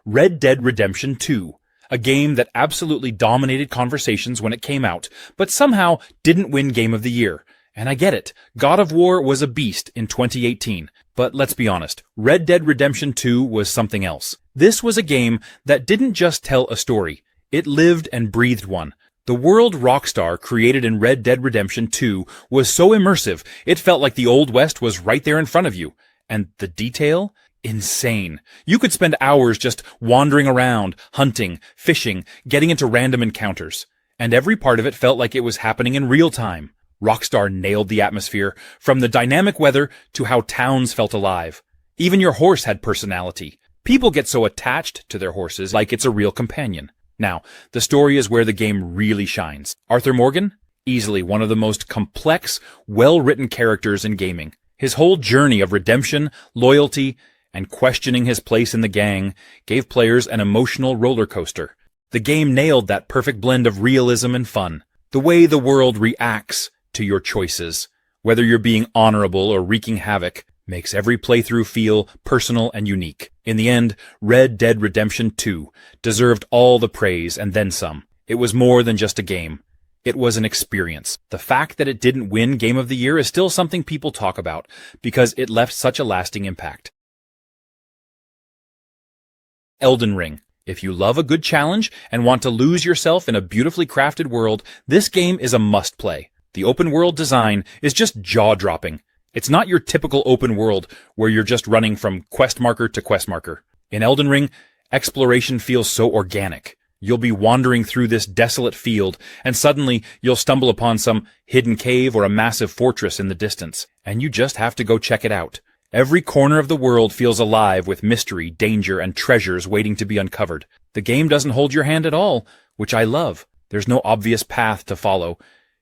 Red Dead Redemption 2, a game that absolutely dominated conversations when it came out, but somehow didn't win Game of the Year. And I get it, God of War was a beast in 2018, but let's be honest, Red Dead Redemption 2 was something else. This was a game that didn't just tell a story, it lived and breathed one. The world Rockstar created in Red Dead Redemption 2 was so immersive, it felt like the Old West was right there in front of you. And the detail? Insane. You could spend hours just wandering around, hunting, fishing, getting into random encounters. And every part of it felt like it was happening in real time. Rockstar nailed the atmosphere, from the dynamic weather to how towns felt alive. Even your horse had personality. People get so attached to their horses like it's a real companion. Now, the story is where the game really shines. Arthur Morgan? Easily one of the most complex, well-written characters in gaming. His whole journey of redemption, loyalty, and questioning his place in the gang gave players an emotional roller coaster. The game nailed that perfect blend of realism and fun. The way the world reacts to your choices, whether you're being honorable or wreaking havoc, makes every playthrough feel personal and unique. In the end, Red Dead Redemption 2 deserved all the praise and then some. It was more than just a game. It was an experience. The fact that it didn't win Game of the Year is still something people talk about, because it left such a lasting impact. Elden Ring. If you love a good challenge and want to lose yourself in a beautifully crafted world, this game is a must-play. The open-world design is just jaw-dropping. It's not your typical open world where you're just running from quest marker to quest marker. In Elden Ring, exploration feels so organic. You'll be wandering through this desolate field, and suddenly you'll stumble upon some hidden cave or a massive fortress in the distance, and you just have to go check it out. Every corner of the world feels alive with mystery, danger, and treasures waiting to be uncovered. The game doesn't hold your hand at all, which I love. There's no obvious path to follow.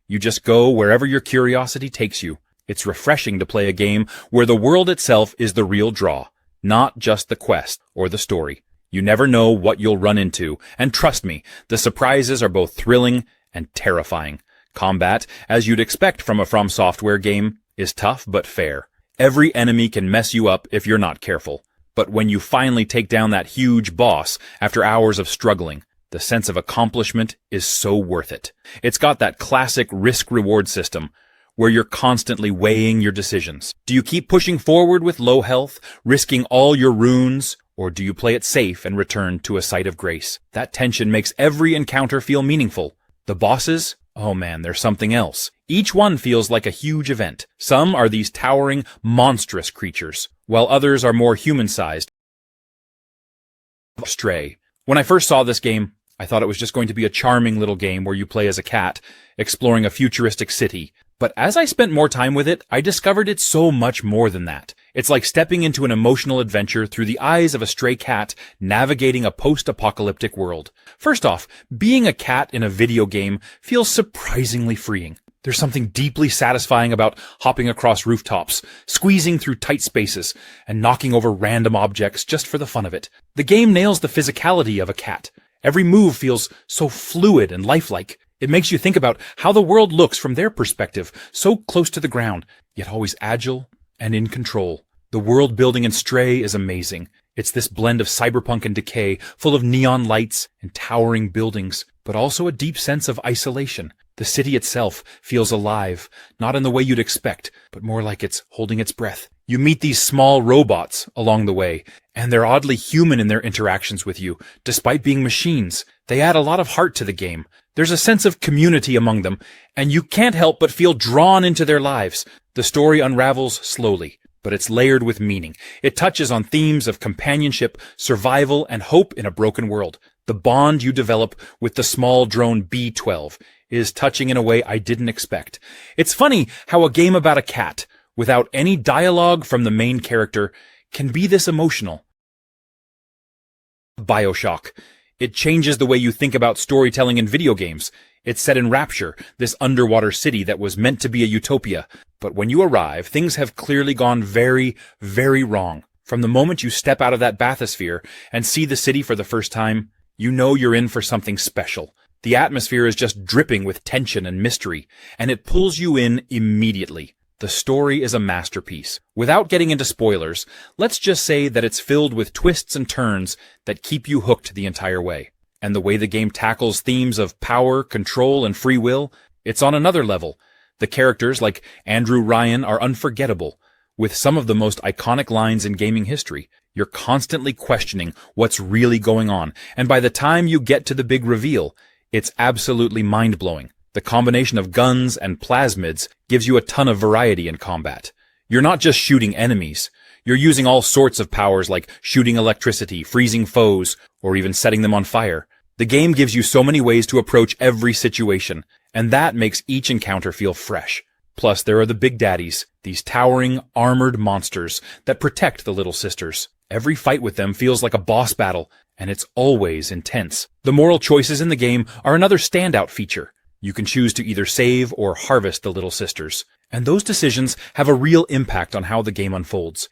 You just go wherever your curiosity takes you. It's refreshing to play a game where the world itself is the real draw, not just the quest or the story. You never know what you'll run into, and trust me, the surprises are both thrilling and terrifying. Combat, as you'd expect from a From Software game, is tough but fair. Every enemy can mess you up if you're not careful. But when you finally take down that huge boss after hours of struggling, the sense of accomplishment is so worth it. It's got that classic risk-reward system, where you're constantly weighing your decisions. Do you keep pushing forward with low health, risking all your runes, or do you play it safe and return to a site of grace? That tension makes every encounter feel meaningful. The bosses? Oh man, they're something else. Each one feels like a huge event. Some are these towering, monstrous creatures, while others are more human-sized. Stray. When I first saw this game, I thought it was just going to be a charming little game where you play as a cat, exploring a futuristic city. But as I spent more time with it, I discovered it's so much more than that. It's like stepping into an emotional adventure through the eyes of a stray cat navigating a post-apocalyptic world. First off, being a cat in a video game feels surprisingly freeing. There's something deeply satisfying about hopping across rooftops, squeezing through tight spaces, and knocking over random objects just for the fun of it. The game nails the physicality of a cat. Every move feels so fluid and lifelike. It makes you think about how the world looks from their perspective, so close to the ground, yet always agile and in control. The world building in Stray is amazing. It's this blend of cyberpunk and decay, full of neon lights and towering buildings, but also a deep sense of isolation. The city itself feels alive, not in the way you'd expect, but more like it's holding its breath. You meet these small robots along the way, and they're oddly human in their interactions with you, despite being machines. They add a lot of heart to the game. There's a sense of community among them, and you can't help but feel drawn into their lives. The story unravels slowly, but it's layered with meaning. It touches on themes of companionship, survival, and hope in a broken world. The bond you develop with the small drone B-12 is touching in a way I didn't expect. It's funny how a game about a cat, without any dialogue from the main character, can be this emotional. BIOSHOCK. It changes the way you think about storytelling in video games. It's set in Rapture, this underwater city that was meant to be a utopia. But when you arrive, things have clearly gone very, very wrong. From the moment you step out of that bathysphere and see the city for the first time, you know you're in for something special. The atmosphere is just dripping with tension and mystery, and it pulls you in immediately. The story is a masterpiece. Without getting into spoilers, let's just say that it's filled with twists and turns that keep you hooked the entire way. And the way the game tackles themes of power, control, and free will, it's on another level. The characters, like Andrew Ryan, are unforgettable, with some of the most iconic lines in gaming history. You're constantly questioning what's really going on, and by the time you get to the big reveal, it's absolutely mind-blowing. The combination of guns and plasmids gives you a ton of variety in combat. You're not just shooting enemies. You're using all sorts of powers like shooting electricity, freezing foes, or even setting them on fire. The game gives you so many ways to approach every situation, and that makes each encounter feel fresh. Plus, there are the big daddies, these towering, armored monsters that protect the little sisters. Every fight with them feels like a boss battle, and it's always intense. The moral choices in the game are another standout feature. You can choose to either save or harvest the little sisters, and those decisions have a real impact on how the game unfolds.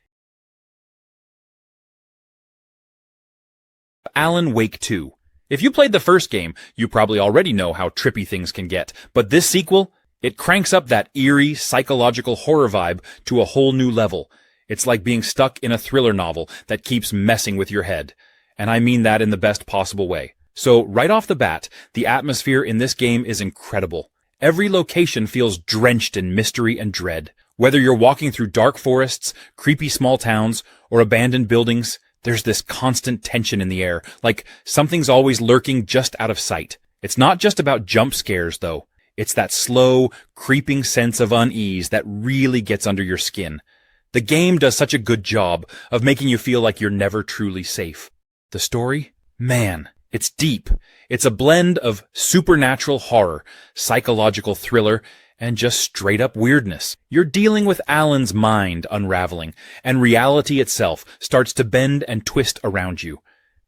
Alan Wake 2. If you played the first game, you probably already know how trippy things can get, but this sequel, it cranks up that eerie, psychological horror vibe to a whole new level. It's like being stuck in a thriller novel that keeps messing with your head. And I mean that in the best possible way. So, right off the bat, the atmosphere in this game is incredible. Every location feels drenched in mystery and dread. Whether you're walking through dark forests, creepy small towns, or abandoned buildings, there's this constant tension in the air, like something's always lurking just out of sight. It's not just about jump scares, though. It's that slow, creeping sense of unease that really gets under your skin. The game does such a good job of making you feel like you're never truly safe. The story? Man, it's deep. It's a blend of supernatural horror, psychological thriller, and just straight-up weirdness. You're dealing with Alan's mind unraveling, and reality itself starts to bend and twist around you.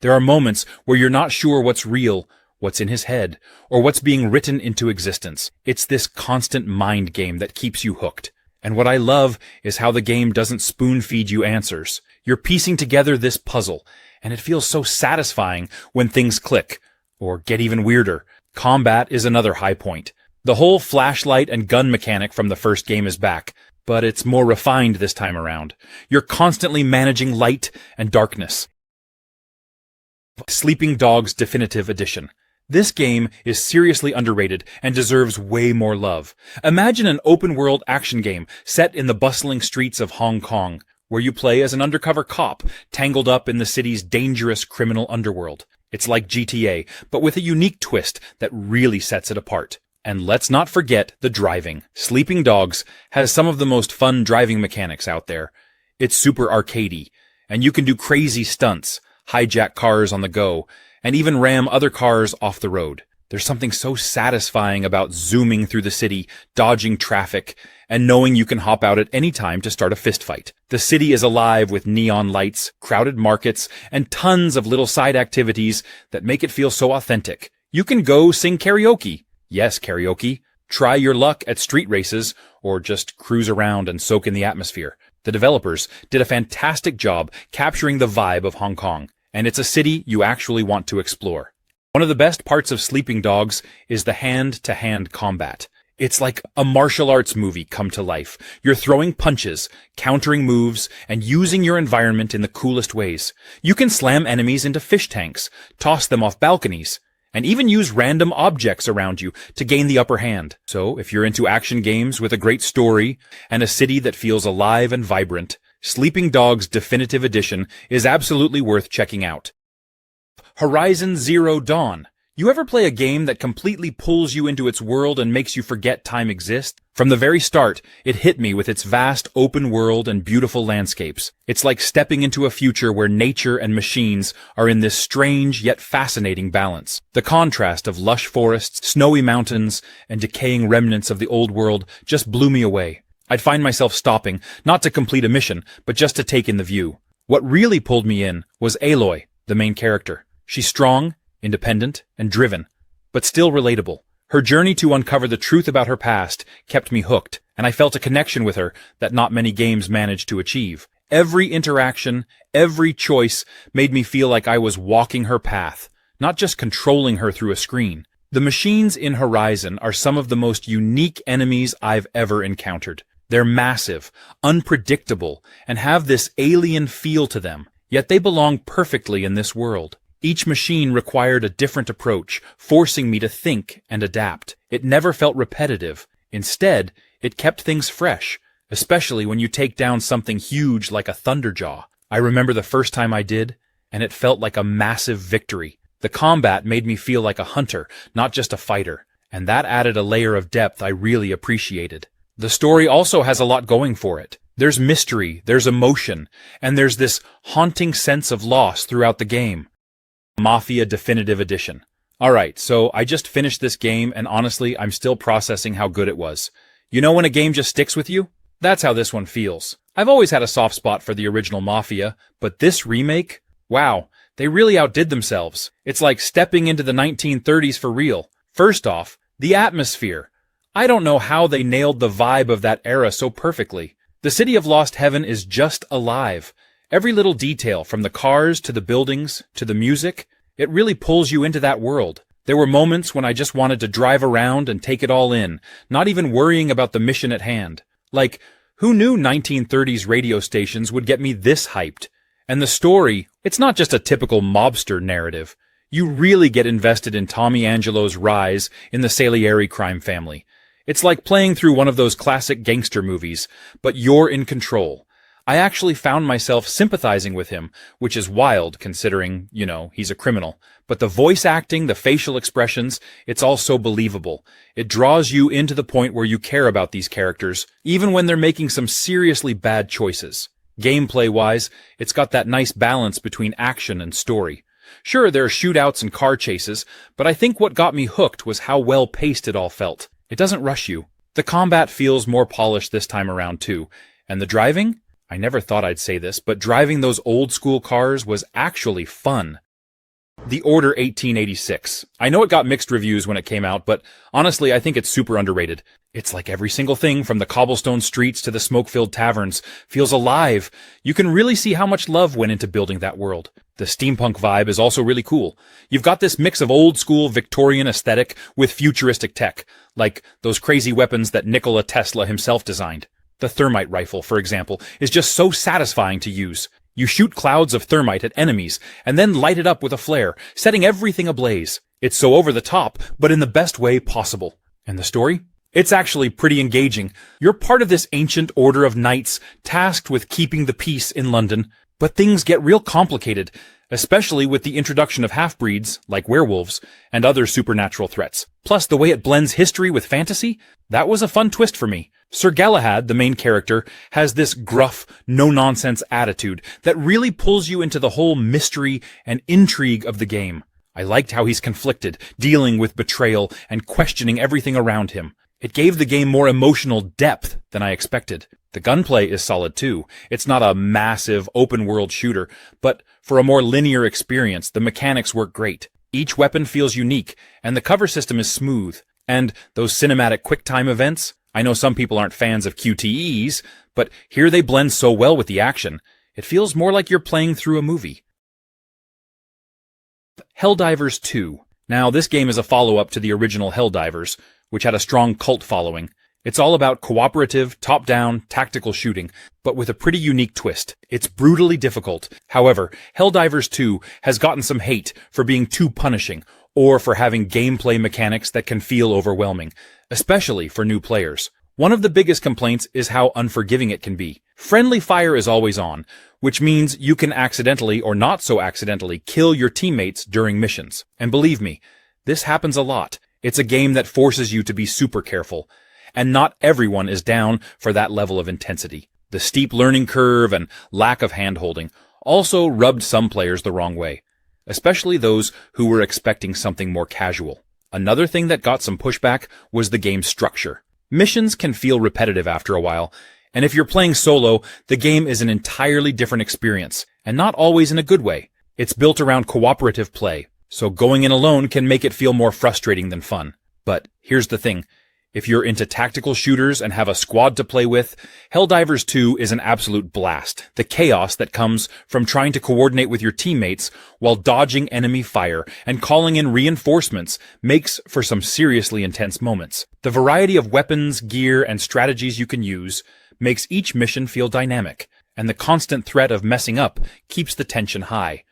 There are moments where you're not sure what's real, what's in his head, or what's being written into existence. It's this constant mind game that keeps you hooked. And what I love is how the game doesn't spoon-feed you answers. You're piecing together this puzzle, and it feels so satisfying when things click, or get even weirder. Combat is another high point. The whole flashlight and gun mechanic from the first game is back, but it's more refined this time around. You're constantly managing light and darkness. Sleeping Dogs Definitive Edition. This game is seriously underrated and deserves way more love. Imagine an open-world action game set in the bustling streets of Hong Kong, where you play as an undercover cop tangled up in the city's dangerous criminal underworld. It's like GTA, but with a unique twist that really sets it apart. And let's not forget the driving. Sleeping Dogs has some of the most fun driving mechanics out there. It's super arcadey, and you can do crazy stunts, hijack cars on the go, and even ram other cars off the road. There's something so satisfying about zooming through the city, dodging traffic, and knowing you can hop out at any time to start a fistfight. The city is alive with neon lights, crowded markets, and tons of little side activities that make it feel so authentic. You can go sing karaoke. Yes, karaoke. Try your luck at street races, or just cruise around and soak in the atmosphere. The developers did a fantastic job capturing the vibe of Hong Kong, and it's a city you actually want to explore. One of the best parts of Sleeping Dogs is the hand-to-hand combat. It's like a martial arts movie come to life. You're throwing punches, countering moves, and using your environment in the coolest ways. You can slam enemies into fish tanks, toss them off balconies, and even use random objects around you to gain the upper hand. So, if you're into action games with a great story and a city that feels alive and vibrant, Sleeping Dogs Definitive Edition is absolutely worth checking out. Horizon Zero Dawn. You ever play a game that completely pulls you into its world and makes you forget time exists? From the very start, it hit me with its vast open world and beautiful landscapes. It's like stepping into a future where nature and machines are in this strange yet fascinating balance. The contrast of lush forests, snowy mountains, and decaying remnants of the old world just blew me away. I'd find myself stopping, not to complete a mission, but just to take in the view. What really pulled me in was Aloy, the main character. She's strong, independent, and driven, but still relatable. Her journey to uncover the truth about her past kept me hooked, and I felt a connection with her that not many games manage to achieve. Every interaction, every choice made me feel like I was walking her path, not just controlling her through a screen. The machines in Horizon are some of the most unique enemies I've ever encountered. They're massive, unpredictable, and have this alien feel to them, yet they belong perfectly in this world. Each machine required a different approach, forcing me to think and adapt. It never felt repetitive. Instead, it kept things fresh, especially when you take down something huge like a Thunderjaw. I remember the first time I did, and it felt like a massive victory. The combat made me feel like a hunter, not just a fighter, and that added a layer of depth I really appreciated. The story also has a lot going for it. There's mystery, there's emotion, and there's this haunting sense of loss throughout the game. Mafia Definitive Edition. Alright, so I just finished this game, and honestly, I'm still processing how good it was. You know when a game just sticks with you? That's how this one feels. I've always had a soft spot for the original Mafia, but this remake? Wow, they really outdid themselves. It's like stepping into the 1930s for real. First off, the atmosphere. I don't know how they nailed the vibe of that era so perfectly. The city of Lost Heaven is just alive. Every little detail, from the cars to the buildings to the music, it really pulls you into that world. There were moments when I just wanted to drive around and take it all in, not even worrying about the mission at hand. Like, who knew 1930s radio stations would get me this hyped? And the story, it's not just a typical mobster narrative. You really get invested in Tommy Angelo's rise in the Salieri crime family. It's like playing through one of those classic gangster movies, but you're in control. I actually found myself sympathizing with him, which is wild considering, he's a criminal. But the voice acting, the facial expressions, it's all so believable. It draws you into the point where you care about these characters, even when they're making some seriously bad choices. Gameplay-wise, it's got that nice balance between action and story. Sure, there are shootouts and car chases, but I think what got me hooked was how well-paced it all felt. It doesn't rush you. The combat feels more polished this time around too. And the driving? I never thought I'd say this, but driving those old-school cars was actually fun. The Order 1886. I know it got mixed reviews when it came out, but honestly, I think it's super underrated. It's like every single thing from the cobblestone streets to the smoke-filled taverns feels alive. You can really see how much love went into building that world. The steampunk vibe is also really cool. You've got this mix of old-school Victorian aesthetic with futuristic tech, like those crazy weapons that Nikola Tesla himself designed. The thermite rifle, for example, is just so satisfying to use. You shoot clouds of thermite at enemies, and then light it up with a flare, setting everything ablaze. It's so over the top, but in the best way possible. And the story? It's actually pretty engaging. You're part of this ancient order of knights tasked with keeping the peace in London, but things get real complicated, especially with the introduction of half-breeds, like werewolves, and other supernatural threats. Plus, the way it blends history with fantasy, that was a fun twist for me. Sir Galahad, the main character, has this gruff, no-nonsense attitude that really pulls you into the whole mystery and intrigue of the game. I liked how he's conflicted, dealing with betrayal and questioning everything around him. It gave the game more emotional depth than I expected. The gunplay is solid too. It's not a massive, open-world shooter, but for a more linear experience, the mechanics work great. Each weapon feels unique, and the cover system is smooth. And those cinematic QuickTime events? I know some people aren't fans of QTEs, but here they blend so well with the action. It feels more like you're playing through a movie. Helldivers 2. Now, this game is a follow-up to the original Helldivers, which had a strong cult following. It's all about cooperative, top-down, tactical shooting, but with a pretty unique twist. It's brutally difficult. However, Helldivers 2 has gotten some hate for being too punishing, or for having gameplay mechanics that can feel overwhelming, especially for new players. One of the biggest complaints is how unforgiving it can be. Friendly fire is always on, which means you can accidentally or not so accidentally kill your teammates during missions. And believe me, this happens a lot. It's a game that forces you to be super careful, and not everyone is down for that level of intensity. The steep learning curve and lack of hand-holding also rubbed some players the wrong way, especially those who were expecting something more casual. Another thing that got some pushback was the game's structure. Missions can feel repetitive after a while, and if you're playing solo, the game is an entirely different experience, and not always in a good way. It's built around cooperative play, so going in alone can make it feel more frustrating than fun. But here's the thing. If you're into tactical shooters and have a squad to play with, Helldivers 2 is an absolute blast. The chaos that comes from trying to coordinate with your teammates while dodging enemy fire and calling in reinforcements makes for some seriously intense moments. The variety of weapons, gear, and strategies you can use makes each mission feel dynamic, and the constant threat of messing up keeps the tension high.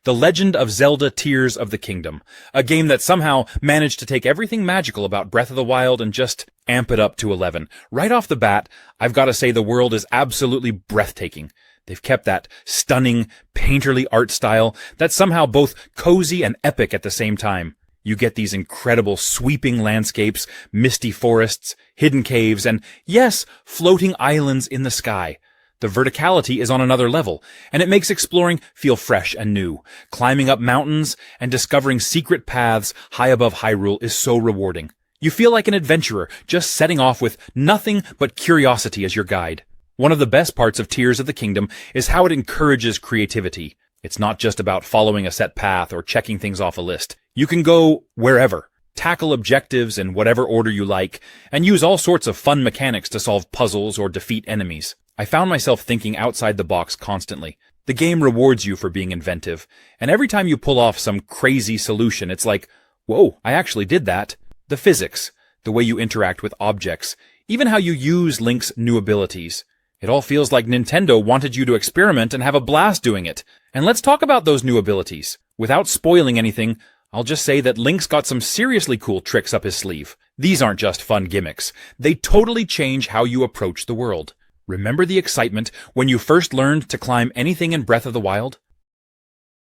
The Legend of Zelda Tears of the Kingdom, a game that somehow managed to take everything magical about Breath of the Wild and just amp it up to 11. Right off the bat, I've got to say the world is absolutely breathtaking. They've kept that stunning, painterly art style that's somehow both cozy and epic at the same time. You get these incredible sweeping landscapes, misty forests, hidden caves, and yes, floating islands in the sky. The verticality is on another level, and it makes exploring feel fresh and new. Climbing up mountains and discovering secret paths high above Hyrule is so rewarding. You feel like an adventurer, just setting off with nothing but curiosity as your guide. One of the best parts of Tears of the Kingdom is how it encourages creativity. It's not just about following a set path or checking things off a list. You can go wherever, tackle objectives in whatever order you like, and use all sorts of fun mechanics to solve puzzles or defeat enemies. I found myself thinking outside the box constantly. The game rewards you for being inventive, and every time you pull off some crazy solution, it's like, whoa, I actually did that. The physics, the way you interact with objects, even how you use Link's new abilities. It all feels like Nintendo wanted you to experiment and have a blast doing it. And let's talk about those new abilities. Without spoiling anything, I'll just say that Link's got some seriously cool tricks up his sleeve. These aren't just fun gimmicks. They totally change how you approach the world. Remember the excitement when you first learned to climb anything in Breath of the Wild?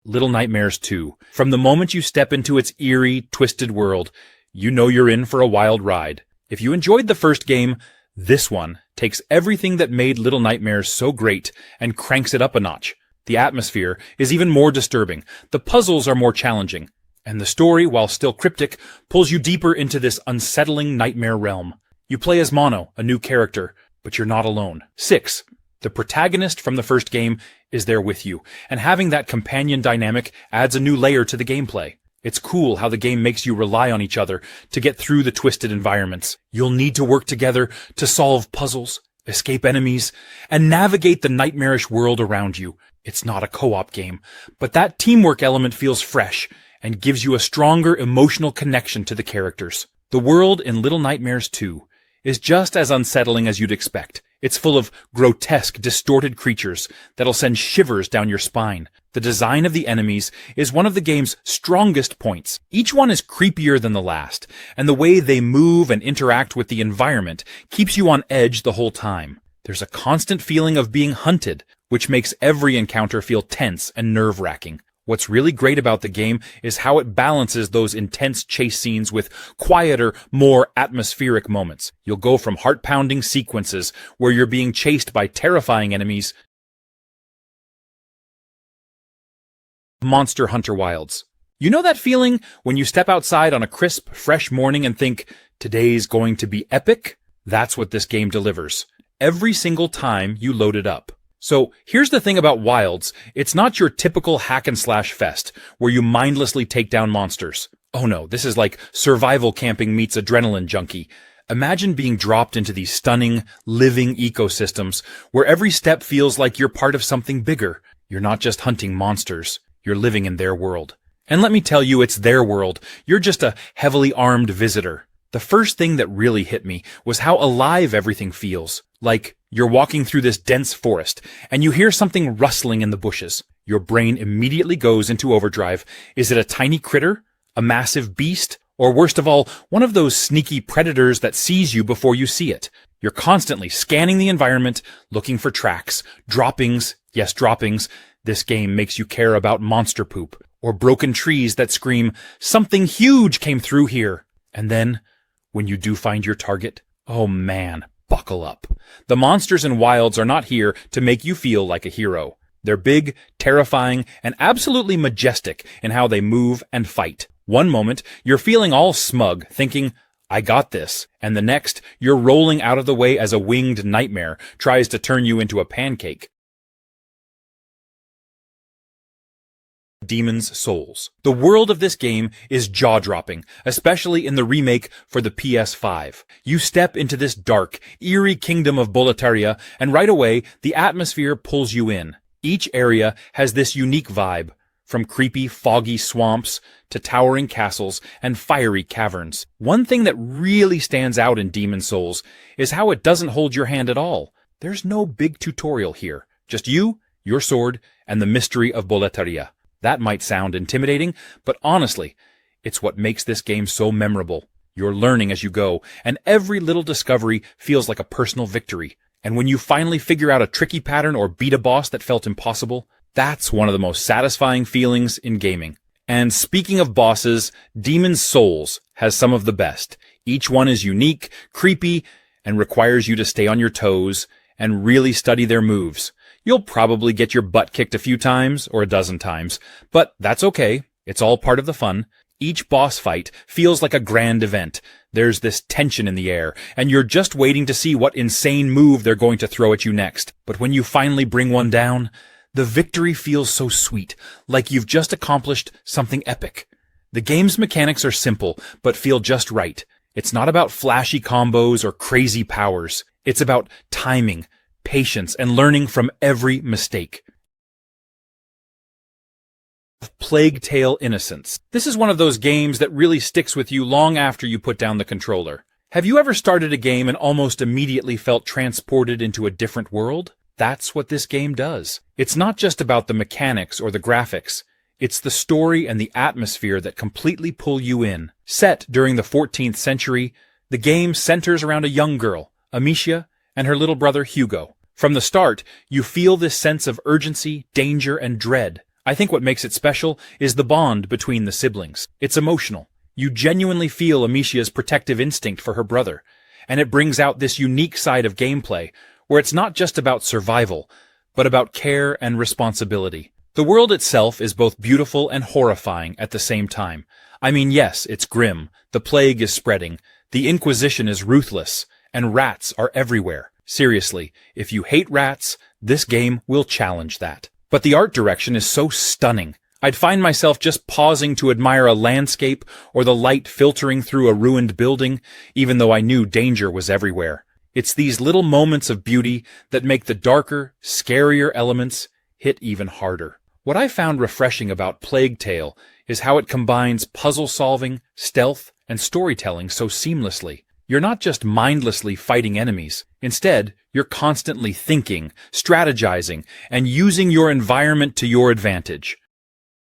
Little Nightmares 2. From the moment you step into its eerie, twisted world, you know you're in for a wild ride. If you enjoyed the first game, this one takes everything that made Little Nightmares so great and cranks it up a notch. The atmosphere is even more disturbing, the puzzles are more challenging, and the story, while still cryptic, pulls you deeper into this unsettling nightmare realm. You play as Mono, a new character, but you're not alone. 6. The protagonist from the first game is there with you, and having that companion dynamic adds a new layer to the gameplay. It's cool how the game makes you rely on each other to get through the twisted environments. You'll need to work together to solve puzzles, escape enemies, and navigate the nightmarish world around you. It's not a co-op game, but that teamwork element feels fresh and gives you a stronger emotional connection to the characters. The world in Little Nightmares 2 is just as unsettling as you'd expect. It's full of grotesque, distorted creatures that'll send shivers down your spine. The design of the enemies is one of the game's strongest points. Each one is creepier than the last, and the way they move and interact with the environment keeps you on edge the whole time. There's a constant feeling of being hunted, which makes every encounter feel tense and nerve-wracking. What's really great about the game is how it balances those intense chase scenes with quieter, more atmospheric moments. You'll go from heart-pounding sequences where you're being chased by terrifying enemies to Monster Hunter Wilds. You know that feeling when you step outside on a crisp, fresh morning and think, today's going to be epic? That's what this game delivers. Every single time you load it up. So here's the thing about Wilds, it's not your typical hack-and-slash fest, where you mindlessly take down monsters. Oh no, this is like survival camping meets adrenaline junkie. Imagine being dropped into these stunning, living ecosystems, where every step feels like you're part of something bigger. You're not just hunting monsters, you're living in their world. And let me tell you, it's their world. You're just a heavily armed visitor. The first thing that really hit me was how alive everything feels. Like, you're walking through this dense forest, and you hear something rustling in the bushes. Your brain immediately goes into overdrive. Is it a tiny critter? A massive beast? Or worst of all, one of those sneaky predators that sees you before you see it? You're constantly scanning the environment, looking for tracks, droppings. Yes, droppings. This game makes you care about monster poop. Or broken trees that scream, something huge came through here. And then, when you do find your target, oh man, buckle up. The monsters in Wilds are not here to make you feel like a hero. They're big, terrifying, and absolutely majestic in how they move and fight. One moment, you're feeling all smug, thinking, I got this. And the next, you're rolling out of the way as a winged nightmare tries to turn you into a pancake. Demon's Souls. The world of this game is jaw-dropping, especially in the remake for the PS5. You step into this dark, eerie kingdom of Boletaria, and right away, the atmosphere pulls you in. Each area has this unique vibe, from creepy, foggy swamps to towering castles and fiery caverns. One thing that really stands out in Demon's Souls is how it doesn't hold your hand at all. There's no big tutorial here, just you, your sword, and the mystery of Boletaria. That might sound intimidating, but honestly, it's what makes this game so memorable. You're learning as you go, and every little discovery feels like a personal victory. And when you finally figure out a tricky pattern or beat a boss that felt impossible, that's one of the most satisfying feelings in gaming. And speaking of bosses, Demon's Souls has some of the best. Each one is unique, creepy, and requires you to stay on your toes and really study their moves. You'll probably get your butt kicked a few times, or a dozen times, but that's okay. It's all part of the fun. Each boss fight feels like a grand event. There's this tension in the air, and you're just waiting to see what insane move they're going to throw at you next. But when you finally bring one down, the victory feels so sweet, like you've just accomplished something epic. The game's mechanics are simple, but feel just right. It's not about flashy combos or crazy powers. It's about timing, patience, and learning from every mistake. Plague Tale: Innocence. This is one of those games that really sticks with you long after you put down the controller. Have you ever started a game and almost immediately felt transported into a different world? That's what this game does. It's not just about the mechanics or the graphics. It's the story and the atmosphere that completely pull you in. Set during the 14th century, the game centers around a young girl, Amicia, and her little brother Hugo. From the start, you feel this sense of urgency, danger, and dread. I think what makes it special is the bond between the siblings. It's emotional. You genuinely feel Amicia's protective instinct for her brother, and it brings out this unique side of gameplay, where it's not just about survival, but about care and responsibility. The world itself is both beautiful and horrifying at the same time. I mean, yes, it's grim, the plague is spreading, the Inquisition is ruthless, and rats are everywhere. Seriously, if you hate rats, this game will challenge that. But the art direction is so stunning. I'd find myself just pausing to admire a landscape or the light filtering through a ruined building, even though I knew danger was everywhere. It's these little moments of beauty that make the darker, scarier elements hit even harder. What I found refreshing about Plague Tale is how it combines puzzle solving, stealth, and storytelling so seamlessly. You're not just mindlessly fighting enemies. Instead, you're constantly thinking, strategizing, and using your environment to your advantage.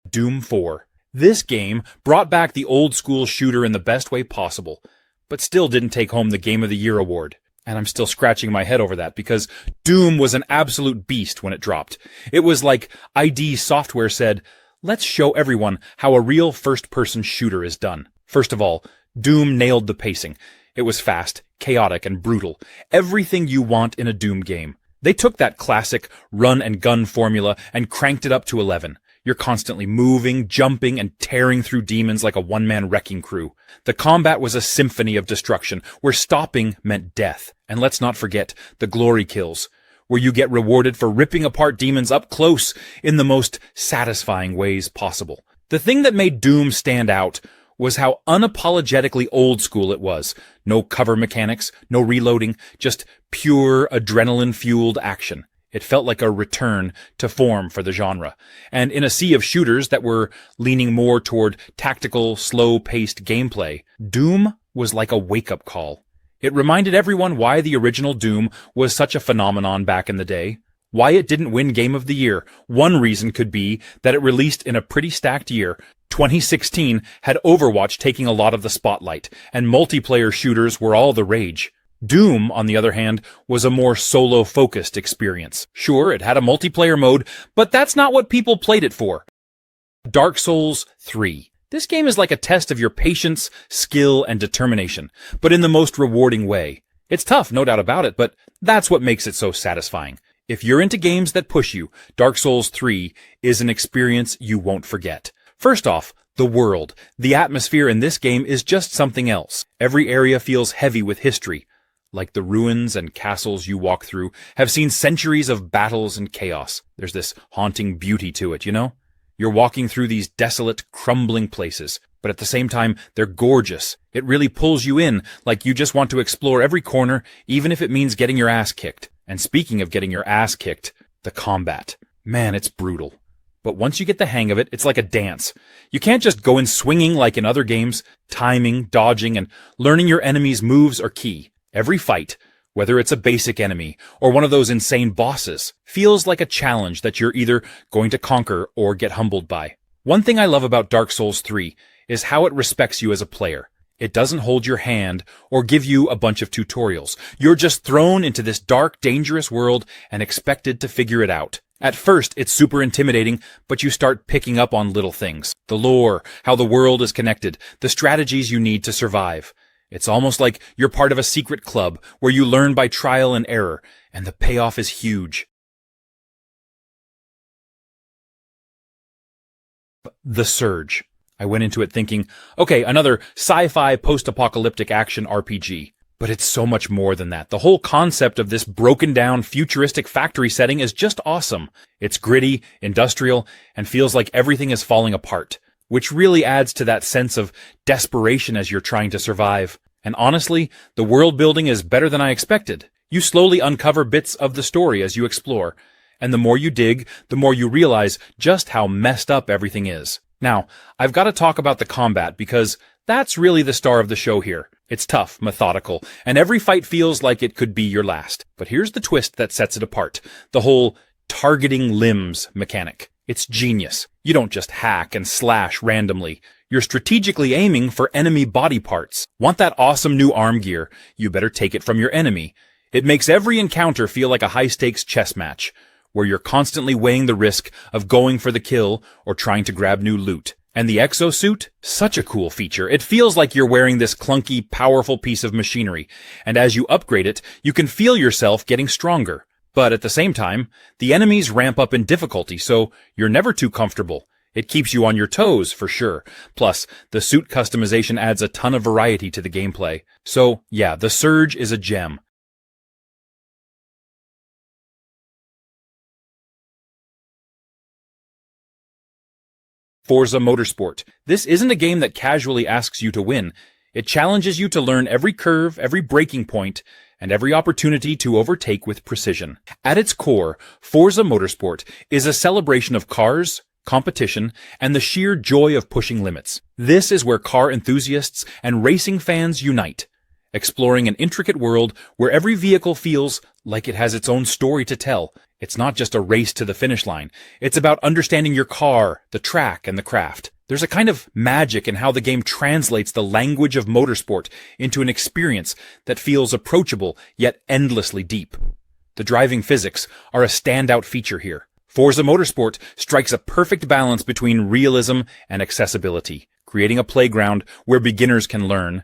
Doom 4. This game brought back the old-school shooter in the best way possible, but still didn't take home the Game of the Year award. And I'm still scratching my head over that, because Doom was an absolute beast when it dropped. It was like ID Software said, let's show everyone how a real first-person shooter is done. First of all, Doom nailed the pacing. It was fast, chaotic, and brutal. Everything you want in a Doom game. They took that classic run-and-gun formula and cranked it up to 11. You're constantly moving, jumping, and tearing through demons like a one-man wrecking crew. The combat was a symphony of destruction, where stopping meant death. And let's not forget the glory kills, where you get rewarded for ripping apart demons up close in the most satisfying ways possible. The thing that made Doom stand out was how unapologetically old school it was. No cover mechanics, no reloading, just pure adrenaline-fueled action. It felt like a return to form for the genre. And in a sea of shooters that were leaning more toward tactical, slow-paced gameplay, Doom was like a wake-up call. It reminded everyone why the original Doom was such a phenomenon back in the day. Why it didn't win Game of the Year. One reason could be that it released in a pretty stacked year. 2016 had Overwatch taking a lot of the spotlight, and multiplayer shooters were all the rage. Doom, on the other hand, was a more solo-focused experience. Sure, it had a multiplayer mode, but that's not what people played it for. Dark Souls 3. This game is like a test of your patience, skill, and determination, but in the most rewarding way. It's tough, no doubt about it, but that's what makes it so satisfying. If you're into games that push you, Dark Souls 3 is an experience you won't forget. First off, the world. The atmosphere in this game is just something else. Every area feels heavy with history. Like the ruins and castles you walk through have seen centuries of battles and chaos. There's this haunting beauty to it, you know? You're walking through these desolate, crumbling places, but at the same time, they're gorgeous. It really pulls you in, like you just want to explore every corner, even if it means getting your ass kicked. And speaking of getting your ass kicked, the combat. Man, it's brutal. But once you get the hang of it, it's like a dance. You can't just go in swinging like in other games. Timing, dodging, and learning your enemy's moves are key. Every fight, whether it's a basic enemy or one of those insane bosses, feels like a challenge that you're either going to conquer or get humbled by. One thing I love about Dark Souls 3 is how it respects you as a player. It doesn't hold your hand or give you a bunch of tutorials. You're just thrown into this dark, dangerous world and expected to figure it out. At first, it's super intimidating, but you start picking up on little things. The lore, how the world is connected, the strategies you need to survive. It's almost like you're part of a secret club where you learn by trial and error, and the payoff is huge. The Surge. I went into it thinking, okay, another sci-fi post-apocalyptic action RPG. But it's so much more than that. The whole concept of this broken-down, futuristic factory setting is just awesome. It's gritty, industrial, and feels like everything is falling apart, which really adds to that sense of desperation as you're trying to survive. And honestly, the world building is better than I expected. You slowly uncover bits of the story as you explore, and the more you dig, the more you realize just how messed up everything is. Now, I've got to talk about the combat because that's really the star of the show here. It's tough, methodical, and every fight feels like it could be your last. But here's the twist that sets it apart. The whole targeting limbs mechanic. It's genius. You don't just hack and slash randomly. You're strategically aiming for enemy body parts. Want that awesome new arm gear? You better take it from your enemy. It makes every encounter feel like a high-stakes chess match, where you're constantly weighing the risk of going for the kill or trying to grab new loot. And the exosuit? Such a cool feature. It feels like you're wearing this clunky, powerful piece of machinery, and as you upgrade it, you can feel yourself getting stronger. But at the same time, the enemies ramp up in difficulty, so you're never too comfortable. It keeps you on your toes, for sure. Plus, the suit customization adds a ton of variety to the gameplay. So, yeah, the Surge is a gem. Forza Motorsport. This isn't a game that casually asks you to win. It challenges you to learn every curve, every braking point, and every opportunity to overtake with precision. At its core, Forza Motorsport is a celebration of cars, competition, and the sheer joy of pushing limits. This is where car enthusiasts and racing fans unite, exploring an intricate world where every vehicle feels like it has its own story to tell. It's not just a race to the finish line. It's about understanding your car, the track, and the craft. There's a kind of magic in how the game translates the language of motorsport into an experience that feels approachable yet endlessly deep. The driving physics are a standout feature here. Forza Motorsport strikes a perfect balance between realism and accessibility, creating a playground where beginners can learn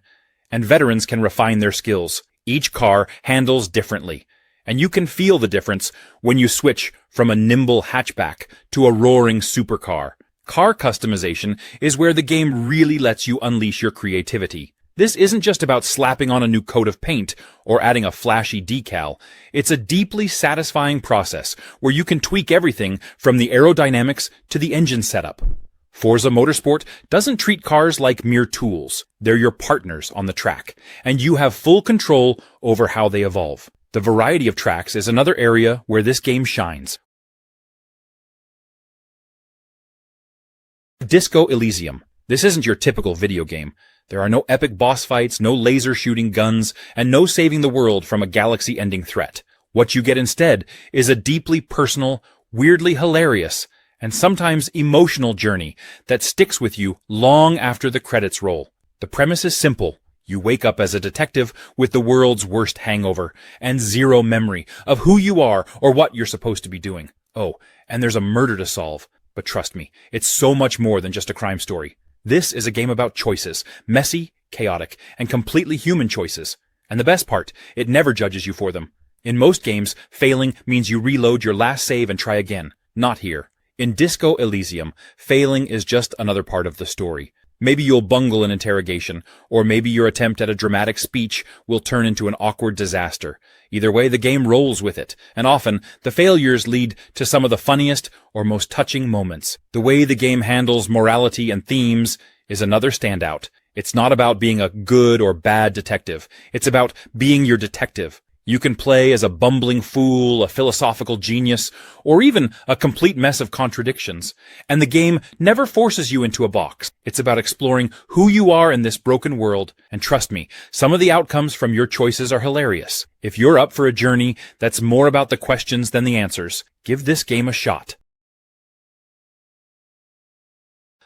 and veterans can refine their skills. Each car handles differently, and you can feel the difference when you switch from a nimble hatchback to a roaring supercar. Car customization is where the game really lets you unleash your creativity. This isn't just about slapping on a new coat of paint or adding a flashy decal. It's a deeply satisfying process where you can tweak everything from the aerodynamics to the engine setup. Forza Motorsport doesn't treat cars like mere tools. They're your partners on the track, and you have full control over how they evolve. The variety of tracks is another area where this game shines. Disco Elysium. This isn't your typical video game. There are no epic boss fights, no laser-shooting guns, and no saving the world from a galaxy-ending threat. What you get instead is a deeply personal, weirdly hilarious, and sometimes emotional journey that sticks with you long after the credits roll. The premise is simple. You wake up as a detective with the world's worst hangover and zero memory of who you are or what you're supposed to be doing. Oh, and there's a murder to solve. But trust me, it's so much more than just a crime story. This is a game about choices, messy, chaotic, and completely human choices. And the best part, it never judges you for them. In most games, failing means you reload your last save and try again. Not here. In Disco Elysium, failing is just another part of the story. Maybe you'll bungle an interrogation, or maybe your attempt at a dramatic speech will turn into an awkward disaster. Either way, the game rolls with it, and often, the failures lead to some of the funniest or most touching moments. The way the game handles morality and themes is another standout. It's not about being a good or bad detective. It's about being your detective. You can play as a bumbling fool, a philosophical genius, or even a complete mess of contradictions. And the game never forces you into a box. It's about exploring who you are in this broken world. And trust me, some of the outcomes from your choices are hilarious. If you're up for a journey that's more about the questions than the answers, give this game a shot.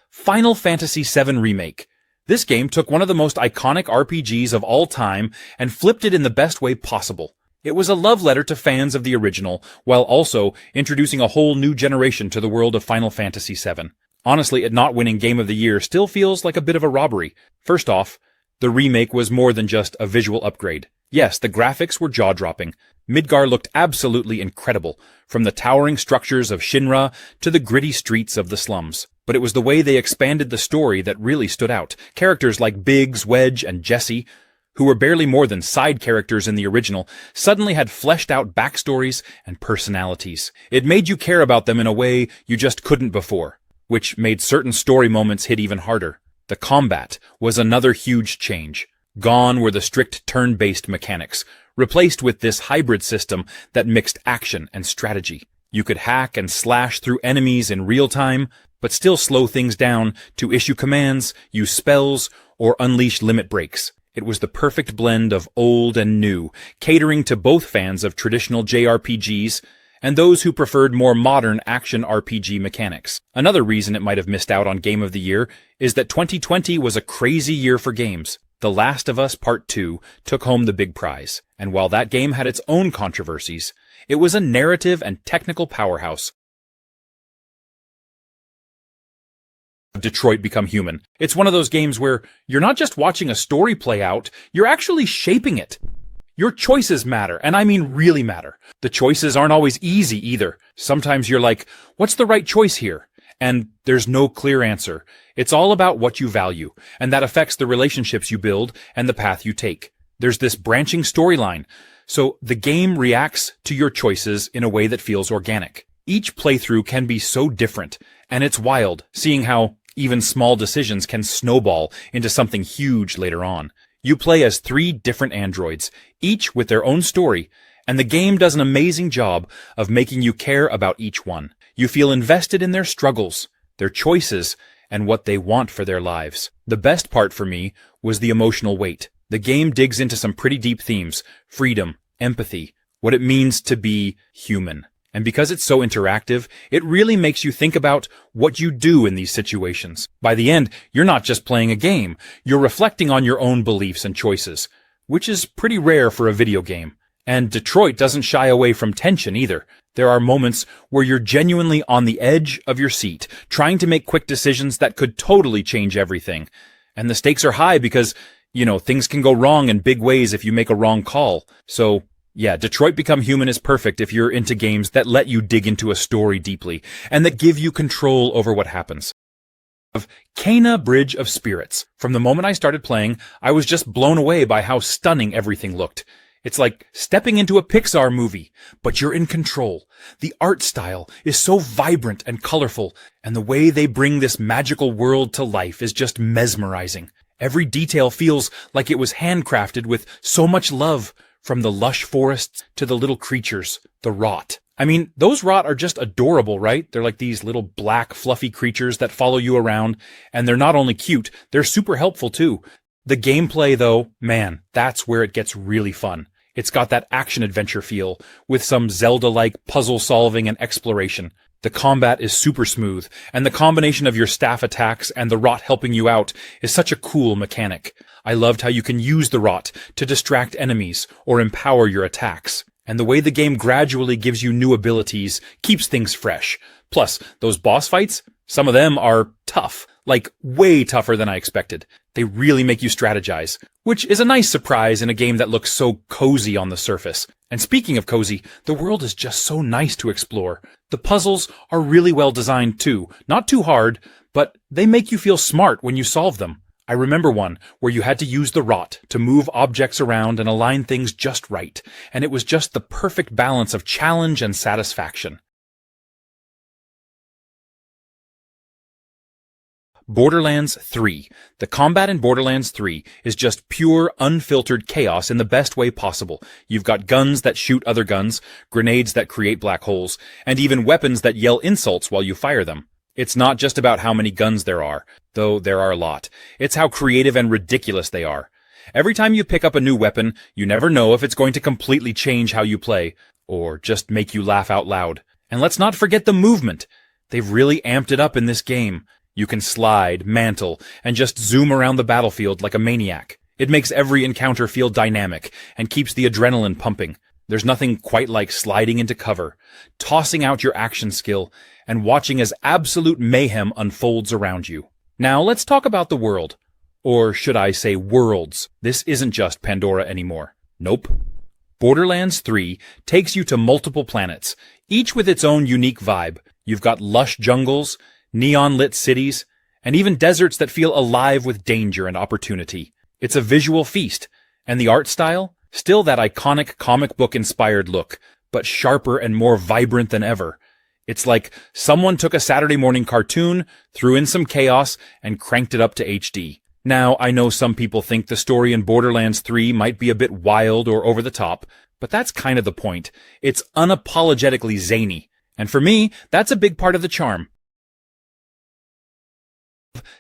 Final Fantasy VII Remake. This game took one of the most iconic RPGs of all time and flipped it in the best way possible. It was a love letter to fans of the original, while also introducing a whole new generation to the world of Final Fantasy VII. Honestly, it not winning Game of the Year still feels like a bit of a robbery. First off, the remake was more than just a visual upgrade. Yes, the graphics were jaw-dropping. Midgar looked absolutely incredible, from the towering structures of Shinra to the gritty streets of the slums. But it was the way they expanded the story that really stood out. Characters like Biggs, Wedge, and Jesse, who were barely more than side characters in the original, suddenly had fleshed-out backstories and personalities. It made you care about them in a way you just couldn't before, which made certain story moments hit even harder. The combat was another huge change. Gone were the strict turn-based mechanics, replaced with this hybrid system that mixed action and strategy. You could hack and slash through enemies in real time, but still slow things down to issue commands, use spells, or unleash limit breaks. It was the perfect blend of old and new, catering to both fans of traditional JRPGs and those who preferred more modern action RPG mechanics. Another reason it might have missed out on Game of the Year is that 2020 was a crazy year for games. The Last of Us Part 2 took home the big prize, and while that game had its own controversies, it was a narrative and technical powerhouse. Detroit Become Human. It's one of those games where you're not just watching a story play out, you're actually shaping it. Your choices matter, and I mean really matter. The choices aren't always easy either. Sometimes you're like, what's the right choice here? And there's no clear answer. It's all about what you value, and that affects the relationships you build and the path you take. There's this branching storyline, so the game reacts to your choices in a way that feels organic. Each playthrough can be so different, and it's wild seeing how even small decisions can snowball into something huge later on. You play as 3 different androids, each with their own story, and the game does an amazing job of making you care about each one. You feel invested in their struggles, their choices, and what they want for their lives. The best part for me was the emotional weight. The game digs into some pretty deep themes: freedom, empathy, what it means to be human. And because it's so interactive, it really makes you think about what you do in these situations. By the end, you're not just playing a game, you're reflecting on your own beliefs and choices, which is pretty rare for a video game. And Detroit doesn't shy away from tension either. There are moments where you're genuinely on the edge of your seat, trying to make quick decisions that could totally change everything. And the stakes are high because, things can go wrong in big ways if you make a wrong call. So, yeah, Detroit Become Human is perfect if you're into games that let you dig into a story deeply, and that give you control over what happens. Of Kena Bridge of Spirits. From the moment I started playing, I was just blown away by how stunning everything looked. It's like stepping into a Pixar movie, but you're in control. The art style is so vibrant and colorful, and the way they bring this magical world to life is just mesmerizing. Every detail feels like it was handcrafted with so much love, from the lush forests to the little creatures, the rot. I mean, those rot are just adorable, right? They're like these little black, fluffy creatures that follow you around, and they're not only cute, they're super helpful too. The gameplay, though, man, that's where it gets really fun. It's got that action-adventure feel, with some Zelda-like puzzle-solving and exploration. The combat is super smooth, and the combination of your staff attacks and the rot helping you out is such a cool mechanic. I loved how you can use the rot to distract enemies or empower your attacks. And the way the game gradually gives you new abilities keeps things fresh. Plus, those boss fights, some of them are tough, Like, way tougher than I expected. They really make you strategize, which is a nice surprise in a game that looks so cozy on the surface. And speaking of cozy, the world is just so nice to explore. The puzzles are really well designed too. Not too hard, but they make you feel smart when you solve them. I remember one where you had to use the rot to move objects around and align things just right, and it was just the perfect balance of challenge and satisfaction. Borderlands 3. The combat in Borderlands 3 is just pure, unfiltered chaos in the best way possible. You've got guns that shoot other guns, grenades that create black holes, and even weapons that yell insults while you fire them. It's not just about how many guns there are, though there are a lot. It's how creative and ridiculous they are. Every time you pick up a new weapon, you never know if it's going to completely change how you play, or just make you laugh out loud. And let's not forget the movement. They've really amped it up in this game. You can slide, mantle, and just zoom around the battlefield like a maniac. It makes every encounter feel dynamic and keeps the adrenaline pumping. There's nothing quite like sliding into cover, tossing out your action skill, and watching as absolute mayhem unfolds around you. Now let's talk about the world. Or should I say worlds? This isn't just Pandora anymore. Nope. Borderlands 3 takes you to multiple planets, each with its own unique vibe. You've got lush jungles, neon-lit cities, and even deserts that feel alive with danger and opportunity. It's a visual feast, and the art style? Still that iconic comic book-inspired look, but sharper and more vibrant than ever. It's like someone took a Saturday morning cartoon, threw in some chaos, and cranked it up to HD. Now, I know some people think the story in Borderlands 3 might be a bit wild or over the top, but that's kind of the point. It's unapologetically zany. And for me, that's a big part of the charm.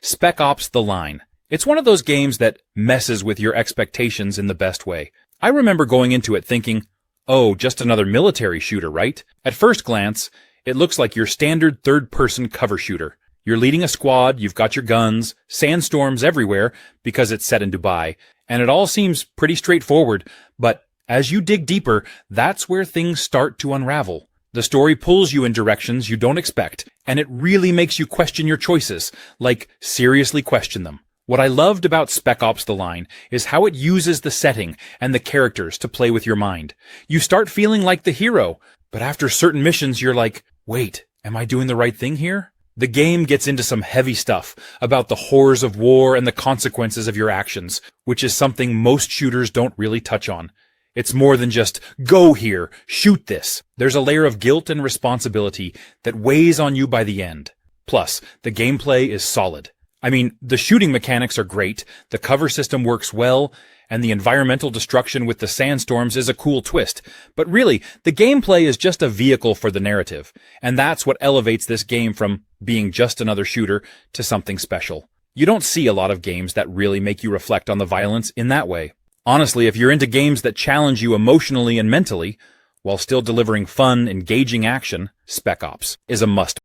Spec Ops: The Line. It's one of those games that messes with your expectations in the best way. I remember going into it thinking, oh, just another military shooter, right? At first glance, it looks like your standard third-person cover shooter. You're leading a squad, you've got your guns, sandstorms everywhere because it's set in Dubai, and it all seems pretty straightforward, but as you dig deeper, that's where things start to unravel. The story pulls you in directions you don't expect, and it really makes you question your choices, like seriously question them. What I loved about Spec Ops: The Line is how it uses the setting and the characters to play with your mind. You start feeling like the hero, but after certain missions you're like, wait, am I doing the right thing here? The game gets into some heavy stuff about the horrors of war and the consequences of your actions, which is something most shooters don't really touch on. It's more than just, go here, shoot this. There's a layer of guilt and responsibility that weighs on you by the end. Plus, the gameplay is solid. I mean, the shooting mechanics are great, the cover system works well, and the environmental destruction with the sandstorms is a cool twist. But really, the gameplay is just a vehicle for the narrative, and that's what elevates this game from being just another shooter to something special. You don't see a lot of games that really make you reflect on the violence in that way. Honestly, if you're into games that challenge you emotionally and mentally, while still delivering fun, engaging action, Spec Ops is a must.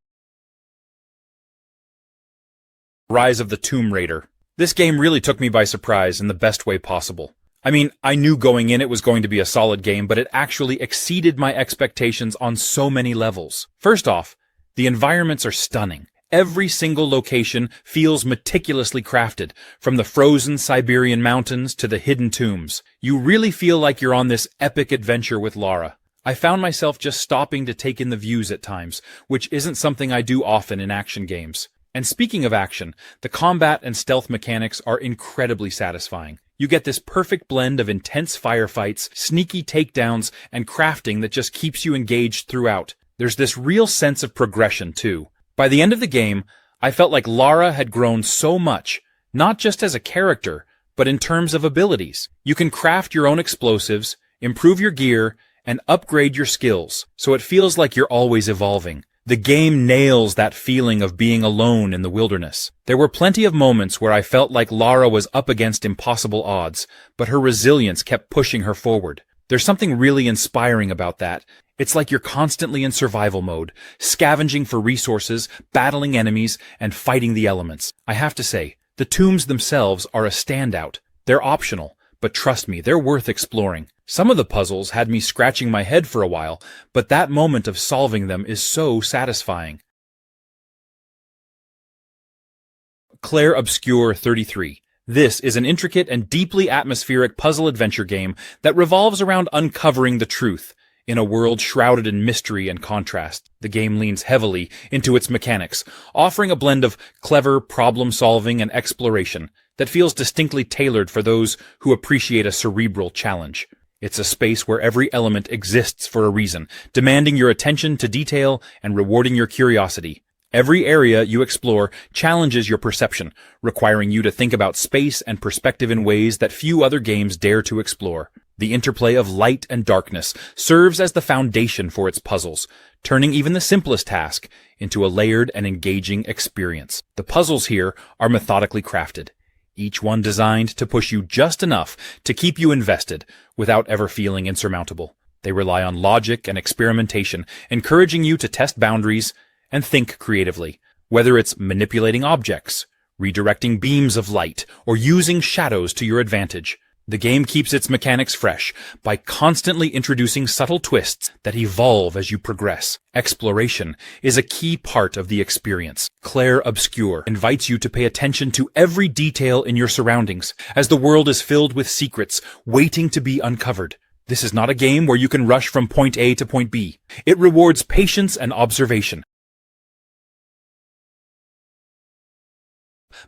Rise of the Tomb Raider. This game really took me by surprise in the best way possible. I mean, I knew going in it was going to be a solid game, but it actually exceeded my expectations on so many levels. First off, the environments are stunning. Every single location feels meticulously crafted, from the frozen Siberian mountains to the hidden tombs. You really feel like you're on this epic adventure with Lara. I found myself just stopping to take in the views at times, which isn't something I do often in action games. And speaking of action, the combat and stealth mechanics are incredibly satisfying. You get this perfect blend of intense firefights, sneaky takedowns, and crafting that just keeps you engaged throughout. There's this real sense of progression, too. By the end of the game, I felt like Lara had grown so much, not just as a character, but in terms of abilities. You can craft your own explosives, improve your gear, and upgrade your skills, so it feels like you're always evolving. The game nails that feeling of being alone in the wilderness. There were plenty of moments where I felt like Lara was up against impossible odds, but her resilience kept pushing her forward. There's something really inspiring about that. It's like you're constantly in survival mode, scavenging for resources, battling enemies, and fighting the elements. I have to say, the tombs themselves are a standout. They're optional, but trust me, they're worth exploring. Some of the puzzles had me scratching my head for a while, but that moment of solving them is so satisfying. CLAIR Obscure 33. This is an intricate and deeply atmospheric puzzle-adventure game that revolves around uncovering the truth. In a world shrouded in mystery and contrast, the game leans heavily into its mechanics, offering a blend of clever problem-solving and exploration that feels distinctly tailored for those who appreciate a cerebral challenge. It's a space where every element exists for a reason, demanding your attention to detail and rewarding your curiosity. Every area you explore challenges your perception, requiring you to think about space and perspective in ways that few other games dare to explore. The interplay of light and darkness serves as the foundation for its puzzles, turning even the simplest task into a layered and engaging experience. The puzzles here are methodically crafted, each one designed to push you just enough to keep you invested without ever feeling insurmountable. They rely on logic and experimentation, encouraging you to test boundaries and think creatively, whether it's manipulating objects, redirecting beams of light, or using shadows to your advantage. The game keeps its mechanics fresh by constantly introducing subtle twists that evolve as you progress. Exploration is a key part of the experience. CLAIR Obscure invites you to pay attention to every detail in your surroundings, as the world is filled with secrets waiting to be uncovered. This is not a game where you can rush from point A to point B. It rewards patience and observation.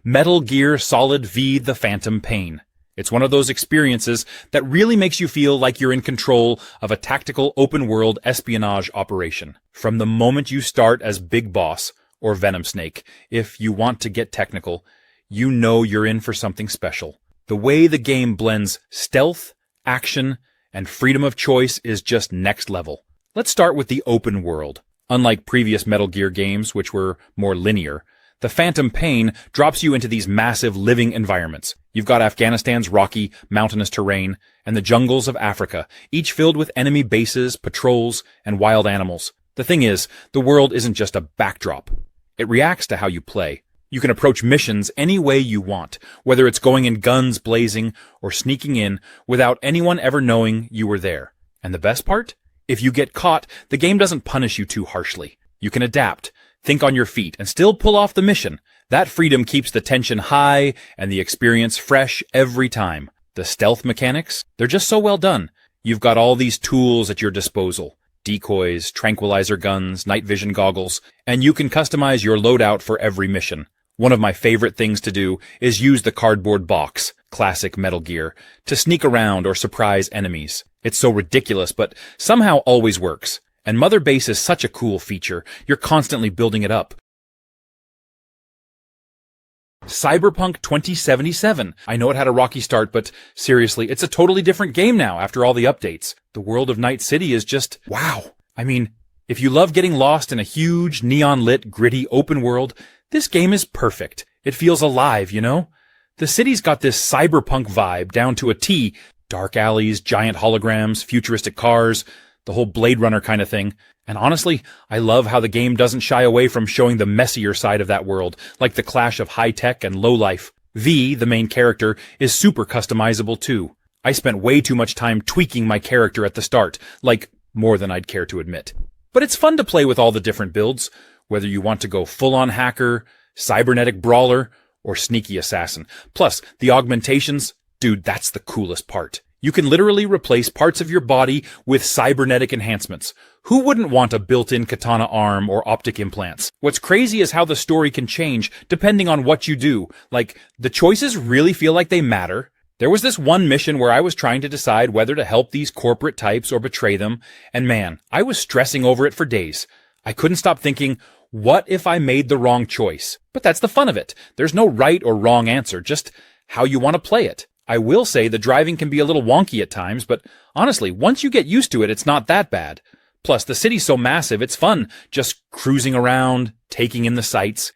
Metal Gear Solid V: The Phantom Pain. It's one of those experiences that really makes you feel like you're in control of a tactical open-world espionage operation. From the moment you start as Big Boss, or Venom Snake, if you want to get technical, you know you're in for something special. The way the game blends stealth, action, and freedom of choice is just next level. Let's start with the open world. Unlike previous Metal Gear games, which were more linear, The Phantom Pain drops you into these massive living environments. You've got Afghanistan's rocky, mountainous terrain, and the jungles of Africa, each filled with enemy bases, patrols, and wild animals. The thing is, the world isn't just a backdrop. It reacts to how you play. You can approach missions any way you want, whether it's going in guns blazing or sneaking in without anyone ever knowing you were there. And the best part? If you get caught, the game doesn't punish you too harshly. You can adapt, think on your feet, and still pull off the mission. That freedom keeps the tension high and the experience fresh every time. The stealth mechanics, they're just so well done. You've got all these tools at your disposal. Decoys, tranquilizer guns, night vision goggles, and you can customize your loadout for every mission. One of my favorite things to do is use the cardboard box, classic Metal Gear, to sneak around or surprise enemies. It's so ridiculous, but somehow always works. And Mother Base is such a cool feature, you're constantly building it up. Cyberpunk 2077. I know it had a rocky start, but seriously, it's a totally different game now after all the updates. The world of Night City is just wow. I mean, if you love getting lost in a huge, neon-lit, gritty open world, this game is perfect. It feels alive, you know? The city's got this cyberpunk vibe down to a T. Dark alleys, giant holograms, futuristic cars, the whole Blade Runner kind of thing. And honestly, I love how the game doesn't shy away from showing the messier side of that world, like the clash of high-tech and low-life. V, the main character, is super customizable too. I spent way too much time tweaking my character at the start, like more than I'd care to admit. But it's fun to play with all the different builds, whether you want to go full-on hacker, cybernetic brawler, or sneaky assassin. Plus, the augmentations, dude, that's the coolest part. You can literally replace parts of your body with cybernetic enhancements. Who wouldn't want a built-in katana arm or optic implants? What's crazy is how the story can change depending on what you do. Like, the choices really feel like they matter. There was this one mission where I was trying to decide whether to help these corporate types or betray them, and man, I was stressing over it for days. I couldn't stop thinking, what if I made the wrong choice? But that's the fun of it. There's no right or wrong answer, just how you want to play it. I will say the driving can be a little wonky at times, but honestly, once you get used to it, it's not that bad. Plus, the city's so massive, it's fun just cruising around, taking in the sights.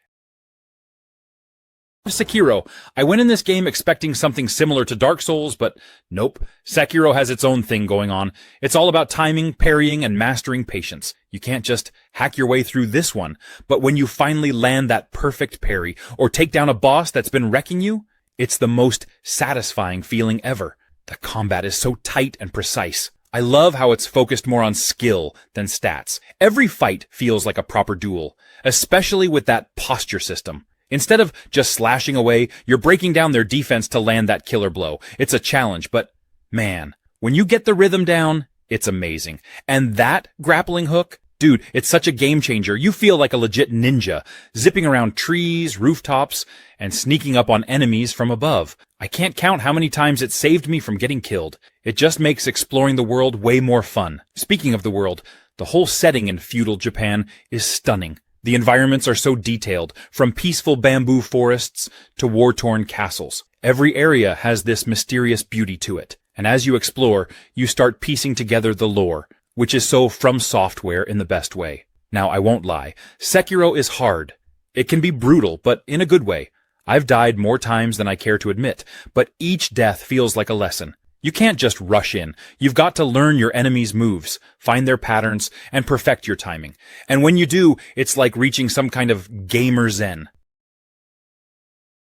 Sekiro. I went in this game expecting something similar to Dark Souls, but nope. Sekiro has its own thing going on. It's all about timing, parrying, and mastering patience. You can't just hack your way through this one, but when you finally land that perfect parry, or take down a boss that's been wrecking you, it's the most satisfying feeling ever. The combat is so tight and precise. I love how it's focused more on skill than stats. Every fight feels like a proper duel, especially with that posture system. Instead of just slashing away, you're breaking down their defense to land that killer blow. It's a challenge, but man, when you get the rhythm down, it's amazing. And that grappling hook, dude, it's such a game changer. You feel like a legit ninja, zipping around trees, rooftops, and sneaking up on enemies from above. I can't count how many times it saved me from getting killed. It just makes exploring the world way more fun. Speaking of the world, the whole setting in feudal Japan is stunning. The environments are so detailed, from peaceful bamboo forests to war-torn castles. Every area has this mysterious beauty to it. And as you explore, you start piecing together the lore, which is so from software in the best way. Now, I won't lie. Sekiro is hard. It can be brutal, but in a good way. I've died more times than I care to admit, but each death feels like a lesson. You can't just rush in. You've got to learn your enemy's moves, find their patterns, and perfect your timing. And when you do, it's like reaching some kind of gamer zen.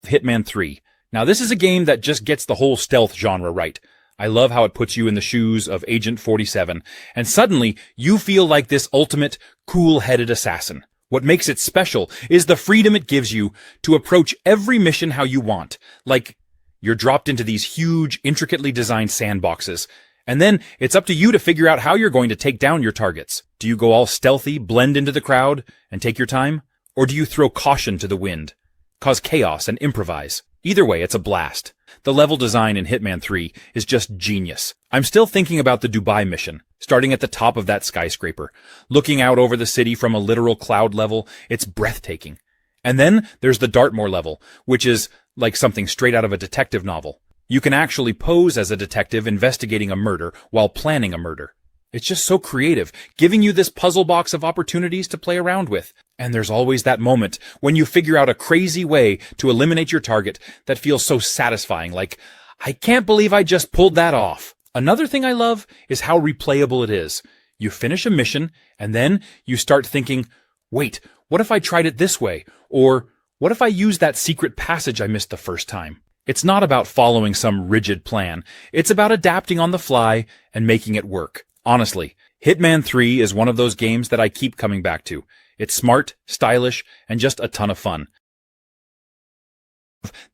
Hitman 3. Now, this is a game that just gets the whole stealth genre right. I love how it puts you in the shoes of Agent 47, and suddenly you feel like this ultimate, cool-headed assassin. What makes it special is the freedom it gives you to approach every mission how you want. Like, you're dropped into these huge, intricately designed sandboxes, and then it's up to you to figure out how you're going to take down your targets. Do you go all stealthy, blend into the crowd, and take your time? Or do you throw caution to the wind, cause chaos, and improvise? Either way, it's a blast. The level design in Hitman 3 is just genius. I'm still thinking about the Dubai mission, starting at the top of that skyscraper. Looking out over the city from a literal cloud level, it's breathtaking. And then there's the Dartmoor level, which is like something straight out of a detective novel. You can actually pose as a detective investigating a murder while planning a murder. It's just so creative, giving you this puzzle box of opportunities to play around with. And there's always that moment when you figure out a crazy way to eliminate your target that feels so satisfying, like, I can't believe I just pulled that off. Another thing I love is how replayable it is. You finish a mission, and then you start thinking, wait, what if I tried it this way? Or, what if I used that secret passage I missed the first time? It's not about following some rigid plan. It's about adapting on the fly and making it work. Honestly, Hitman 3 is one of those games that I keep coming back to. It's smart, stylish, and just a ton of fun.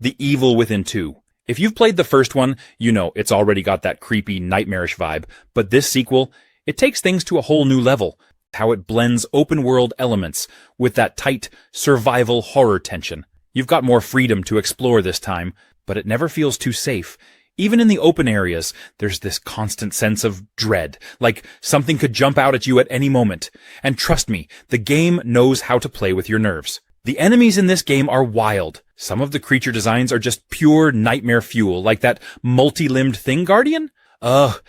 The Evil Within 2. If you've played the first one, you know it's already got that creepy, nightmarish vibe, but this sequel, it takes things to a whole new level. How it blends open-world elements with that tight, survival horror tension. You've got more freedom to explore this time, but it never feels too safe. Even in the open areas, there's this constant sense of dread, like something could jump out at you at any moment. And trust me, the game knows how to play with your nerves. The enemies in this game are wild. Some of the creature designs are just pure nightmare fuel, like that multi-limbed thing guardian.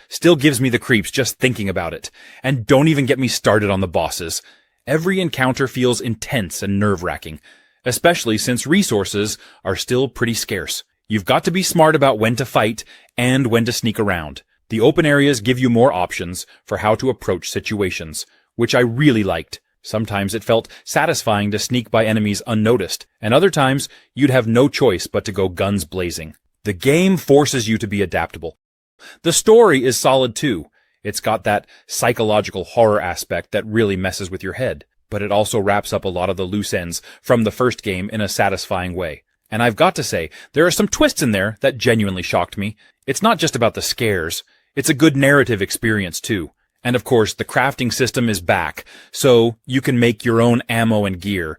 Still gives me the creeps just thinking about it. And don't even get me started on the bosses. Every encounter feels intense and nerve-wracking, especially since resources are still pretty scarce. You've got to be smart about when to fight and when to sneak around. The open areas give you more options for how to approach situations, which I really liked. Sometimes it felt satisfying to sneak by enemies unnoticed, and other times you'd have no choice but to go guns blazing. The game forces you to be adaptable. The story is solid too. It's got that psychological horror aspect that really messes with your head, but it also wraps up a lot of the loose ends from the first game in a satisfying way. And I've got to say, there are some twists in there that genuinely shocked me. It's not just about the scares. It's a good narrative experience, too. And of course, the crafting system is back, so you can make your own ammo and gear.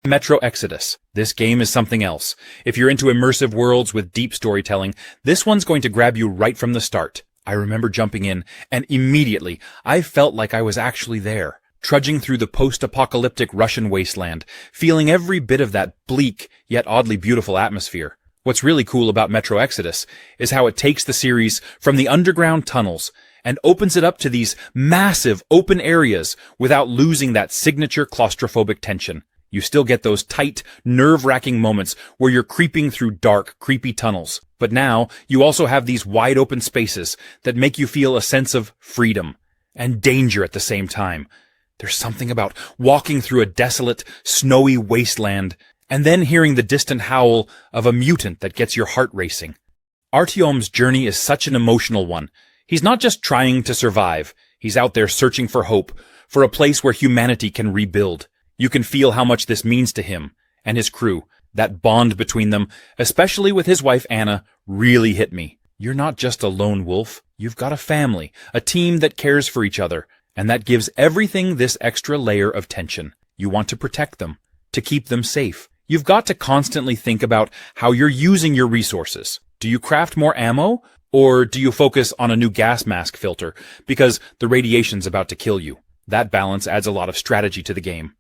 Metro Exodus. This game is something else. If you're into immersive worlds with deep storytelling, this one's going to grab you right from the start. I remember jumping in, and immediately, I felt like I was actually there. Trudging through the post-apocalyptic Russian wasteland, feeling every bit of that bleak, yet oddly beautiful atmosphere. What's really cool about Metro Exodus is how it takes the series from the underground tunnels and opens it up to these massive open areas without losing that signature claustrophobic tension. You still get those tight, nerve-wracking moments where you're creeping through dark, creepy tunnels. But now, you also have these wide-open spaces that make you feel a sense of freedom and danger at the same time. There's something about walking through a desolate, snowy wasteland and then hearing the distant howl of a mutant that gets your heart racing. Artyom's journey is such an emotional one. He's not just trying to survive. He's out there searching for hope, for a place where humanity can rebuild. You can feel how much this means to him and his crew. That bond between them, especially with his wife Anna, really hit me. You're not just a lone wolf. You've got a family, a team that cares for each other, and that gives everything this extra layer of tension. You want to protect them, to keep them safe. You've got to constantly think about how you're using your resources. Do you craft more ammo, or do you focus on a new gas mask filter because the radiation's about to kill you? That balance adds a lot of strategy to the game.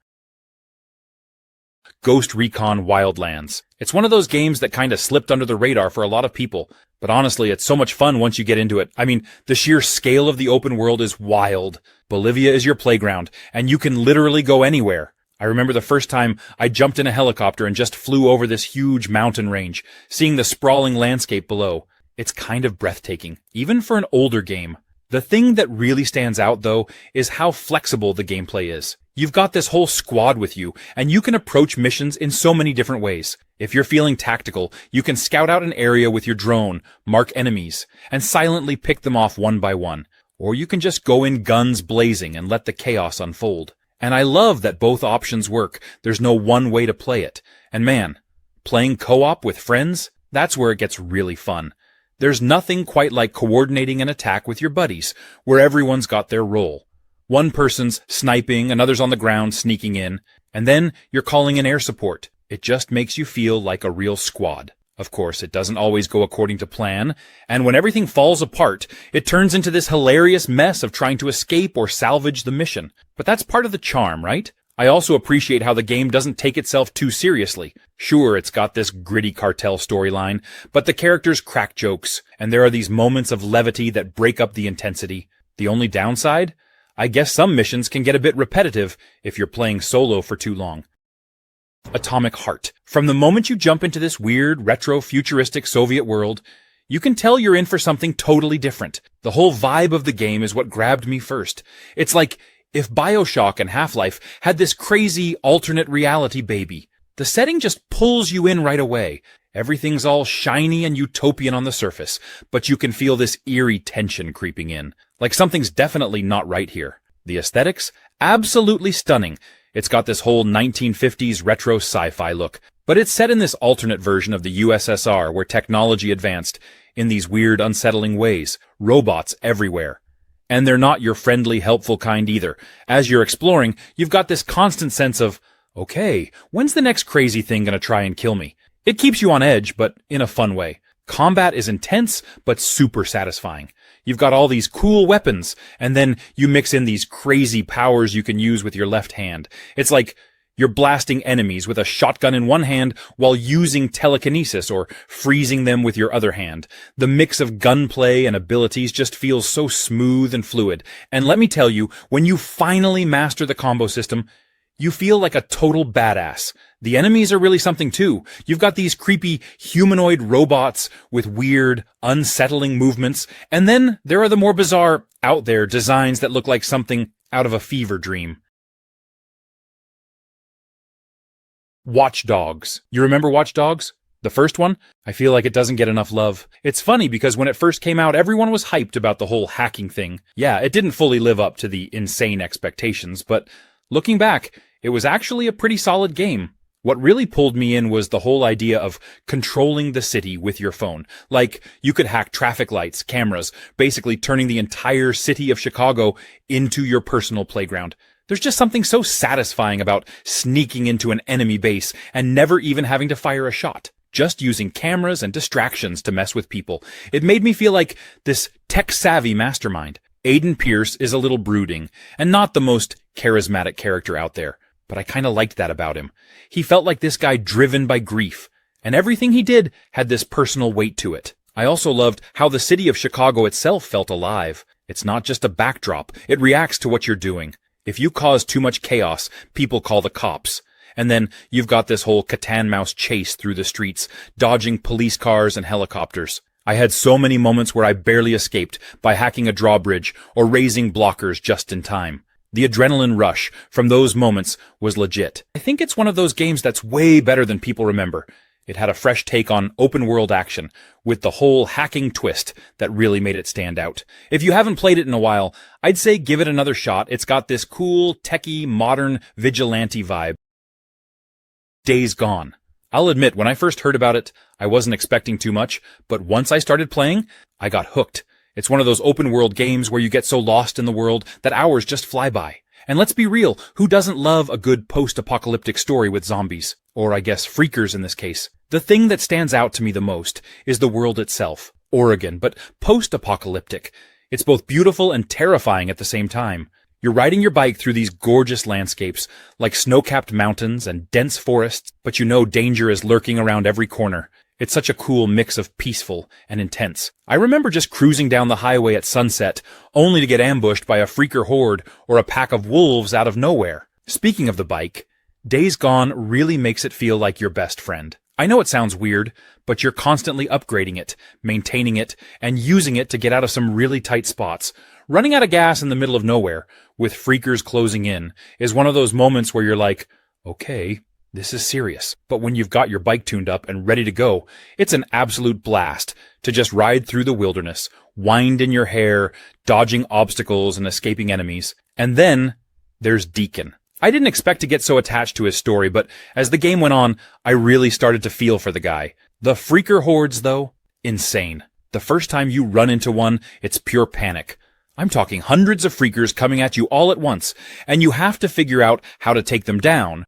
Ghost Recon Wildlands. It's one of those games that kind of slipped under the radar for a lot of people, but honestly, it's so much fun once you get into it. I mean, the sheer scale of the open world is wild. Bolivia is your playground, and you can literally go anywhere. I remember the first time I jumped in a helicopter and just flew over this huge mountain range, seeing the sprawling landscape below. It's kind of breathtaking, even for an older game. The thing that really stands out, though, is how flexible the gameplay is. You've got this whole squad with you, and you can approach missions in so many different ways. If you're feeling tactical, you can scout out an area with your drone, mark enemies, and silently pick them off one by one. Or you can just go in guns blazing and let the chaos unfold. And I love that both options work. There's no one way to play it. And man, playing co-op with friends, that's where it gets really fun. There's nothing quite like coordinating an attack with your buddies, where everyone's got their role. One person's sniping, another's on the ground sneaking in, and then you're calling in air support. It just makes you feel like a real squad. Of course, it doesn't always go according to plan, and when everything falls apart, it turns into this hilarious mess of trying to escape or salvage the mission. But that's part of the charm, right? I also appreciate how the game doesn't take itself too seriously. Sure, it's got this gritty cartel storyline, but the characters crack jokes, and there are these moments of levity that break up the intensity. The only downside? I guess some missions can get a bit repetitive if you're playing solo for too long. Atomic Heart. From the moment you jump into this weird, retro-futuristic Soviet world, you can tell you're in for something totally different. The whole vibe of the game is what grabbed me first. It's like if BIOSHOCK and Half-Life had this crazy alternate reality baby. The setting just pulls you in right away. Everything's all shiny and utopian on the surface, but you can feel this eerie tension creeping in. Like something's definitely not right here. The aesthetics? Absolutely stunning. It's got this whole 1950s retro sci-fi look, but it's set in this alternate version of the USSR where technology advanced in these weird, unsettling ways. Robots everywhere. And they're not your friendly, helpful kind either. As you're exploring, you've got this constant sense of, okay, when's the next crazy thing gonna try and kill me? It keeps you on edge, but in a fun way. Combat is intense, but super satisfying. You've got all these cool weapons, and then you mix in these crazy powers you can use with your left hand. It's like you're blasting enemies with a shotgun in one hand while using telekinesis or freezing them with your other hand. The mix of gunplay and abilities just feels so smooth and fluid. And let me tell you, when you finally master the combo system, you feel like a total badass. The enemies are really something too. You've got these creepy humanoid robots with weird, unsettling movements, and then there are the more bizarre, out there designs that look like something out of a fever dream. Watch Dogs. You remember Watch Dogs? The first one? I feel like it doesn't get enough love. It's funny because when it first came out, everyone was hyped about the whole hacking thing. Yeah, it didn't fully live up to the insane expectations, but looking back, it was actually a pretty solid game. What really pulled me in was the whole idea of controlling the city with your phone. Like, you could hack traffic lights, cameras, basically turning the entire city of Chicago into your personal playground. There's just something so satisfying about sneaking into an enemy base and never even having to fire a shot. Just using cameras and distractions to mess with people. It made me feel like this tech-savvy mastermind. Aiden Pierce is a little brooding, and not the most charismatic character out there, but I kinda liked that about him. He felt like this guy driven by grief, and everything he did had this personal weight to it. I also loved how the city of Chicago itself felt alive. It's not just a backdrop, it reacts to what you're doing. If you cause too much chaos, people call the cops. And then you've got this whole cat-and-mouse chase through the streets, dodging police cars and helicopters. I had so many moments where I barely escaped by hacking a drawbridge or raising blockers just in time. The adrenaline rush from those moments was legit. I think it's one of those games that's way better than people remember. It had a fresh take on open-world action, with the whole hacking twist that really made it stand out. If you haven't played it in a while, I'd say give it another shot. It's got this cool, techie, modern, vigilante vibe. Days Gone. I'll admit, when I first heard about it, I wasn't expecting too much, but once I started playing, I got hooked. It's one of those open-world games where you get so lost in the world that hours just fly by. And let's be real, who doesn't love a good post-apocalyptic story with zombies? Or I guess freakers in this case. The thing that stands out to me the most is the world itself. Oregon, but post-apocalyptic. It's both beautiful and terrifying at the same time. You're riding your bike through these gorgeous landscapes, like snow-capped mountains and dense forests, but you know danger is lurking around every corner. It's such a cool mix of peaceful and intense. I remember just cruising down the highway at sunset, only to get ambushed by a freaker horde or a pack of wolves out of nowhere. Speaking of the bike, Days Gone really makes it feel like your best friend. I know it sounds weird, but you're constantly upgrading it, maintaining it, and using it to get out of some really tight spots. Running out of gas in the middle of nowhere, with freakers closing in, is one of those moments where you're like, okay, this is serious. But when you've got your bike tuned up and ready to go, it's an absolute blast to just ride through the wilderness, wind in your hair, dodging obstacles and escaping enemies. And then there's Deacon. I didn't expect to get so attached to his story, but as the game went on, I really started to feel for the guy. The freaker hordes, though, insane. The first time you run into one, it's pure panic. I'm talking hundreds of freakers coming at you all at once, and you have to figure out how to take them down.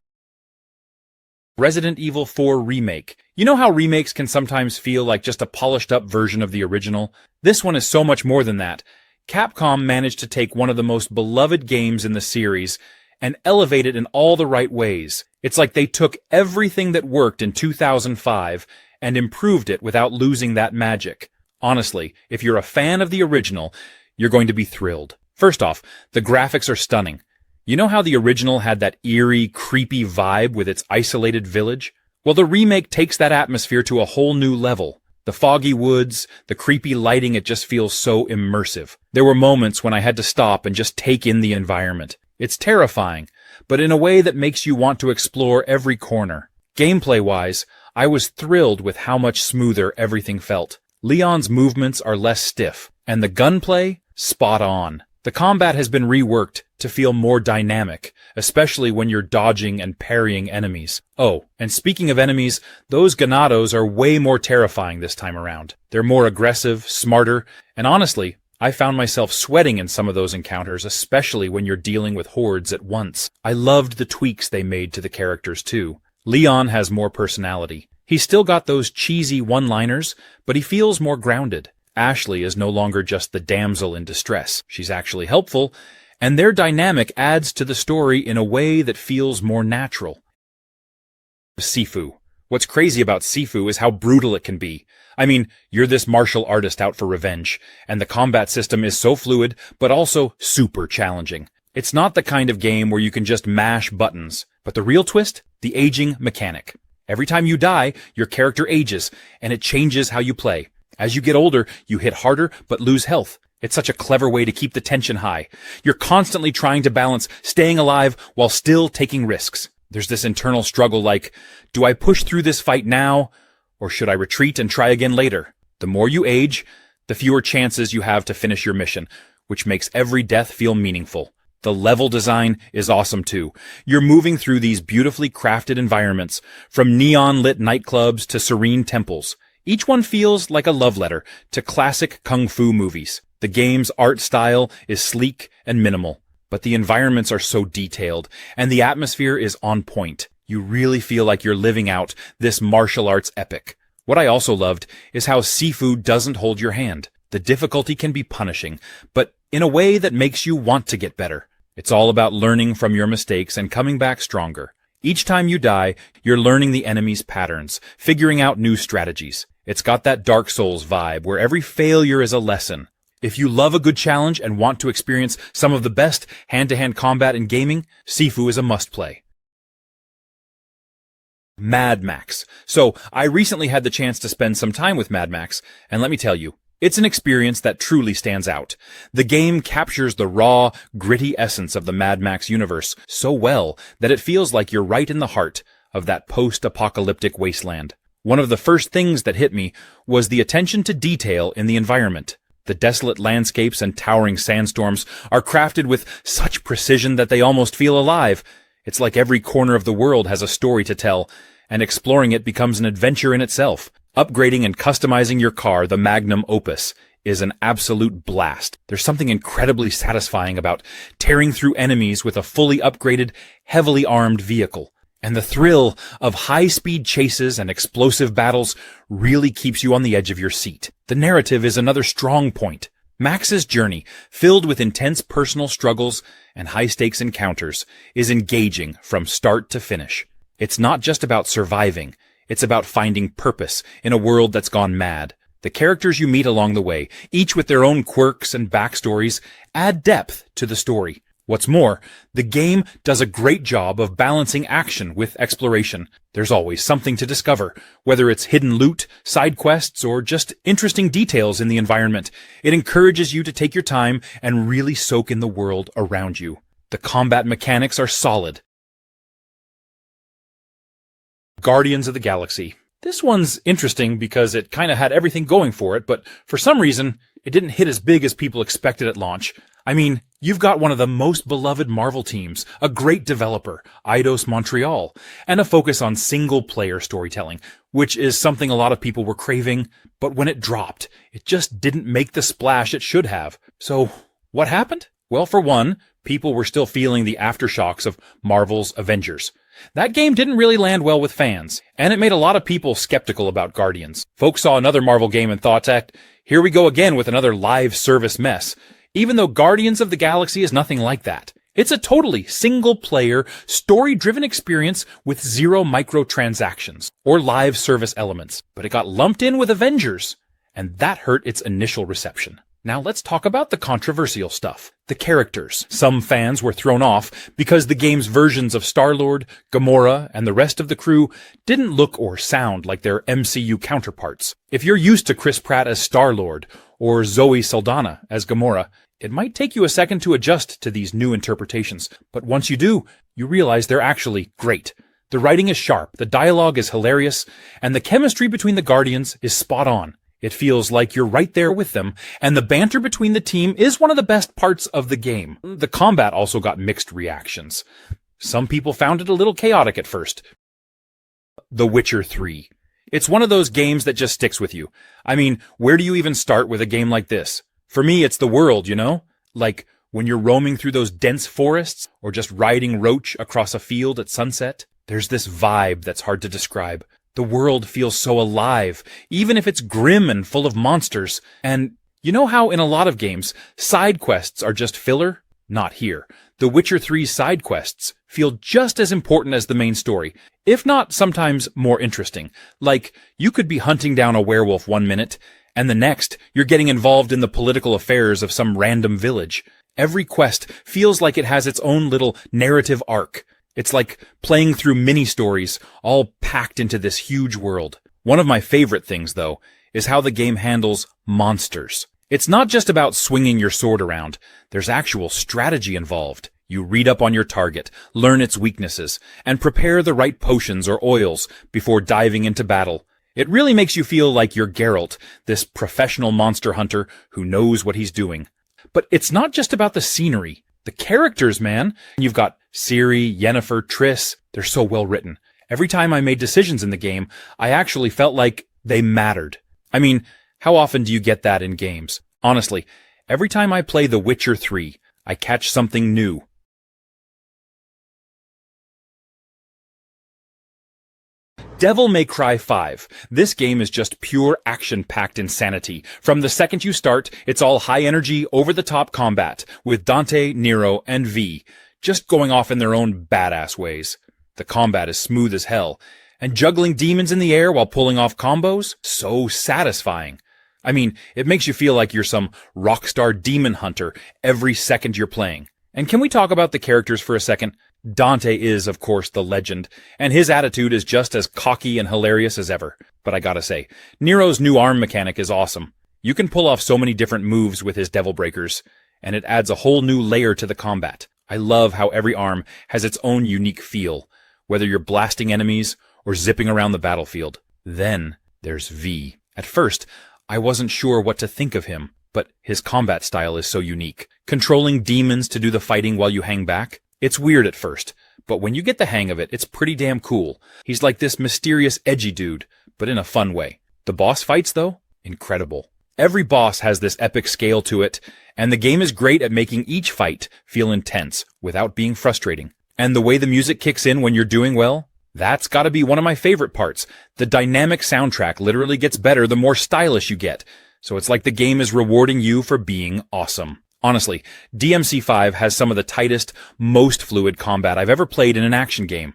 Resident Evil 4 Remake. You know how remakes can sometimes feel like just a polished-up version of the original? This one is so much more than that. Capcom managed to take one of the most beloved games in the series and elevate it in all the right ways. It's like they took everything that worked in 2005 and improved it without losing that magic. Honestly, if you're a fan of the original, you're going to be thrilled. First off, the graphics are stunning. You know how the original had that eerie, creepy vibe with its isolated village? Well, the remake takes that atmosphere to a whole new level. The foggy woods, the creepy lighting, it just feels so immersive. There were moments when I had to stop and just take in the environment. It's terrifying, but in a way that makes you want to explore every corner. Gameplay-wise, I was thrilled with how much smoother everything felt. Leon's movements are less stiff, and the gunplay, spot on. The combat has been reworked to feel more dynamic, especially when you're dodging and parrying enemies. Oh, and speaking of enemies, those Ganados are way more terrifying this time around. They're more aggressive, smarter, and honestly, I found myself sweating in some of those encounters, especially when you're dealing with hordes at once. I loved the tweaks they made to the characters too. Leon has more personality. He's still got those cheesy one-liners, but he feels more grounded. Ashley is no longer just the damsel in distress. She's actually helpful, and their dynamic adds to the story in a way that feels more natural. SIFU. What's crazy about SIFU is how brutal it can be. I mean, you're this martial artist out for revenge, and the combat system is so fluid, but also super challenging. It's not the kind of game where you can just mash buttons, but the real twist? The aging mechanic. Every time you die, your character ages, and it changes how you play. As you get older, you hit harder, but lose health. It's such a clever way to keep the tension high. You're constantly trying to balance staying alive while still taking risks. There's this internal struggle like, do I push through this fight now, or should I retreat and try again later? The more you age, the fewer chances you have to finish your mission, which makes every death feel meaningful. The level design is awesome too. You're moving through these beautifully crafted environments, from neon-lit nightclubs to serene temples. Each one feels like a love letter to classic kung fu movies. The game's art style is sleek and minimal, but the environments are so detailed, and the atmosphere is on point. You really feel like you're living out this martial arts epic. What I also loved is how SIFU doesn't hold your hand. The difficulty can be punishing, but in a way that makes you want to get better. It's all about learning from your mistakes and coming back stronger. Each time you die, you're learning the enemy's patterns, figuring out new strategies. It's got that Dark Souls vibe where every failure is a lesson. If you love a good challenge and want to experience some of the best hand-to-hand combat in gaming, SIFU is a must-play. Mad Max. So, I recently had the chance to spend some time with Mad Max, and let me tell you, it's an experience that truly stands out. The game captures the raw, gritty essence of the Mad Max universe so well that it feels like you're right in the heart of that post-apocalyptic wasteland. One of the first things that hit me was the attention to detail in the environment. The desolate landscapes and towering sandstorms are crafted with such precision that they almost feel alive. It's like every corner of the world has a story to tell, and exploring it becomes an adventure in itself. Upgrading and customizing your car, the magnum opus, is an absolute blast. There's something incredibly satisfying about tearing through enemies with a fully upgraded, heavily armed vehicle. And the thrill of high-speed chases and explosive battles really keeps you on the edge of your seat. The narrative is another strong point. Max's journey, filled with intense personal struggles and high-stakes encounters, is engaging from start to finish. It's not just about surviving, it's about finding purpose in a world that's gone mad. The characters you meet along the way, each with their own quirks and backstories, add depth to the story. What's more, the game does a great job of balancing action with exploration. There's always something to discover, whether it's hidden loot, side quests, or just interesting details in the environment. It encourages you to take your time and really soak in the world around you. The combat mechanics are solid. Guardians of the Galaxy. This one's interesting because it kind of had everything going for it, but for some reason, it didn't hit as big as people expected at launch. I mean, you've got one of the most beloved Marvel teams, a great developer, Eidos Montreal, and a focus on single-player storytelling, which is something a lot of people were craving, but when it dropped, it just didn't make the splash it should have. So, what happened? Well, for one, people were still feeling the aftershocks of Marvel's Avengers. That game didn't really land well with fans, and it made a lot of people skeptical about Guardians. Folks saw another Marvel game and thought, here we go again with another live service mess. Even though Guardians of the Galaxy is nothing like that. It's a totally single-player, story-driven experience with zero microtransactions or live service elements. But it got lumped in with Avengers, and that hurt its initial reception. Now let's talk about the controversial stuff. The characters. Some fans were thrown off because the game's versions of Star-Lord, Gamora, and the rest of the crew didn't look or sound like their MCU counterparts. If you're used to Chris Pratt as Star-Lord, or Zoe Saldana as Gamora, it might take you a second to adjust to these new interpretations, but once you do, you realize they're actually great. The writing is sharp, the dialogue is hilarious, and the chemistry between the Guardians is spot on. It feels like you're right there with them, and the banter between the team is one of the best parts of the game. The combat also got mixed reactions. Some people found it a little chaotic at first. The Witcher 3. It's one of those games that just sticks with you. I mean, where do you even start with a game like this? For me, it's the world, you know? Like, when you're roaming through those dense forests, or just riding Roach across a field at sunset. There's this vibe that's hard to describe. The world feels so alive, even if it's grim and full of monsters. And you know how in a lot of games, side quests are just filler? Not here. The Witcher 3's side quests feel just as important as the main story, if not sometimes more interesting. Like, you could be hunting down a werewolf one minute, and the next, you're getting involved in the political affairs of some random village. Every quest feels like it has its own little narrative arc. It's like playing through mini-stories, all packed into this huge world. One of my favorite things, though, is how the game handles monsters. It's not just about swinging your sword around. There's actual strategy involved. You read up on your target, learn its weaknesses, and prepare the right potions or oils before diving into battle. It really makes you feel like you're Geralt, this professional monster hunter who knows what he's doing. But it's not just about the scenery. The characters, man. You've got Ciri, Yennefer, Triss. They're so well written. Every time I made decisions in the game, I actually felt like they mattered. I mean, how often do you get that in games? Honestly, every time I play The Witcher 3, I catch something new. Devil May Cry 5. This game is just pure action-packed insanity. From the second you start, it's all high-energy, over-the-top combat, with Dante, Nero, and V, just going off in their own badass ways. The combat is smooth as hell, and juggling demons in the air while pulling off combos? So satisfying. I mean, it makes you feel like you're some rockstar demon hunter every second you're playing. And can we talk about the characters for a second? Dante is, of course, the legend, and his attitude is just as cocky and hilarious as ever. But I gotta say, Nero's new arm mechanic is awesome. You can pull off so many different moves with his devil breakers, and it adds a whole new layer to the combat. I love how every arm has its own unique feel, whether you're blasting enemies or zipping around the battlefield. Then there's V. At first, I wasn't sure what to think of him, but his combat style is so unique. Controlling demons to do the fighting while you hang back? It's weird at first, but when you get the hang of it, it's pretty damn cool. He's like this mysterious, edgy dude, but in a fun way. The boss fights, though? Incredible. Every boss has this epic scale to it, and the game is great at making each fight feel intense without being frustrating. And the way the music kicks in when you're doing well? That's gotta be one of my favorite parts. The dynamic soundtrack literally gets better the more stylish you get, so it's like the game is rewarding you for being awesome. Honestly, DMC5 has some of the tightest, most fluid combat I've ever played in an action game.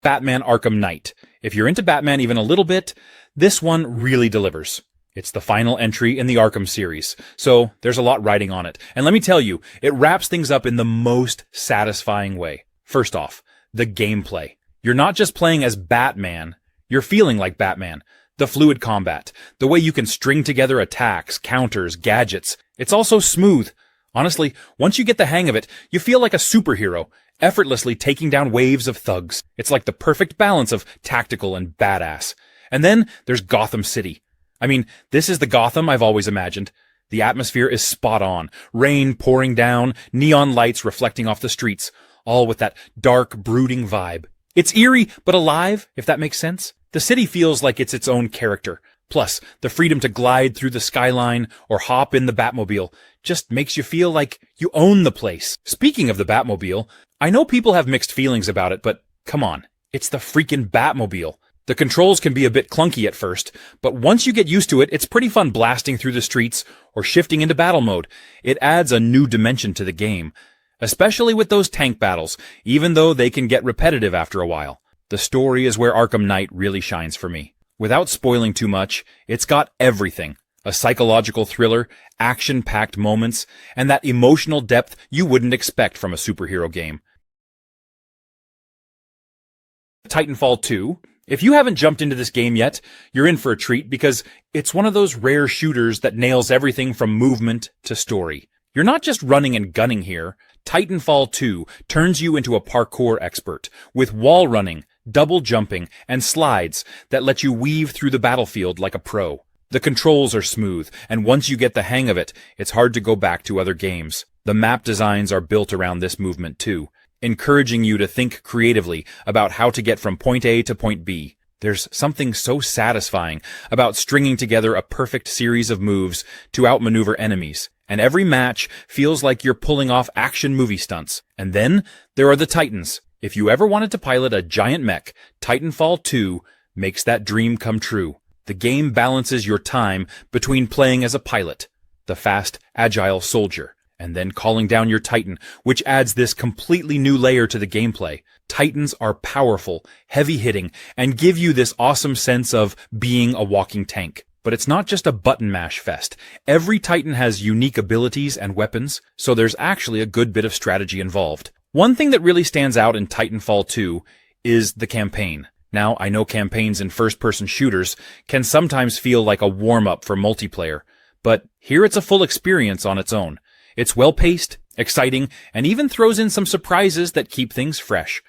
Batman Arkham Knight. If you're into Batman even a little bit, this one really delivers. It's the final entry in the Arkham series, so there's a lot riding on it. And let me tell you, it wraps things up in the most satisfying way. First off, the gameplay. You're not just playing as Batman, you're feeling like Batman. The fluid combat, the way you can string together attacks, counters, gadgets. It's also smooth. Honestly, once you get the hang of it, you feel like a superhero, effortlessly taking down waves of thugs. It's like the perfect balance of tactical and badass. And then there's Gotham City. I mean, this is the Gotham I've always imagined. The atmosphere is spot on. Rain pouring down, neon lights reflecting off the streets, all with that dark, brooding vibe. It's eerie, but alive, if that makes sense. The city feels like it's its own character. Plus, the freedom to glide through the skyline or hop in the Batmobile just makes you feel like you own the place. Speaking of the Batmobile, I know people have mixed feelings about it, but come on, it's the freaking Batmobile. The controls can be a bit clunky at first, but once you get used to it, it's pretty fun blasting through the streets or shifting into battle mode. It adds a new dimension to the game, especially with those tank battles, even though they can get repetitive after a while. The story is where Arkham Knight really shines for me. Without spoiling too much, it's got everything. A psychological thriller, action-packed moments, and that emotional depth you wouldn't expect from a superhero game. Titanfall 2. If you haven't jumped into this game yet, you're in for a treat because it's one of those rare shooters that nails everything from movement to story. You're not just running and gunning here. Titanfall 2 turns you into a parkour expert with wall running, double jumping, and slides that let you weave through the battlefield like a pro. The controls are smooth, and once you get the hang of it, it's hard to go back to other games. The map designs are built around this movement too, encouraging you to think creatively about how to get from point A to point B. There's something so satisfying about stringing together a perfect series of moves to outmaneuver enemies, and every match feels like you're pulling off action movie stunts. And then there are the Titans. If you ever wanted to pilot a giant mech, Titanfall 2 makes that dream come true. The game balances your time between playing as a pilot, the fast, agile soldier, and then calling down your Titan, which adds this completely new layer to the gameplay. Titans are powerful, heavy-hitting, and give you this awesome sense of being a walking tank. But it's not just a button mash fest. Every Titan has unique abilities and weapons, so there's actually a good bit of strategy involved. One thing that really stands out in Titanfall 2 is the campaign. Now, I know campaigns in first-person shooters can sometimes feel like a warm-up for multiplayer, but here it's a full experience on its own. It's well-paced, exciting, and even throws in some surprises that keep things fresh.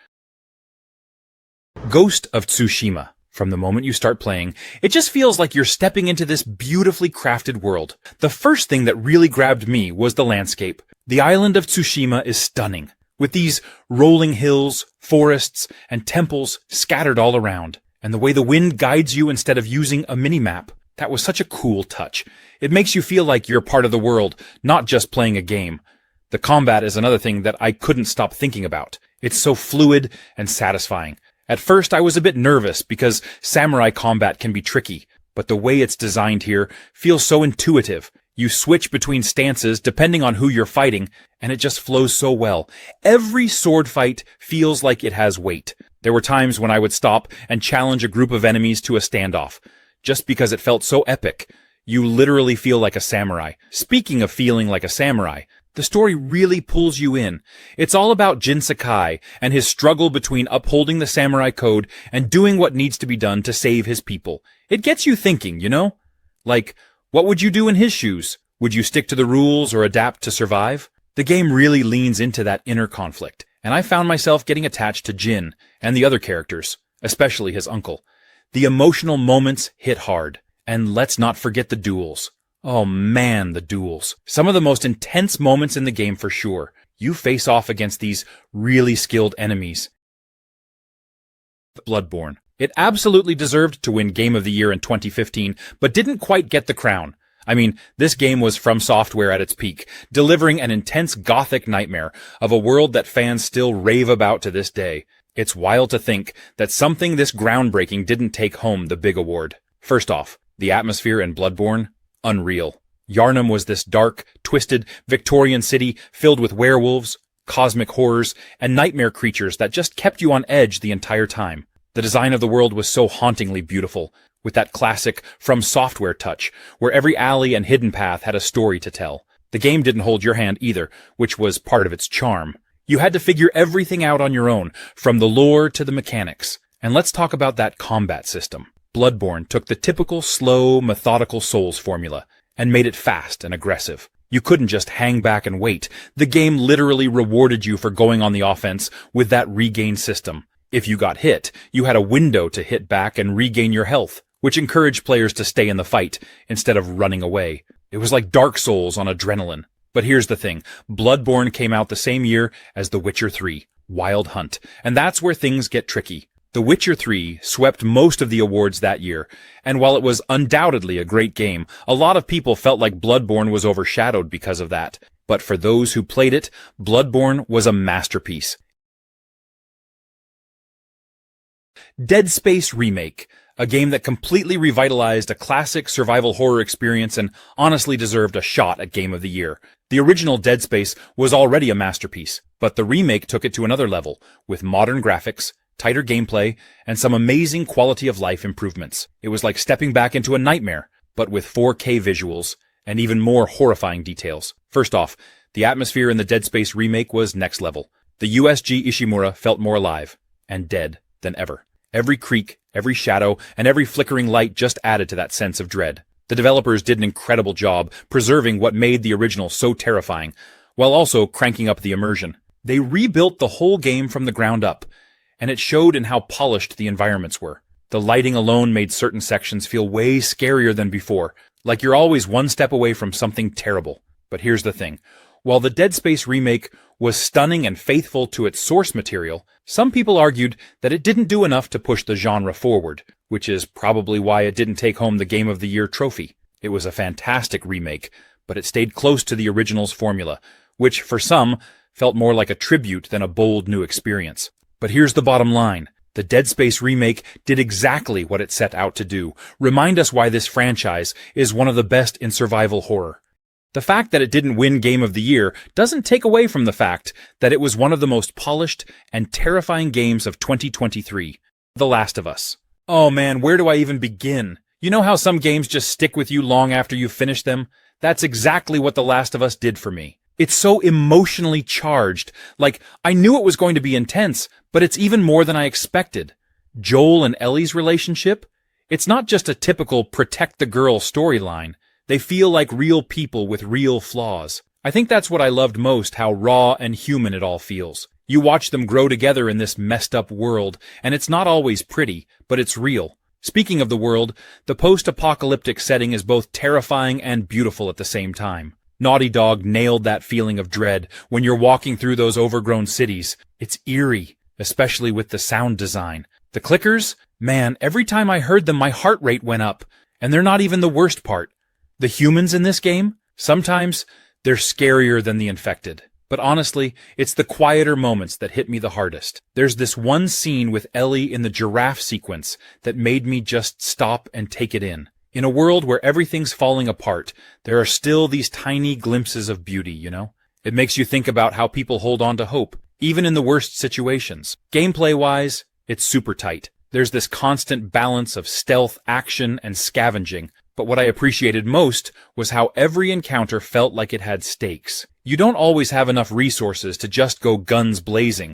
Ghost of Tsushima. From the moment you start playing, it just feels like you're stepping into this beautifully crafted world. The first thing that really grabbed me was the landscape. The island of Tsushima is stunning, with these rolling hills, forests, and temples scattered all around. And the way the wind guides you instead of using a mini-map, that was such a cool touch. It makes you feel like you're part of the world, not just playing a game. The combat is another thing that I couldn't stop thinking about. It's so fluid and satisfying. At first, I was a bit nervous because samurai combat can be tricky, but the way it's designed here feels so intuitive. You switch between stances depending on who you're fighting, and it just flows so well. Every sword fight feels like it has weight. There were times when I would stop and challenge a group of enemies to a standoff, just because it felt so epic. You literally feel like a samurai. Speaking of feeling like a samurai, the story really pulls you in. It's all about Jin Sakai and his struggle between upholding the samurai code and doing what needs to be done to save his people. It gets you thinking, you know? Like, what would you do in his shoes? Would you stick to the rules or adapt to survive? The game really leans into that inner conflict, and I found myself getting attached to Jin and the other characters, especially his uncle. The emotional moments hit hard. And let's not forget the duels. Oh man, the duels. Some of the most intense moments in the game for sure. You face off against these really skilled enemies. Bloodborne. It absolutely deserved to win Game of the Year in 2015, but didn't quite get the crown. I mean, this game was From Software at its peak, delivering an intense gothic nightmare of a world that fans still rave about to this day. It's wild to think that something this groundbreaking didn't take home the big award. First off, the atmosphere in Bloodborne? Unreal. Yharnam was this dark, twisted, Victorian city filled with werewolves, cosmic horrors, and nightmare creatures that just kept you on edge the entire time. The design of the world was so hauntingly beautiful, with that classic From Software touch, where every alley and hidden path had a story to tell. The game didn't hold your hand either, which was part of its charm. You had to figure everything out on your own, from the lore to the mechanics. And let's talk about that combat system. Bloodborne took the typical slow, methodical Souls formula and made it fast and aggressive. You couldn't just hang back and wait. The game literally rewarded you for going on the offense with that regain system. If you got hit, you had a window to hit back and regain your health, which encouraged players to stay in the fight instead of running away. It was like Dark Souls on adrenaline. But here's the thing. Bloodborne came out the same year as The Witcher 3, Wild Hunt, and that's where things get tricky. The Witcher 3 swept most of the awards that year, and while it was undoubtedly a great game, a lot of people felt like Bloodborne was overshadowed because of that. But for those who played it, Bloodborne was a masterpiece. Dead Space Remake, a game that completely revitalized a classic survival horror experience and honestly deserved a shot at Game of the Year. The original Dead Space was already a masterpiece, but the remake took it to another level, with modern graphics, tighter gameplay, and some amazing quality-of-life improvements. It was like stepping back into a nightmare, but with 4K visuals, and even more horrifying details. First off, the atmosphere in the Dead Space remake was next level. The USG Ishimura felt more alive, and dead, than ever. Every creak, every shadow, and every flickering light just added to that sense of dread. The developers did an incredible job preserving what made the original so terrifying, while also cranking up the immersion. They rebuilt the whole game from the ground up, and it showed in how polished the environments were. The lighting alone made certain sections feel way scarier than before, like you're always one step away from something terrible. But here's the thing. While the Dead Space remake was stunning and faithful to its source material, some people argued that it didn't do enough to push the genre forward, which is probably why it didn't take home the Game of the Year trophy. It was a fantastic remake, but it stayed close to the original's formula, which, for some, felt more like a tribute than a bold new experience. But here's the bottom line. The Dead Space remake did exactly what it set out to do, remind us why this franchise is one of the best in survival horror. The fact that it didn't win Game of the Year doesn't take away from the fact that it was one of the most polished and terrifying games of 2023. The Last of Us. Oh man, where do I even begin? You know how some games just stick with you long after you've finished them? That's exactly what The Last of Us did for me. It's so emotionally charged. Like, I knew it was going to be intense, but it's even more than I expected. Joel and Ellie's relationship? It's not just a typical protect the girl storyline. They feel like real people with real flaws. I think that's what I loved most, how raw and human it all feels. You watch them grow together in this messed up world, and it's not always pretty, but it's real. Speaking of the world, the post-apocalyptic setting is both terrifying and beautiful at the same time. Naughty Dog nailed that feeling of dread when you're walking through those overgrown cities. It's eerie, especially with the sound design. The clickers? Man, every time I heard them my heart rate went up. And they're not even the worst part. The humans in this game? Sometimes they're scarier than the infected. But honestly, it's the quieter moments that hit me the hardest. There's this one scene with Ellie in the giraffe sequence that made me just stop and take it in. In a world where everything's falling apart, there are still these tiny glimpses of beauty, you know? It makes you think about how people hold on to hope, even in the worst situations. Gameplay-wise, it's super tight. There's this constant balance of stealth, action, and scavenging. But what I appreciated most was how every encounter felt like it had stakes. You don't always have enough resources to just go guns blazing.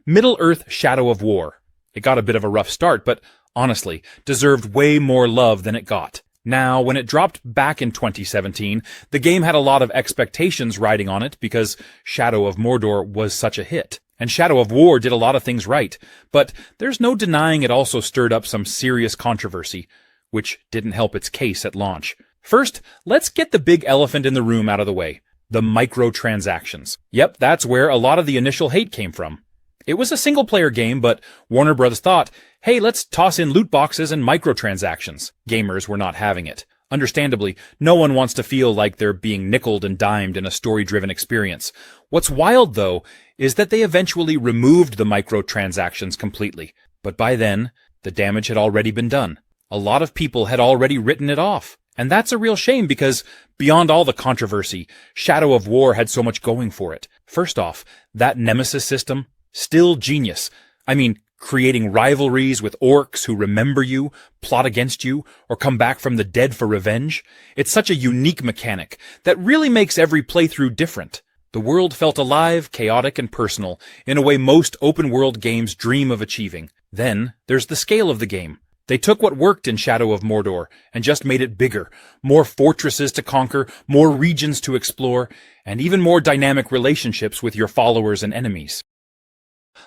Middle-earth: Shadow of War. It got a bit of a rough start, but honestly, deserved way more love than it got. Now, when it dropped back in 2017, the game had a lot of expectations riding on it because Shadow of Mordor was such a hit. And Shadow of War did a lot of things right, but there's no denying it also stirred up some serious controversy, which didn't help its case at launch. First, let's get the big elephant in the room out of the way. The microtransactions. Yep, that's where a lot of the initial hate came from. It was a single-player game, but Warner Bros. Thought, hey, let's toss in loot boxes and microtransactions. Gamers were not having it. Understandably, no one wants to feel like they're being nickeled and dimed in a story-driven experience. What's wild, though, is that they eventually removed the microtransactions completely. But by then, the damage had already been done. A lot of people had already written it off. And that's a real shame because, beyond all the controversy, Shadow of War had so much going for it. First off, that Nemesis system, still genius. I mean, creating rivalries with orcs who remember you, plot against you, or come back from the dead for revenge. It's such a unique mechanic that really makes every playthrough different. The world felt alive, chaotic, and personal, in a way most open-world games dream of achieving. Then, there's the scale of the game. They took what worked in Shadow of Mordor and just made it bigger. More fortresses to conquer, more regions to explore, and even more dynamic relationships with your followers and enemies.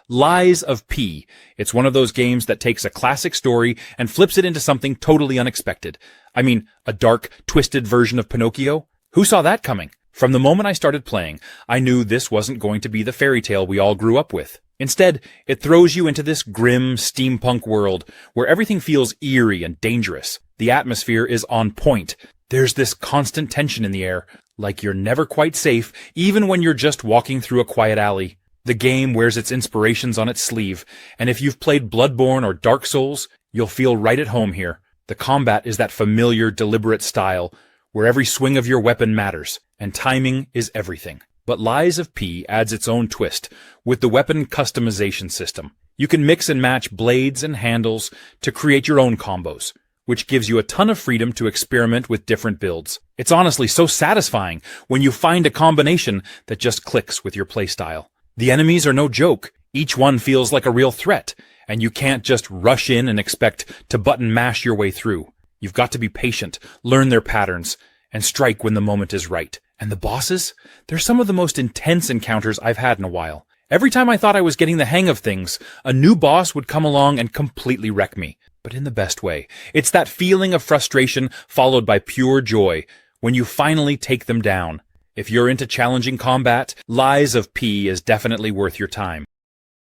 Lies of P. It's one of those games that takes a classic story and flips it into something totally unexpected. I mean, a dark, twisted version of Pinocchio? Who saw that coming? From the moment I started playing, I knew this wasn't going to be the fairy tale we all grew up with. Instead, it throws you into this grim, steampunk world where everything feels eerie and dangerous. The atmosphere is on point. There's this constant tension in the air, like you're never quite safe, even when you're just walking through a quiet alley. The game wears its inspirations on its sleeve, and if you've played Bloodborne or Dark Souls, you'll feel right at home here. The combat is that familiar, deliberate style, where every swing of your weapon matters, and timing is everything. But Lies of P adds its own twist with the weapon customization system. You can mix and match blades and handles to create your own combos, which gives you a ton of freedom to experiment with different builds. It's honestly so satisfying when you find a combination that just clicks with your playstyle. The enemies are no joke. Each one feels like a real threat, and you can't just rush in and expect to button mash your way through. You've got to be patient, learn their patterns, and strike when the moment is right. And the bosses? They're some of the most intense encounters I've had in a while. Every time I thought I was getting the hang of things, a new boss would come along and completely wreck me. But in the best way. It's that feeling of frustration followed by pure joy when you finally take them down. If you're into challenging combat, Lies of P is definitely worth your time.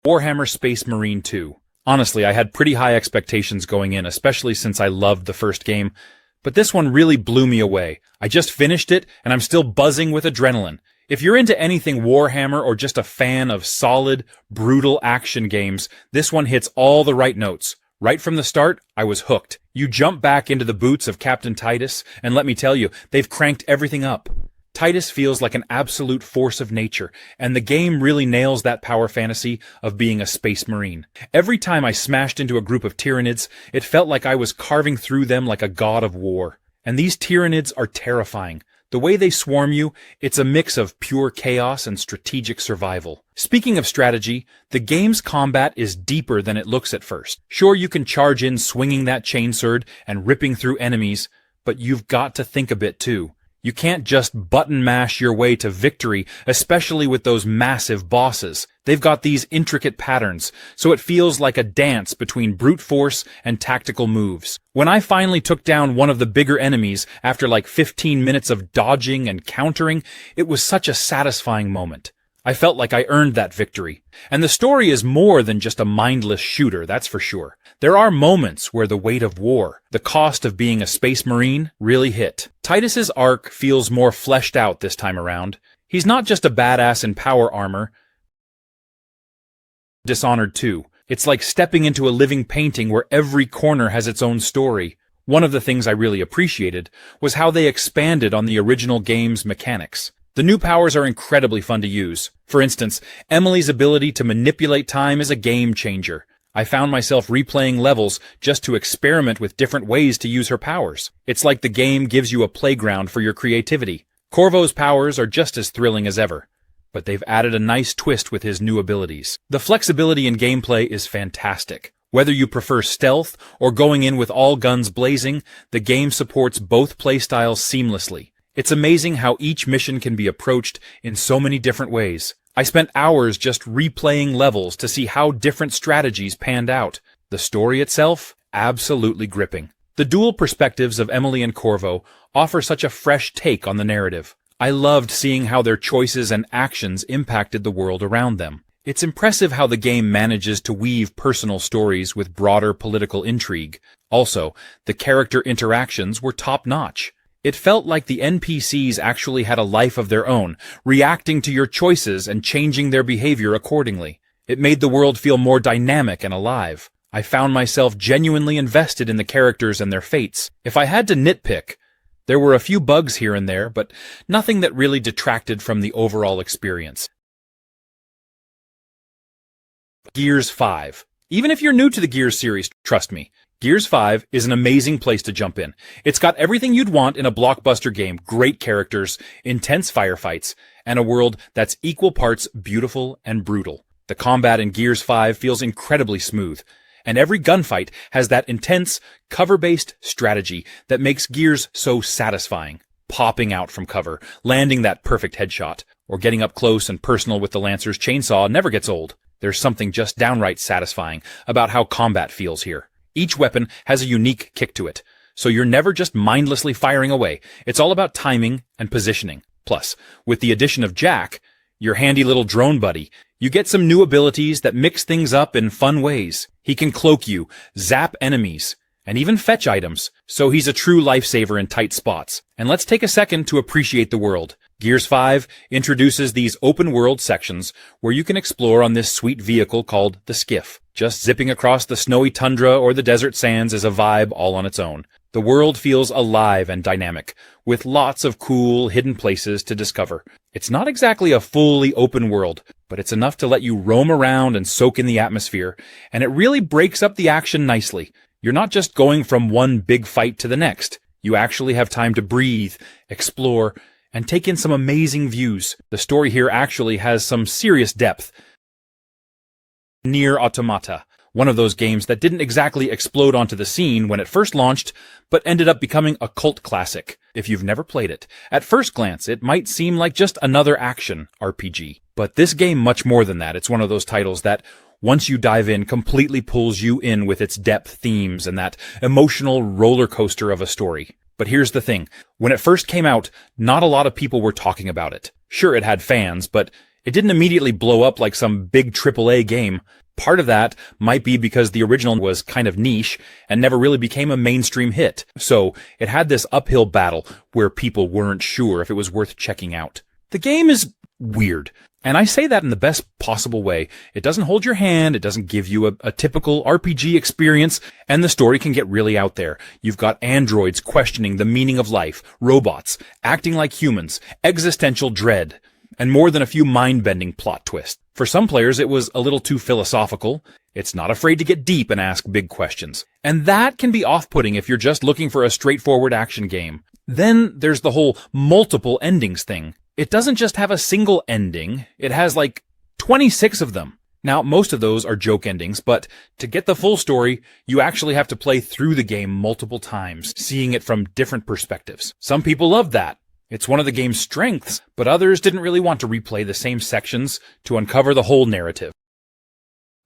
Warhammer Space Marine 2. Honestly, I had pretty high expectations going in, especially since I loved the first game. But this one really blew me away. I just finished it, and I'm still buzzing with adrenaline. If you're into anything Warhammer or just a fan of solid, brutal action games, this one hits all the right notes. Right from the start, I was hooked. You jump back into the boots of Captain Titus, and let me tell you, they've cranked everything up. Titus feels like an absolute force of nature, and the game really nails that power fantasy of being a space marine. Every time I smashed into a group of Tyranids, it felt like I was carving through them like a god of war. And these Tyranids are terrifying. The way they swarm you, it's a mix of pure chaos and strategic survival. Speaking of strategy, the game's combat is deeper than it looks at first. Sure, you can charge in swinging that chainsword and ripping through enemies, but you've got to think a bit too. You can't just button mash your way to victory, especially with those massive bosses. They've got these intricate patterns, so it feels like a dance between brute force and tactical moves. When I finally took down one of the bigger enemies after like 15 minutes of dodging and countering, it was such a satisfying moment. I felt like I earned that victory. And the story is more than just a mindless shooter, that's for sure. There are moments where the weight of war, the cost of being a space marine, really hit. Titus's arc feels more fleshed out this time around. He's not just a badass in power armor. Dishonored 2. It's like stepping into a living painting where every corner has its own story. One of the things I really appreciated was how they expanded on the original game's mechanics. The new powers are incredibly fun to use. For instance, Emily's ability to manipulate time is a game changer. I found myself replaying levels just to experiment with different ways to use her powers. It's like the game gives you a playground for your creativity. Corvo's powers are just as thrilling as ever, but they've added a nice twist with his new abilities. The flexibility in gameplay is fantastic. Whether you prefer stealth or going in with all guns blazing, the game supports both playstyles seamlessly. It's amazing how each mission can be approached in so many different ways. I spent hours just replaying levels to see how different strategies panned out. The story itself, absolutely gripping. The dual perspectives of Emily and Corvo offer such a fresh take on the narrative. I loved seeing how their choices and actions impacted the world around them. It's impressive how the game manages to weave personal stories with broader political intrigue. Also, the character interactions were top-notch. It felt like the NPCs actually had a life of their own, reacting to your choices and changing their behavior accordingly. It made the world feel more dynamic and alive. I found myself genuinely invested in the characters and their fates. If I had to nitpick, there were a few bugs here and there, but nothing that really detracted from the overall experience. Gears 5. Even if you're new to the Gears series, trust me, Gears 5 is an amazing place to jump in. It's got everything you'd want in a blockbuster game, great characters, intense firefights, and a world that's equal parts beautiful and brutal. The combat in Gears 5 feels incredibly smooth, and every gunfight has that intense, cover-based strategy that makes Gears so satisfying. Popping out from cover, landing that perfect headshot, or getting up close and personal with the Lancer's chainsaw never gets old. There's something just downright satisfying about how combat feels here. Each weapon has a unique kick to it, so you're never just mindlessly firing away. It's all about timing and positioning. Plus, with the addition of Jack, your handy little drone buddy, you get some new abilities that mix things up in fun ways. He can cloak you, zap enemies, and even fetch items, so he's a true lifesaver in tight spots. And let's take a second to appreciate the world. Gears 5 introduces these open-world sections where you can explore on this sweet vehicle called the Skiff. Just zipping across the snowy tundra or the desert sands is a vibe all on its own. The world feels alive and dynamic, with lots of cool, hidden places to discover. It's not exactly a fully open world, but it's enough to let you roam around and soak in the atmosphere, and it really breaks up the action nicely. You're not just going from one big fight to the next. You actually have time to breathe, explore, and take in some amazing views. The story here actually has some serious depth. NIER Automata, one of those games that didn't exactly explode onto the scene when it first launched, but ended up becoming a cult classic. If you've never played it, at first glance it might seem like just another action RPG. But this game much more than that. It's one of those titles that, once you dive in, completely pulls you in with its depth themes and that emotional roller coaster of a story. But here's the thing. When it first came out, not a lot of people were talking about it. Sure, it had fans, but it didn't immediately blow up like some big AAA game. Part of that might be because the original was kind of niche and never really became a mainstream hit. So it had this uphill battle where people weren't sure if it was worth checking out. The game is weird. And I say that in the best possible way. It doesn't hold your hand, it doesn't give you a typical RPG experience, and the story can get really out there. You've got androids questioning the meaning of life, robots acting like humans, existential dread, and more than a few mind-bending plot twists. For some players, it was a little too philosophical. It's not afraid to get deep and ask big questions. And that can be off-putting if you're just looking for a straightforward action game. Then there's the whole multiple endings thing. It doesn't just have a single ending, it has like 26 of them. Now, most of those are joke endings, but to get the full story, you actually have to play through the game multiple times, seeing it from different perspectives. Some people love that. It's one of the game's strengths, but others didn't really want to replay the same sections to uncover the whole narrative.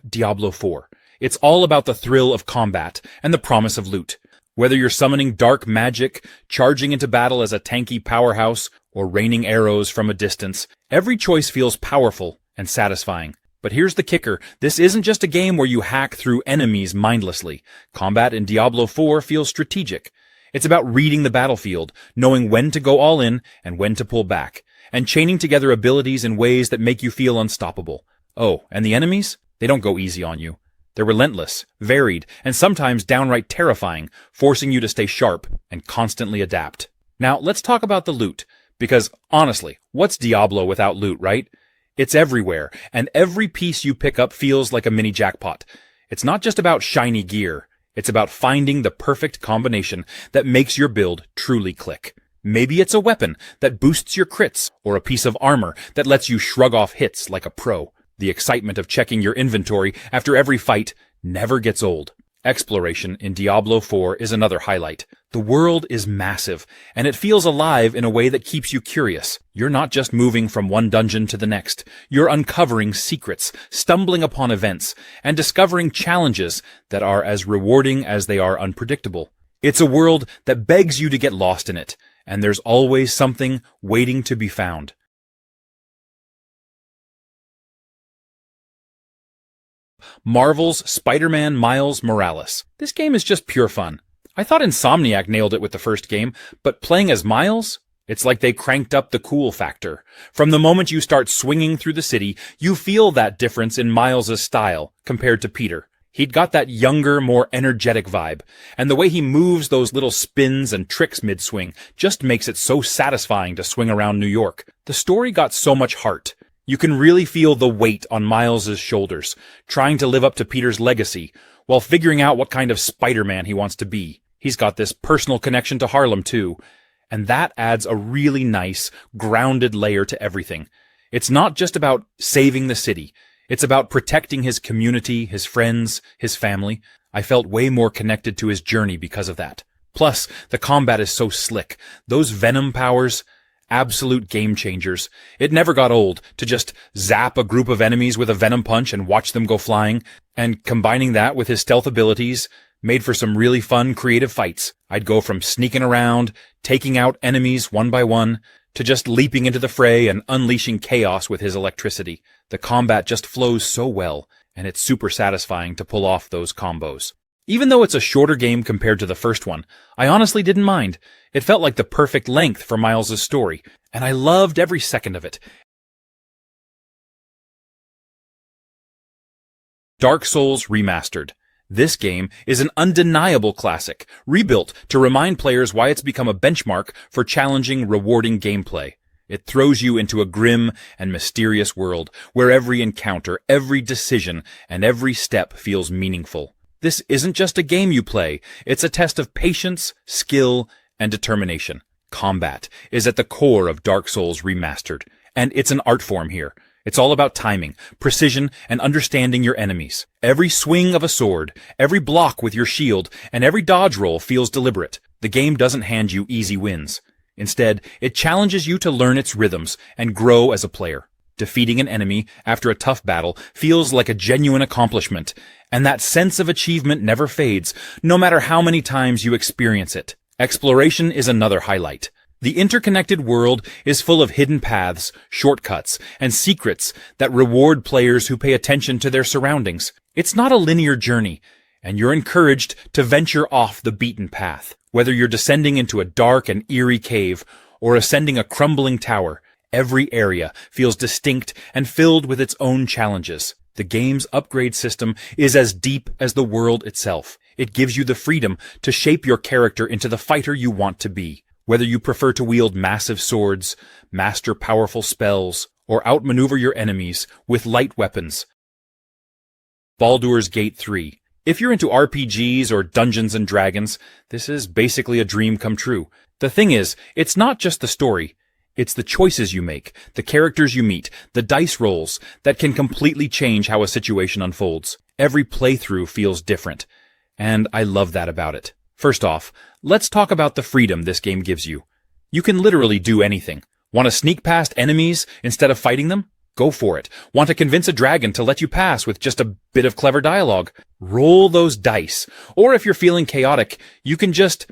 Diablo 4. It's all about the thrill of combat and the promise of loot. Whether you're summoning dark magic, charging into battle as a tanky powerhouse, or raining arrows from a distance, every choice feels powerful and satisfying. But here's the kicker. This isn't just a game where you hack through enemies mindlessly. Combat in Diablo 4 feels strategic. It's about reading the battlefield, knowing when to go all in and when to pull back, and chaining together abilities in ways that make you feel unstoppable. Oh, and the enemies? They don't go easy on you. They're relentless, varied, and sometimes downright terrifying, forcing you to stay sharp and constantly adapt. Now, let's talk about the loot. Because, honestly, what's Diablo without loot, right? It's everywhere, and every piece you pick up feels like a mini jackpot. It's not just about shiny gear. It's about finding the perfect combination that makes your build truly click. Maybe it's a weapon that boosts your crits, or a piece of armor that lets you shrug off hits like a pro. The excitement of checking your inventory after every fight never gets old. Exploration in Diablo 4 is another highlight. The world is massive, and it feels alive in a way that keeps you curious. You're not just moving from one dungeon to the next. You're uncovering secrets, stumbling upon events, and discovering challenges that are as rewarding as they are unpredictable. It's a world that begs you to get lost in it, and there's always something waiting to be found. Marvel's Spider-Man Miles Morales. This game is just pure fun. I thought Insomniac nailed it with the first game, but playing as Miles? It's like they cranked up the cool factor. From the moment you start swinging through the city, you feel that difference in Miles' style compared to Peter. He'd got that younger, more energetic vibe, and the way he moves those little spins and tricks mid-swing just makes it so satisfying to swing around New York. The story got so much heart. You can really feel the weight on Miles' shoulders, trying to live up to Peter's legacy, while figuring out what kind of Spider-Man he wants to be. He's got this personal connection to Harlem, too, and that adds a really nice, grounded layer to everything. It's not just about saving the city. It's about protecting his community, his friends, his family. I felt way more connected to his journey because of that. Plus, the combat is so slick. Those Venom powers, absolute game changers. It never got old to just zap a group of enemies with a Venom punch and watch them go flying, and combining that with his stealth abilities made for some really fun, creative fights. I'd go from sneaking around, taking out enemies one by one, to just leaping into the fray and unleashing chaos with his electricity. The combat just flows so well, and it's super satisfying to pull off those combos. Even though it's a shorter game compared to the first one, I honestly didn't mind. It felt like the perfect length for Miles' story, and I loved every second of it. Dark Souls Remastered. This game is an undeniable classic, rebuilt to remind players why it's become a benchmark for challenging, rewarding gameplay. It throws you into a grim and mysterious world where every encounter, every decision, and every step feels meaningful. This isn't just a game you play, it's a test of patience, skill, and determination. Combat is at the core of Dark Souls Remastered, and it's an art form here. It's all about timing, precision, and understanding your enemies. Every swing of a sword, every block with your shield, and every dodge roll feels deliberate. The game doesn't hand you easy wins. Instead, it challenges you to learn its rhythms and grow as a player. Defeating an enemy after a tough battle feels like a genuine accomplishment, and that sense of achievement never fades, no matter how many times you experience it. Exploration is another highlight. The interconnected world is full of hidden paths, shortcuts, and secrets that reward players who pay attention to their surroundings. It's not a linear journey, and you're encouraged to venture off the beaten path. Whether you're descending into a dark and eerie cave or ascending a crumbling tower, every area feels distinct and filled with its own challenges. The game's upgrade system is as deep as the world itself. It gives you the freedom to shape your character into the fighter you want to be. Whether you prefer to wield massive swords, master powerful spells, or outmaneuver your enemies with light weapons. Baldur's Gate 3. If you're into RPGs or Dungeons and Dragons, this is basically a dream come true. The thing is, it's not just the story. It's the choices you make, the characters you meet, the dice rolls that can completely change how a situation unfolds. Every playthrough feels different, and I love that about it. First off, let's talk about the freedom this game gives you. You can literally do anything. Want to sneak past enemies instead of fighting them? Go for it. Want to convince a dragon to let you pass with just a bit of clever dialogue? Roll those dice. Or if you're feeling chaotic, you can just,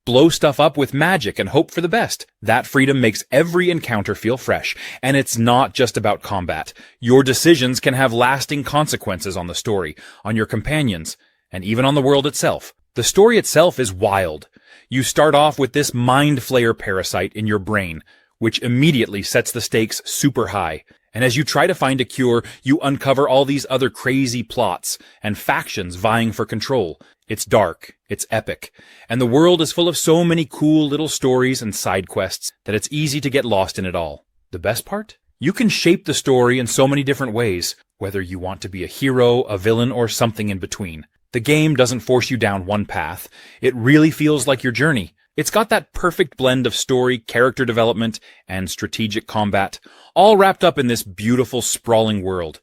blow stuff up with magic and hope for the best. That freedom makes every encounter feel fresh, and it's not just about combat. Your decisions can have lasting consequences on the story, on your companions, and even on the world itself. The story itself is wild. You start off with this mind flayer parasite in your brain, which immediately sets the stakes super high. And as you try to find a cure, you uncover all these other crazy plots and factions vying for control. It's dark, it's epic, and the world is full of so many cool little stories and side quests that it's easy to get lost in it all. The best part? You can shape the story in so many different ways, whether you want to be a hero, a villain, or something in between. The game doesn't force you down one path. It really feels like your journey. It's got that perfect blend of story, character development, and strategic combat, all wrapped up in this beautiful, sprawling world.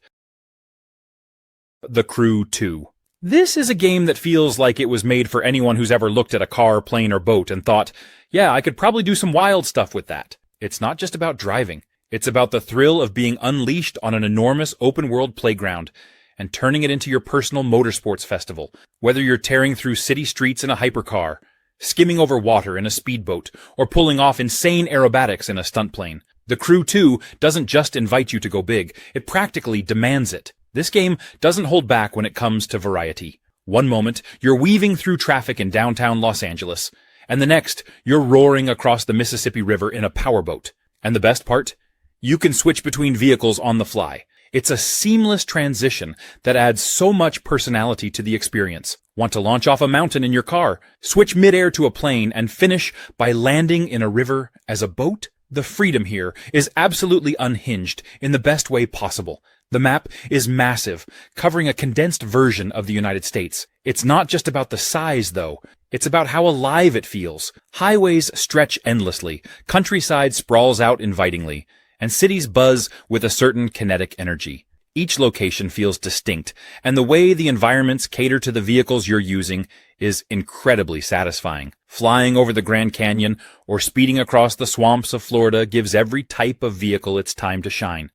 The Crew 2. This is a game that feels like it was made for anyone who's ever looked at a car, plane, or boat and thought, yeah, I could probably do some wild stuff with that. It's not just about driving. It's about the thrill of being unleashed on an enormous open-world playground and turning it into your personal motorsports festival, whether you're tearing through city streets in a hypercar, skimming over water in a speedboat, or pulling off insane aerobatics in a stunt plane. The Crew 2 doesn't just invite you to go big, it practically demands it. This game doesn't hold back when it comes to variety. One moment, you're weaving through traffic in downtown Los Angeles, and the next, you're roaring across the Mississippi River in a powerboat. And the best part? You can switch between vehicles on the fly. It's a seamless transition that adds so much personality to the experience. Want to launch off a mountain in your car, switch midair to a plane, and finish by landing in a river as a boat? The freedom here is absolutely unhinged in the best way possible. The map is massive, covering a condensed version of the United States. It's not just about the size, though. It's about how alive it feels. Highways stretch endlessly, countryside sprawls out invitingly, and cities buzz with a certain kinetic energy. Each location feels distinct, and the way the environments cater to the vehicles you're using is incredibly satisfying. Flying over the Grand Canyon or speeding across the swamps of Florida gives every type of vehicle its time to shine.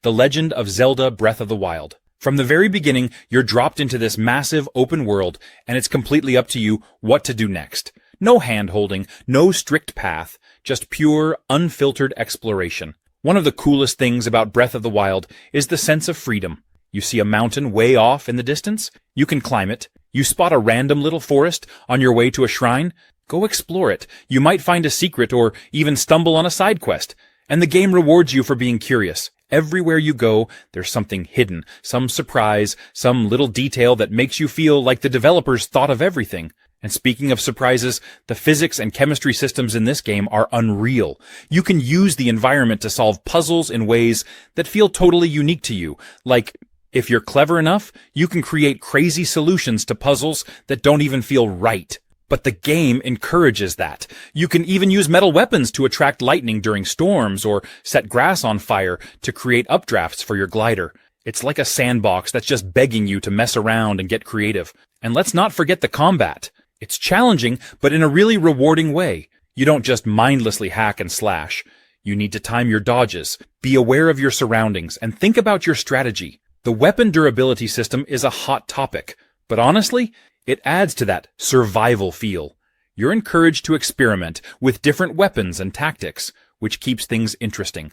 The Legend of Zelda Breath of the Wild. From the very beginning, you're dropped into this massive open world, and it's completely up to you what to do next. No hand-holding, no strict path, just pure, unfiltered exploration. One of the coolest things about Breath of the Wild is the sense of freedom. You see a mountain way off in the distance? You can climb it. You spot a random little forest on your way to a shrine? Go explore it. You might find a secret or even stumble on a side quest. And the game rewards you for being curious. Everywhere you go, there's something hidden, some surprise, some little detail that makes you feel like the developers thought of everything. And speaking of surprises, the physics and chemistry systems in this game are unreal. You can use the environment to solve puzzles in ways that feel totally unique to you. Like, if you're clever enough, you can create crazy solutions to puzzles that don't even feel right. But the game encourages that. You can even use metal weapons to attract lightning during storms or set grass on fire to create updrafts for your glider. It's like a sandbox that's just begging you to mess around and get creative. And let's not forget the combat. It's challenging, but in a really rewarding way. You don't just mindlessly hack and slash. You need to time your dodges, be aware of your surroundings, and think about your strategy. The weapon durability system is a hot topic, but honestly, it adds to that survival feel. You're encouraged to experiment with different weapons and tactics, which keeps things interesting.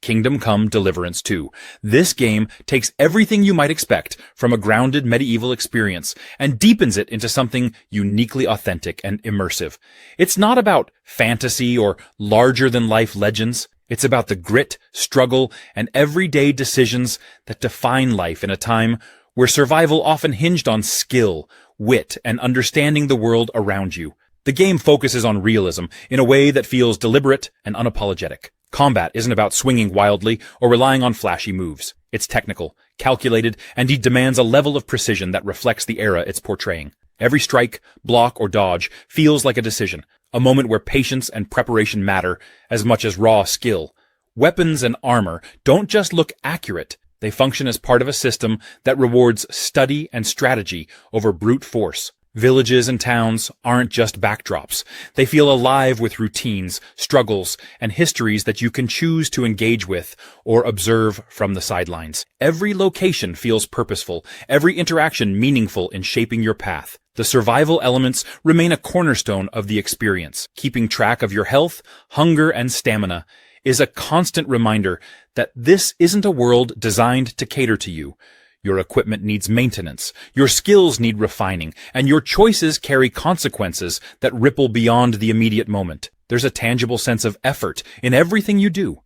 Kingdom Come: Deliverance 2. This game takes everything you might expect from a grounded medieval experience and deepens it into something uniquely authentic and immersive. It's not about fantasy or larger-than-life legends. It's about the grit, struggle, and everyday decisions that define life in a time where survival often hinged on skill, wit, and understanding the world around you. The game focuses on realism in a way that feels deliberate and unapologetic. Combat isn't about swinging wildly or relying on flashy moves. It's technical, calculated, and it demands a level of precision that reflects the era it's portraying. Every strike, block, or dodge feels like a decision, a moment where patience and preparation matter as much as raw skill. Weapons and armor don't just look accurate, they function as part of a system that rewards study and strategy over brute force. Villages and towns aren't just backdrops. They feel alive with routines, struggles, and histories that you can choose to engage with or observe from the sidelines. Every location feels purposeful, every interaction meaningful in shaping your path. The survival elements remain a cornerstone of the experience. Keeping track of your health, hunger, and stamina is a constant reminder that this isn't a world designed to cater to you. Your equipment needs maintenance, your skills need refining, and your choices carry consequences that ripple beyond the immediate moment. There's a tangible sense of effort in everything you do.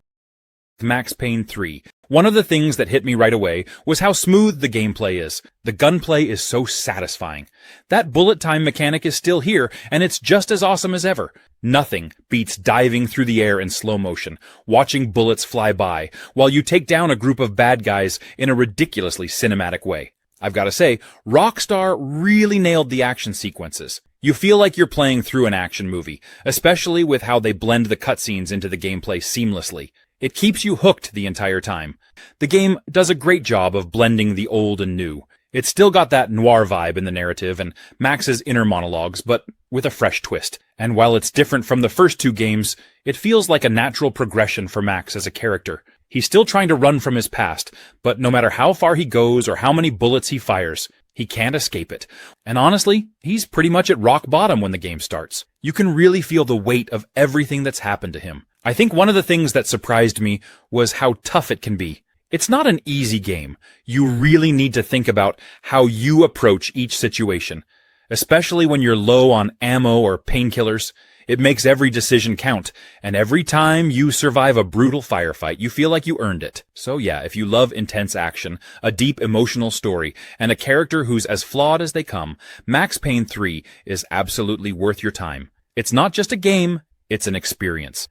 Max Payne 3. One of the things that hit me right away was how smooth the gameplay is. The gunplay is so satisfying. That bullet time mechanic is still here, and it's just as awesome as ever. Nothing beats diving through the air in slow motion, watching bullets fly by, while you take down a group of bad guys in a ridiculously cinematic way. I've got to say, Rockstar really nailed the action sequences. You feel like you're playing through an action movie, especially with how they blend the cutscenes into the gameplay seamlessly. It keeps you hooked the entire time. The game does a great job of blending the old and new. It's still got that noir vibe in the narrative and Max's inner monologues, but with a fresh twist. And while it's different from the first two games, it feels like a natural progression for Max as a character. He's still trying to run from his past, but no matter how far he goes or how many bullets he fires, he can't escape it. And honestly, he's pretty much at rock bottom when the game starts. You can really feel the weight of everything that's happened to him. I think one of the things that surprised me was how tough it can be. It's not an easy game. You really need to think about how you approach each situation. Especially when you're low on ammo or painkillers, it makes every decision count, and every time you survive a brutal firefight, you feel like you earned it. So yeah, if you love intense action, a deep emotional story, and a character who's as flawed as they come, Max Payne 3 is absolutely worth your time. It's not just a game, it's an experience.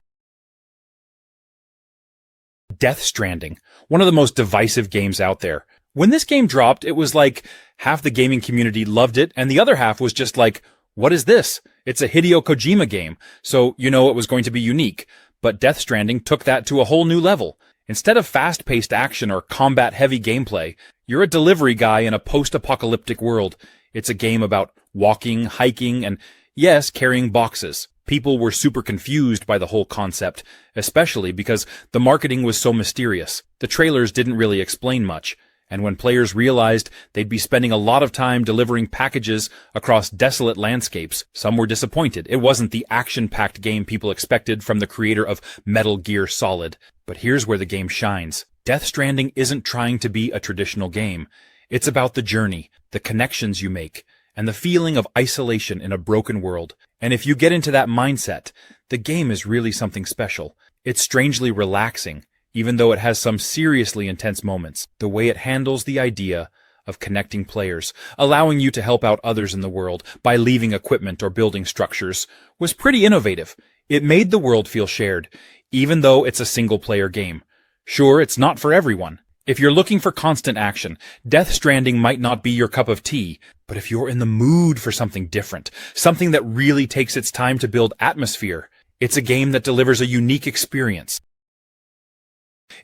Death Stranding, one of the most divisive games out there. When this game dropped, it was like half the gaming community loved it, and the other half was just like, what is this? It's a Hideo Kojima game, so you know it was going to be unique. But Death Stranding took that to a whole new level. Instead of fast-paced action or combat-heavy gameplay, you're a delivery guy in a post-apocalyptic world. It's a game about walking, hiking, and, yes, carrying boxes. People were super confused by the whole concept, especially because the marketing was so mysterious. The trailers didn't really explain much, and when players realized they'd be spending a lot of time delivering packages across desolate landscapes, some were disappointed. It wasn't the action-packed game people expected from the creator of Metal Gear Solid. But here's where the game shines. Death Stranding isn't trying to be a traditional game. It's about the journey, the connections you make, and the feeling of isolation in a broken world. And if you get into that mindset, the game is really something special. It's strangely relaxing, even though it has some seriously intense moments. The way it handles the idea of connecting players, allowing you to help out others in the world by leaving equipment or building structures, was pretty innovative. It made the world feel shared, even though it's a single-player game. Sure, it's not for everyone. If you're looking for constant action, Death Stranding might not be your cup of tea, but if you're in the mood for something different, something that really takes its time to build atmosphere, it's a game that delivers a unique experience.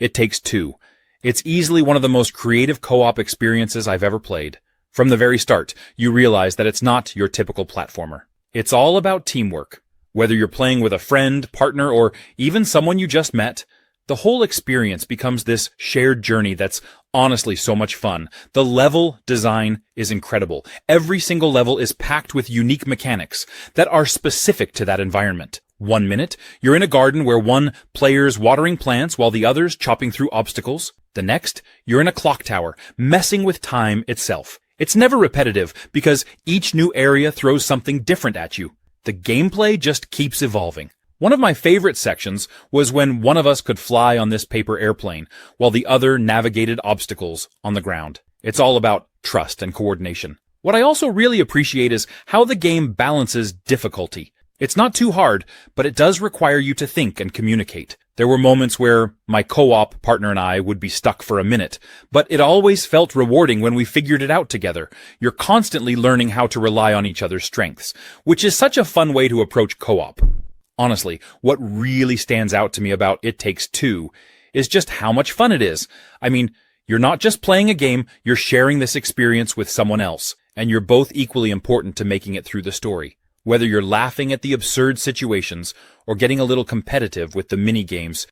It Takes Two. It's easily one of the most creative co-op experiences I've ever played. From the very start, you realize that it's not your typical platformer. It's all about teamwork. Whether you're playing with a friend, partner, or even someone you just met, the whole experience becomes this shared journey that's honestly so much fun. The level design is incredible. Every single level is packed with unique mechanics that are specific to that environment. 1 minute, you're in a garden where one player's watering plants while the other's chopping through obstacles. The next, you're in a clock tower, messing with time itself. It's never repetitive because each new area throws something different at you. The gameplay just keeps evolving. One of my favorite sections was when one of us could fly on this paper airplane while the other navigated obstacles on the ground. It's all about trust and coordination. What I also really appreciate is how the game balances difficulty. It's not too hard, but it does require you to think and communicate. There were moments where my co-op partner and I would be stuck for a minute, but it always felt rewarding when we figured it out together. You're constantly learning how to rely on each other's strengths, which is such a fun way to approach co-op. Honestly, what really stands out to me about It Takes Two is just how much fun it is. I mean, you're not just playing a game, you're sharing this experience with someone else, and you're both equally important to making it through the story. Whether you're laughing at the absurd situations or getting a little competitive with the mini-games.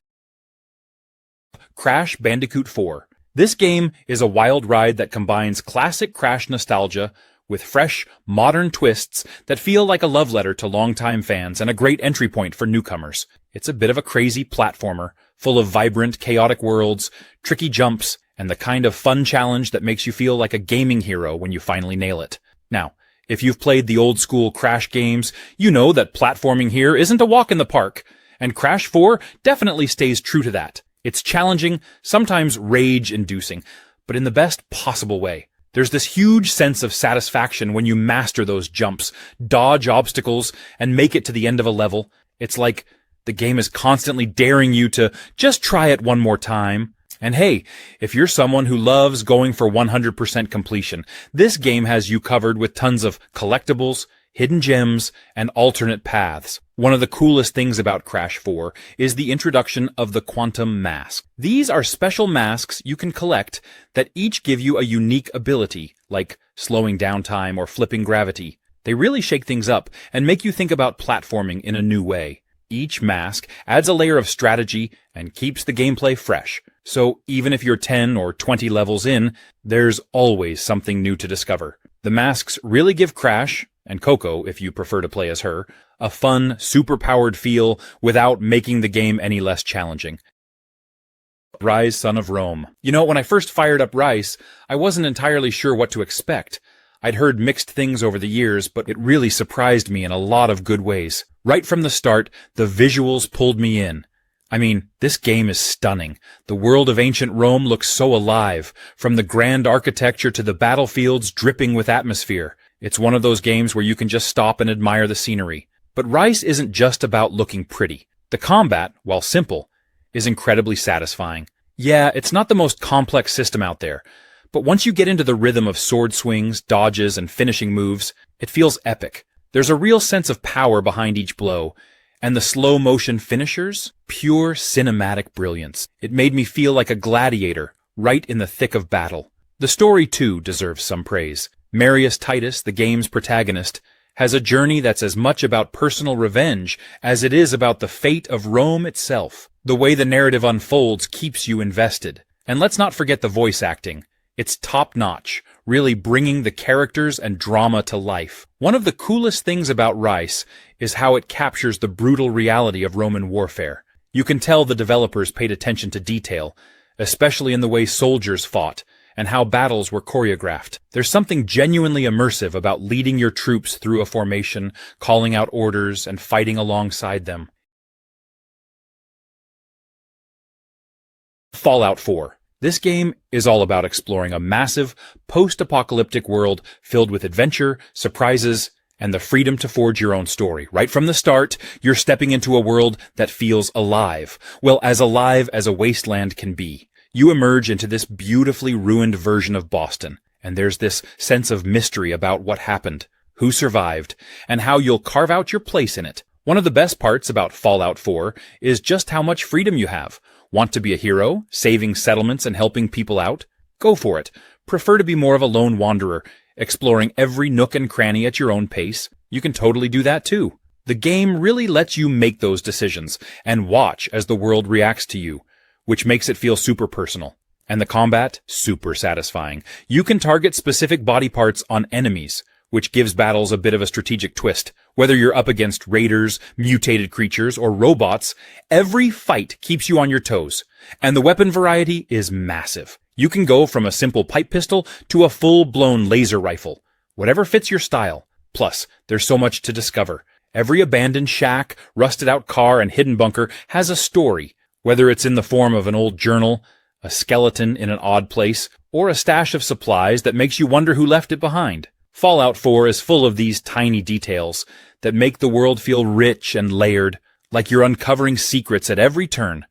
Crash Bandicoot 4. This game is a wild ride that combines classic Crash nostalgia with fresh, modern twists that feel like a love letter to longtime fans and a great entry point for newcomers. It's a bit of a crazy platformer, full of vibrant, chaotic worlds, tricky jumps, and the kind of fun challenge that makes you feel like a gaming hero when you finally nail it. Now, if you've played the old-school Crash games, you know that platforming here isn't a walk in the park, and Crash 4 definitely stays true to that. It's challenging, sometimes rage-inducing, but in the best possible way. There's this huge sense of satisfaction when you master those jumps, dodge obstacles, and make it to the end of a level. It's like the game is constantly daring you to just try it one more time. And hey, if you're someone who loves going for 100% completion, this game has you covered with tons of collectibles, hidden gems, and alternate paths. One of the coolest things about Crash 4 is the introduction of the Quantum Mask. These are special masks you can collect that each give you a unique ability, like slowing down time or flipping gravity. They really shake things up and make you think about platforming in a new way. Each mask adds a layer of strategy and keeps the gameplay fresh. So even if you're 10 or 20 levels in, there's always something new to discover. The masks really give Crash, and Coco if you prefer to play as her, a fun, super-powered feel without making the game any less challenging. Rise, Son of Rome. You know, when I first fired up Rise, I wasn't entirely sure what to expect. I'd heard mixed things over the years, but it really surprised me in a lot of good ways. Right from the start, the visuals pulled me in. I mean, this game is stunning. The world of ancient Rome looks so alive, from the grand architecture to the battlefields dripping with atmosphere. It's one of those games where you can just stop and admire the scenery. But Rise isn't just about looking pretty. The combat, while simple, is incredibly satisfying. Yeah, it's not the most complex system out there, but once you get into the rhythm of sword swings, dodges, and finishing moves, it feels epic. There's a real sense of power behind each blow, and the slow-motion finishers, pure cinematic brilliance. It made me feel like a gladiator, right in the thick of battle. The story, too, deserves some praise. Marius Titus, the game's protagonist, has a journey that's as much about personal revenge as it is about the fate of Rome itself. The way the narrative unfolds keeps you invested. And let's not forget the voice acting. It's top-notch, really bringing the characters and drama to life. One of the coolest things about Rise is how it captures the brutal reality of Roman warfare. You can tell the developers paid attention to detail, especially in the way soldiers fought, and how battles were choreographed. There's something genuinely immersive about leading your troops through a formation, calling out orders, and fighting alongside them. Fallout 4. This game is all about exploring a massive, post-apocalyptic world filled with adventure, surprises, and the freedom to forge your own story. Right from the start, you're stepping into a world that feels alive. Well, as alive as a wasteland can be. You emerge into this beautifully ruined version of Boston, and there's this sense of mystery about what happened, who survived, and how you'll carve out your place in it. One of the best parts about Fallout 4 is just how much freedom you have. Want to be a hero, saving settlements and helping people out? Go for it. Prefer to be more of a lone wanderer, exploring every nook and cranny at your own pace? You can totally do that too. The game really lets you make those decisions and watch as the world reacts to you, which makes it feel super personal. And the combat, super satisfying. You can target specific body parts on enemies, which gives battles a bit of a strategic twist. Whether you're up against raiders, mutated creatures, or robots, every fight keeps you on your toes. And the weapon variety is massive. You can go from a simple pipe pistol to a full-blown laser rifle. Whatever fits your style. Plus, there's so much to discover. Every abandoned shack, rusted-out car, and hidden bunker has a story. Whether it's in the form of an old journal, a skeleton in an odd place, or a stash of supplies that makes you wonder who left it behind. Fallout 4 is full of these tiny details that make the world feel rich and layered, like you're uncovering secrets at every turn.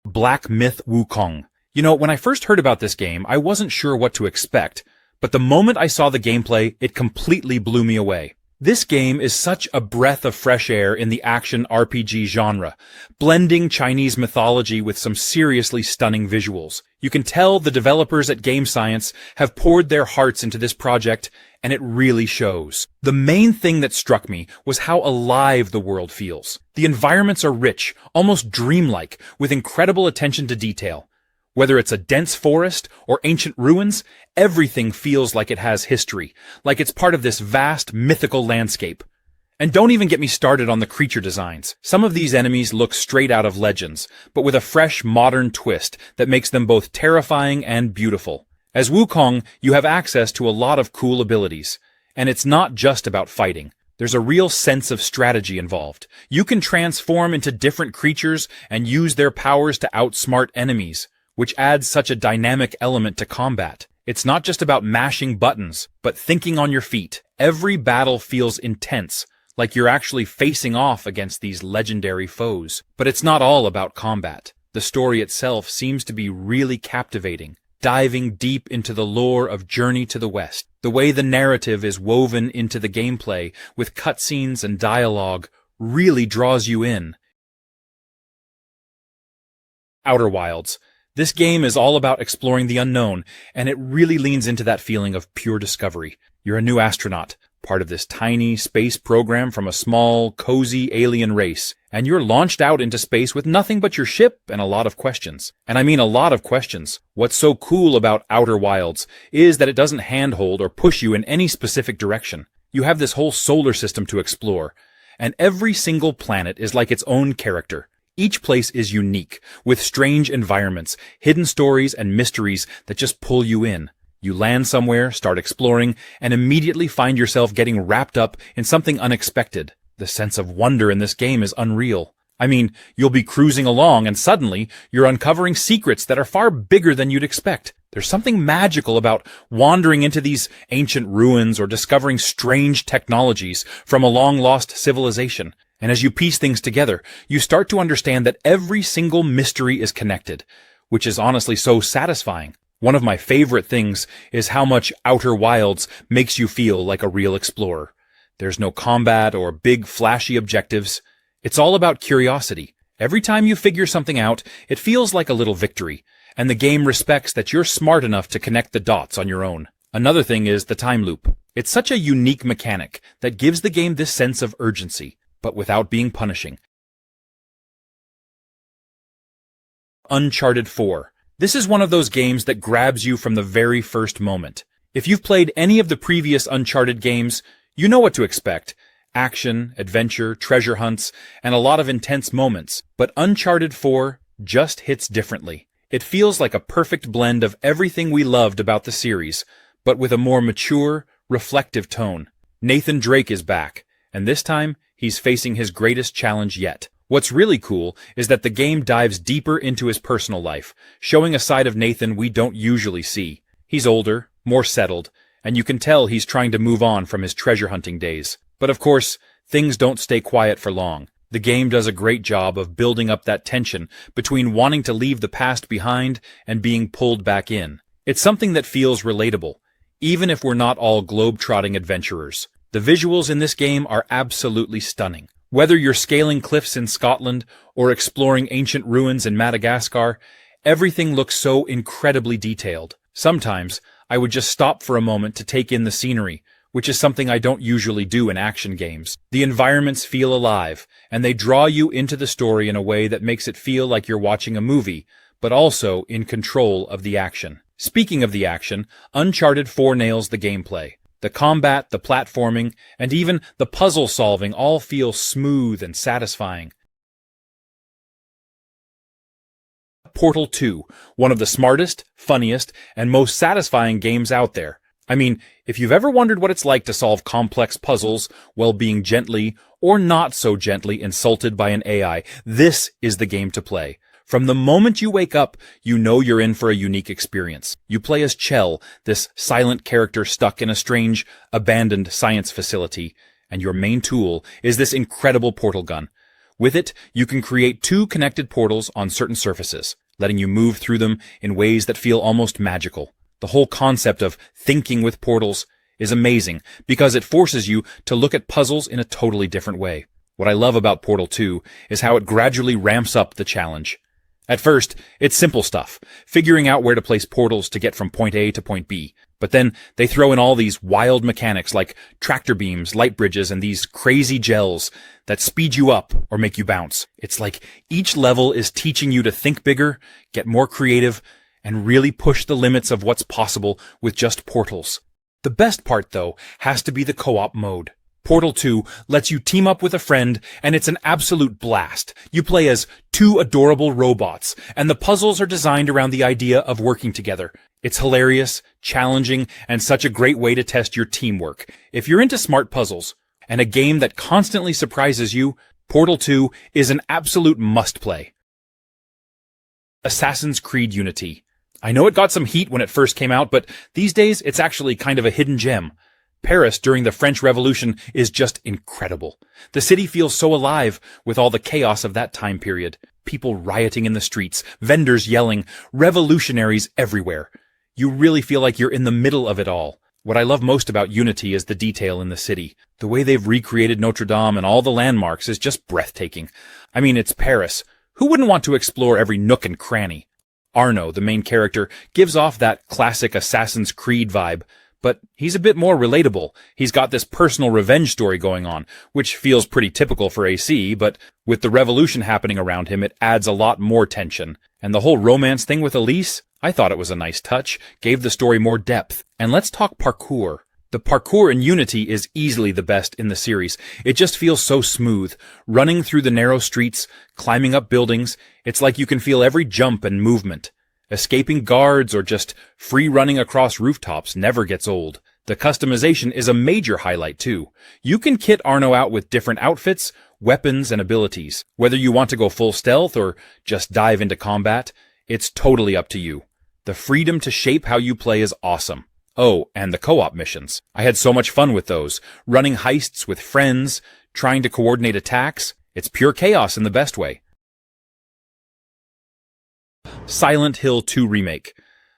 Black Myth Wukong. You know, when I first heard about this game, I wasn't sure what to expect, but the moment I saw the gameplay, it completely blew me away. This game is such a breath of fresh air in the action RPG genre, blending Chinese mythology with some seriously stunning visuals. You can tell the developers at Game Science have poured their hearts into this project, and it really shows. The main thing that struck me was how alive the world feels. The environments are rich, almost dreamlike, with incredible attention to detail. Whether it's a dense forest or ancient ruins, everything feels like it has history, like it's part of this vast, mythical landscape. And don't even get me started on the creature designs. Some of these enemies look straight out of Legends, but with a fresh, modern twist that makes them both terrifying and beautiful. As Wukong, you have access to a lot of cool abilities. And it's not just about fighting. There's a real sense of strategy involved. You can transform into different creatures and use their powers to outsmart enemies, which adds such a dynamic element to combat. It's not just about mashing buttons, but thinking on your feet. Every battle feels intense, like you're actually facing off against these legendary foes. But it's not all about combat. The story itself seems to be really captivating, diving deep into the lore of Journey to the West. The way the narrative is woven into the gameplay with cutscenes and dialogue really draws you in. Outer Wilds. This game is all about exploring the unknown, and it really leans into that feeling of pure discovery. You're a new astronaut, part of this tiny space program from a small, cozy alien race, and you're launched out into space with nothing but your ship and a lot of questions. And I mean a lot of questions. What's so cool about Outer Wilds is that it doesn't handhold or push you in any specific direction. You have this whole solar system to explore, and every single planet is like its own character. Each place is unique, with strange environments, hidden stories, and mysteries that just pull you in. You land somewhere, start exploring, and immediately find yourself getting wrapped up in something unexpected. The sense of wonder in this game is unreal. I mean, you'll be cruising along and suddenly you're uncovering secrets that are far bigger than you'd expect. There's something magical about wandering into these ancient ruins or discovering strange technologies from a long-lost civilization. And as you piece things together, you start to understand that every single mystery is connected, which is honestly so satisfying. One of my favorite things is how much Outer Wilds makes you feel like a real explorer. There's no combat or big flashy objectives. It's all about curiosity. Every time you figure something out, it feels like a little victory, and the game respects that you're smart enough to connect the dots on your own. Another thing is the time loop. It's such a unique mechanic that gives the game this sense of urgency, but without being punishing. Uncharted 4. This is one of those games that grabs you from the very first moment. If you've played any of the previous Uncharted games, you know what to expect. Action, adventure, treasure hunts, and a lot of intense moments. But Uncharted 4 just hits differently. It feels like a perfect blend of everything we loved about the series, but with a more mature, reflective tone. Nathan Drake is back, and this time, he's facing his greatest challenge yet. What's really cool is that the game dives deeper into his personal life, showing a side of Nathan we don't usually see. He's older, more settled, and you can tell he's trying to move on from his treasure hunting days. But of course, things don't stay quiet for long. The game does a great job of building up that tension between wanting to leave the past behind and being pulled back in. It's something that feels relatable, even if we're not all globe-trotting adventurers. The visuals in this game are absolutely stunning. Whether you're scaling cliffs in Scotland or exploring ancient ruins in Madagascar, everything looks so incredibly detailed. Sometimes, I would just stop for a moment to take in the scenery, which is something I don't usually do in action games. The environments feel alive, and they draw you into the story in a way that makes it feel like you're watching a movie, but also in control of the action. Speaking of the action, Uncharted 4 nails the gameplay. The combat, the platforming, and even the puzzle solving all feel smooth and satisfying. Portal 2, one of the smartest, funniest, and most satisfying games out there. I mean, if you've ever wondered what it's like to solve complex puzzles while being gently or not so gently insulted by an AI, this is the game to play. From the moment you wake up, you know you're in for a unique experience. You play as Chell, this silent character stuck in a strange, abandoned science facility, and your main tool is this incredible portal gun. With it, you can create 2 connected portals on certain surfaces, letting you move through them in ways that feel almost magical. The whole concept of thinking with portals is amazing because it forces you to look at puzzles in a totally different way. What I love about Portal 2 is how it gradually ramps up the challenge. At first, it's simple stuff, figuring out where to place portals to get from point A to point B. But then they throw in all these wild mechanics like tractor beams, light bridges, and these crazy gels that speed you up or make you bounce. It's like each level is teaching you to think bigger, get more creative, and really push the limits of what's possible with just portals. The best part, though, has to be the co-op mode. Portal 2 lets you team up with a friend, and it's an absolute blast. You play as 2 adorable robots, and the puzzles are designed around the idea of working together. It's hilarious, challenging, and such a great way to test your teamwork. If you're into smart puzzles, and a game that constantly surprises you, Portal 2 is an absolute must-play. Assassin's Creed Unity. I know it got some heat when it first came out, but these days it's actually kind of a hidden gem. Paris during the French Revolution is just incredible. The city feels so alive with all the chaos of that time period. People rioting in the streets, vendors yelling, revolutionaries everywhere. You really feel like you're in the middle of it all. What I love most about Unity is the detail in the city. The way they've recreated Notre Dame and all the landmarks is just breathtaking. I mean, it's Paris. Who wouldn't want to explore every nook and cranny? Arno, the main character, gives off that classic Assassin's Creed vibe, but he's a bit more relatable. He's got this personal revenge story going on, which feels pretty typical for AC, but with the revolution happening around him, it adds a lot more tension. And the whole romance thing with Elise, I thought it was a nice touch, gave the story more depth. And let's talk parkour. The parkour in Unity is easily the best in the series. It just feels so smooth. Running through the narrow streets, climbing up buildings, it's like you can feel every jump and movement. Escaping guards or just free running across rooftops never gets old. The customization is a major highlight too. You can kit Arno out with different outfits, weapons, and abilities. Whether you want to go full stealth or just dive into combat, it's totally up to you. The freedom to shape how you play is awesome. Oh, and the co-op missions. I had so much fun with those. Running heists with friends, trying to coordinate attacks. It's pure chaos in the best way. Silent Hill 2 Remake.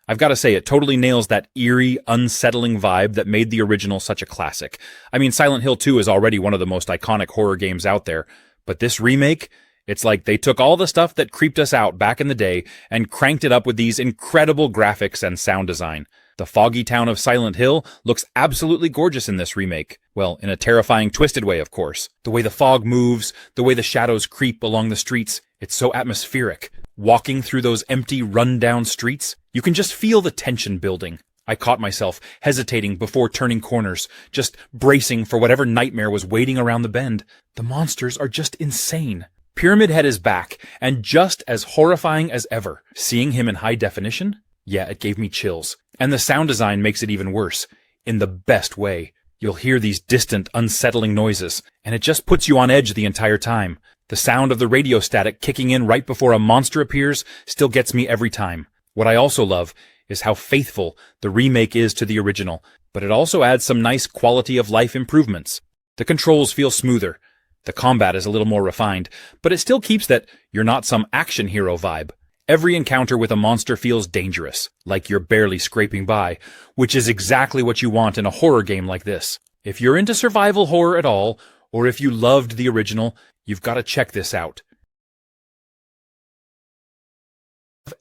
I've got to say, it totally nails that eerie, unsettling vibe that made the original such a classic. I mean, Silent Hill 2 is already one of the most iconic horror games out there, but this remake, it's like they took all the stuff that creeped us out back in the day and cranked it up with these incredible graphics and sound design. The foggy town of Silent Hill looks absolutely gorgeous in this remake. Well, in a terrifying, twisted way, of course. The way the fog moves, the way the shadows creep along the streets, it's so atmospheric. Walking through those empty, run-down streets, you can just feel the tension building. I caught myself hesitating before turning corners, just bracing for whatever nightmare was waiting around the bend. The monsters are just insane. Pyramid Head is back, and just as horrifying as ever. Seeing him in high definition? Yeah, it gave me chills. And the sound design makes it even worse. In the best way. You'll hear these distant, unsettling noises, and it just puts you on edge the entire time. The sound of the radio static kicking in right before a monster appears still gets me every time. What I also love is how faithful the remake is to the original, but it also adds some nice quality of life improvements. The controls feel smoother. The combat is a little more refined, but it still keeps that you're not some action hero vibe. Every encounter with a monster feels dangerous, like you're barely scraping by, which is exactly what you want in a horror game like this. If you're into survival horror at all, or if you loved the original, you've got to check this out.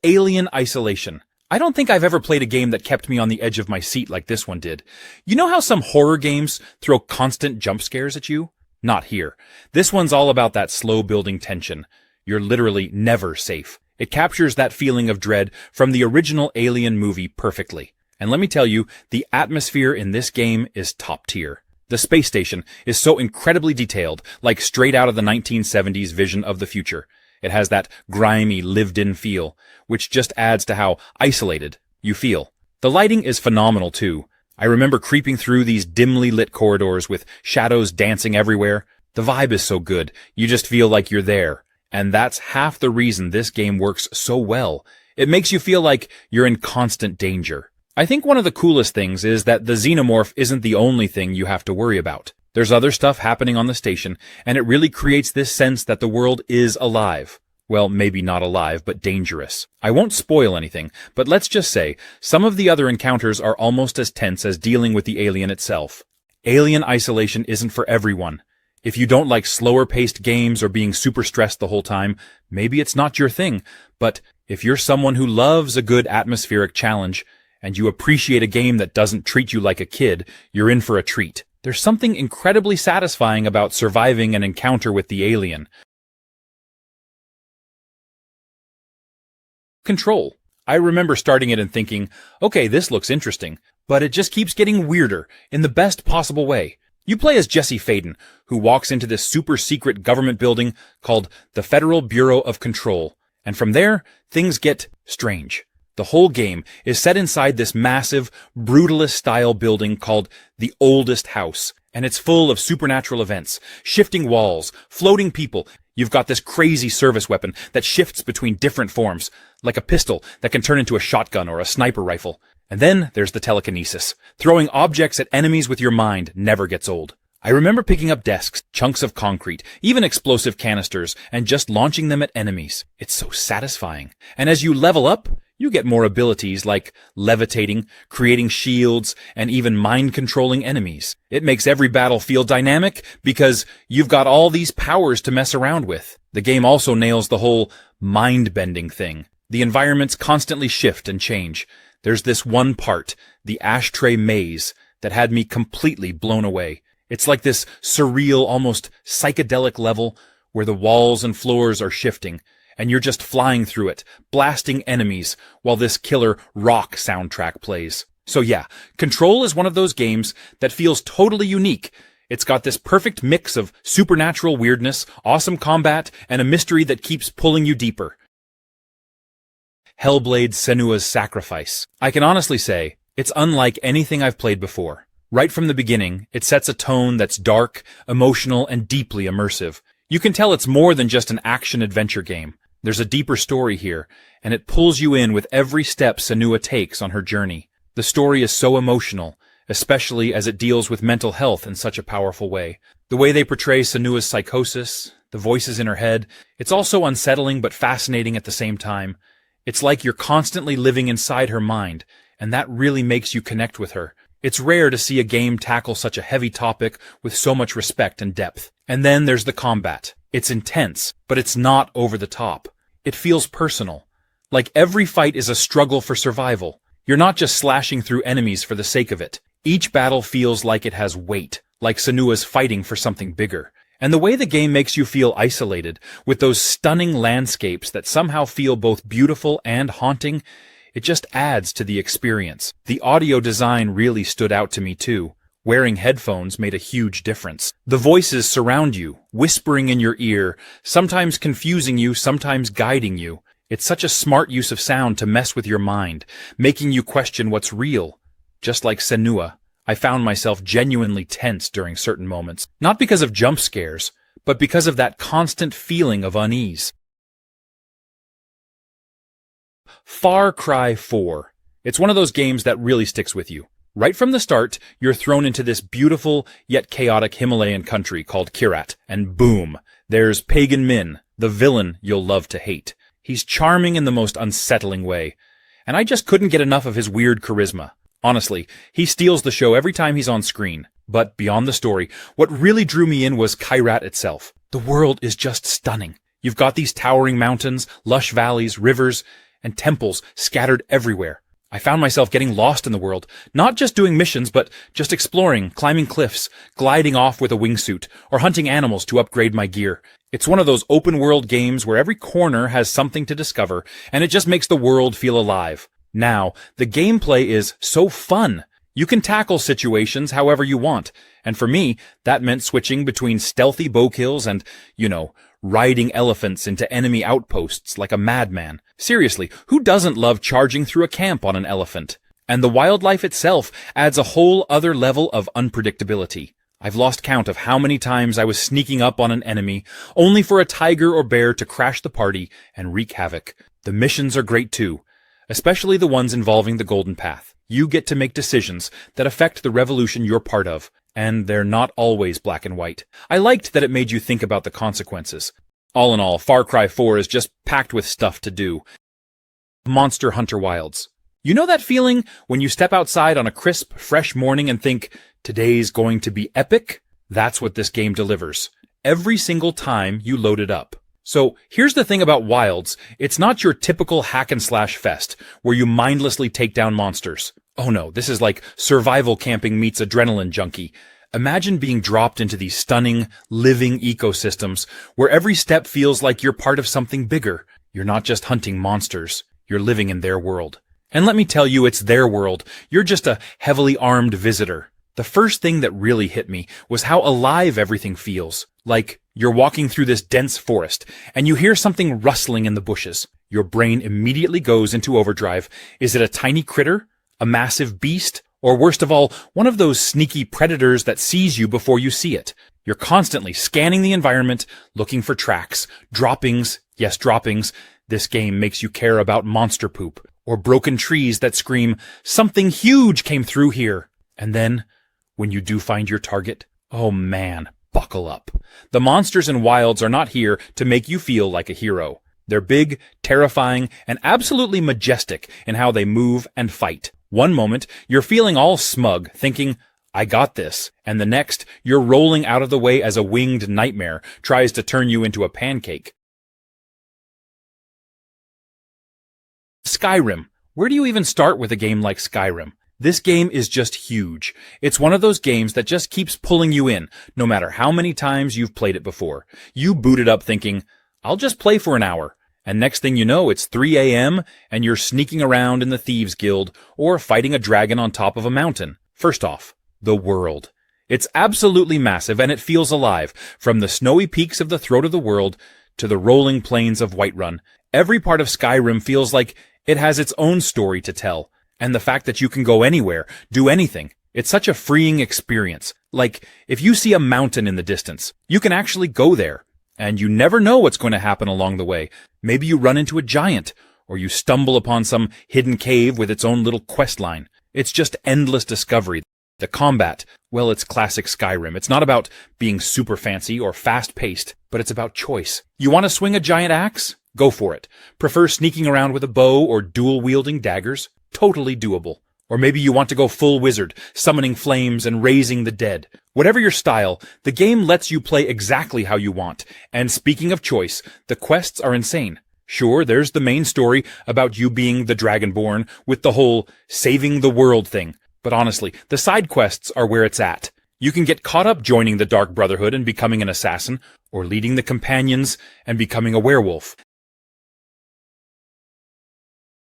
Alien Isolation. I don't think I've ever played a game that kept me on the edge of my seat like this one did. You know how some horror games throw constant jump scares at you? Not here. This one's all about that slow building tension. You're literally never safe. It captures that feeling of dread from the original Alien movie perfectly. And let me tell you, the atmosphere in this game is top tier. The space station is so incredibly detailed, like straight out of the 1970s vision of the future. It has that grimy, lived-in feel, which just adds to how isolated you feel. The lighting is phenomenal too. I remember creeping through these dimly lit corridors with shadows dancing everywhere. The vibe is so good, you just feel like you're there. And that's half the reason this game works so well. It makes you feel like you're in constant danger. I think one of the coolest things is that the xenomorph isn't the only thing you have to worry about. There's other stuff happening on the station, and it really creates this sense that the world is alive. Well, maybe not alive, but dangerous. I won't spoil anything, but let's just say, some of the other encounters are almost as tense as dealing with the alien itself. Alien Isolation isn't for everyone. If you don't like slower-paced games or being super stressed the whole time, maybe it's not your thing. But if you're someone who loves a good atmospheric challenge, and you appreciate a game that doesn't treat you like a kid, you're in for a treat. There's something incredibly satisfying about surviving an encounter with the alien. Control. I remember starting it and thinking, okay, this looks interesting, but it just keeps getting weirder, in the best possible way. You play as Jesse Faden, who walks into this super-secret government building called the Federal Bureau of Control, and from there, things get strange. The whole game is set inside this massive, brutalist-style building called the Oldest House, and it's full of supernatural events, shifting walls, floating people. You've got this crazy service weapon that shifts between different forms, like a pistol that can turn into a shotgun or a sniper rifle. And then there's the telekinesis. Throwing objects at enemies with your mind never gets old. I remember picking up desks, chunks of concrete, even explosive canisters, and just launching them at enemies. It's so satisfying. And as you level up, You get more abilities like levitating, creating shields, and even mind-controlling enemies. It makes every battle feel dynamic because you've got all these powers to mess around with. The game also nails the whole mind-bending thing. The environments constantly shift and change. There's this one part, the ashtray maze, that had me completely blown away. It's like this surreal, almost psychedelic level where the walls and floors are shifting, and you're just flying through it, blasting enemies, while this killer rock soundtrack plays. So yeah, Control is one of those games that feels totally unique. It's got this perfect mix of supernatural weirdness, awesome combat, and a mystery that keeps pulling you deeper. Hellblade: Senua's Sacrifice. I can honestly say, it's unlike anything I've played before. Right from the beginning, it sets a tone that's dark, emotional, and deeply immersive. You can tell it's more than just an action-adventure game. There's a deeper story here, and it pulls you in with every step Senua takes on her journey. The story is so emotional, especially as it deals with mental health in such a powerful way. The way they portray Senua's psychosis, the voices in her head, it's also unsettling but fascinating at the same time. It's like you're constantly living inside her mind, and that really makes you connect with her. It's rare to see a game tackle such a heavy topic with so much respect and depth. And then there's the combat. It's intense, but it's not over the top. It feels personal. Like every fight is a struggle for survival. You're not just slashing through enemies for the sake of it. Each battle feels like it has weight, like Senua's fighting for something bigger. And the way the game makes you feel isolated, with those stunning landscapes that somehow feel both beautiful and haunting, it just adds to the experience. The audio design really stood out to me too. Wearing headphones made a huge difference. The voices surround you, whispering in your ear, sometimes confusing you, sometimes guiding you. It's such a smart use of sound to mess with your mind, making you question what's real. Just like Senua, I found myself genuinely tense during certain moments, not because of jump scares, but because of that constant feeling of unease. Far Cry 4. It's one of those games that really sticks with you. Right from the start, you're thrown into this beautiful yet chaotic Himalayan country called Kyrat, and boom, there's Pagan Min, the villain you'll love to hate. He's charming in the most unsettling way, and I just couldn't get enough of his weird charisma. Honestly, he steals the show every time he's on screen. But beyond the story, what really drew me in was Kyrat itself. The world is just stunning. You've got these towering mountains, lush valleys, rivers, and temples scattered everywhere. I found myself getting lost in the world, not just doing missions, but just exploring, climbing cliffs, gliding off with a wingsuit, or hunting animals to upgrade my gear. It's one of those open-world games where every corner has something to discover, and it just makes the world feel alive. Now, the gameplay is so fun. You can tackle situations however you want, and for me, that meant switching between stealthy bow kills and, riding elephants into enemy outposts like a madman. Seriously, who doesn't love charging through a camp on an elephant? And the wildlife itself adds a whole other level of unpredictability. I've lost count of how many times I was sneaking up on an enemy, only for a tiger or bear to crash the party and wreak havoc. The missions are great too, especially the ones involving the Golden Path. You get to make decisions that affect the revolution you're part of, and they're not always black and white. I liked that it made you think about the consequences. All in all, Far Cry 4 is just packed with stuff to do. Monster Hunter Wilds. You know that feeling when you step outside on a crisp, fresh morning and think, today's going to be epic? That's what this game delivers. Every single time you load it up. So here's the thing about Wilds. It's not your typical hack-and-slash fest, where you mindlessly take down monsters. Oh no, this is like survival camping meets adrenaline junkie. Imagine being dropped into these stunning, living ecosystems, where every step feels like you're part of something bigger. You're not just hunting monsters, you're living in their world. And let me tell you, it's their world. You're just a heavily armed visitor. The first thing that really hit me was how alive everything feels. Like, you're walking through this dense forest, and you hear something rustling in the bushes. Your brain immediately goes into overdrive. Is it a tiny critter? A massive beast? Or worst of all, one of those sneaky predators that sees you before you see it? You're constantly scanning the environment, looking for tracks, droppings. Yes, droppings. This game makes you care about monster poop. Or broken trees that scream, something huge came through here. And then, when you do find your target, oh man, buckle up. The monsters in Wilds are not here to make you feel like a hero. They're big, terrifying, and absolutely majestic in how they move and fight. One moment, you're feeling all smug, thinking, I got this, and the next, you're rolling out of the way as a winged nightmare tries to turn you into a pancake. Skyrim. Where do you even start with a game like Skyrim? This game is just huge. It's one of those games that just keeps pulling you in, no matter how many times you've played it before. You boot it up thinking, I'll just play for an hour. And next thing you know, it's 3 a.m. and you're sneaking around in the Thieves Guild or fighting a dragon on top of a mountain. First off, the world. It's absolutely massive and it feels alive, from the snowy peaks of the Throat of the World to the rolling plains of Whiterun. Every part of Skyrim feels like it has its own story to tell. And the fact that you can go anywhere, do anything, it's such a freeing experience. Like, if you see a mountain in the distance, you can actually go there. And you never know what's going to happen along the way. Maybe you run into a giant, or you stumble upon some hidden cave with its own little quest line. It's just endless discovery. The combat, well, it's classic Skyrim. It's not about being super fancy or fast-paced, but it's about choice. You want to swing a giant axe? Go for it. Prefer sneaking around with a bow or dual-wielding daggers? Totally doable. Or maybe you want to go full wizard, summoning flames and raising the dead. Whatever your style, the game lets you play exactly how you want. And speaking of choice, the quests are insane. Sure, there's the main story about you being the Dragonborn with the whole saving the world thing. But honestly, the side quests are where it's at. You can get caught up joining the Dark Brotherhood and becoming an assassin, or leading the companions and becoming a werewolf.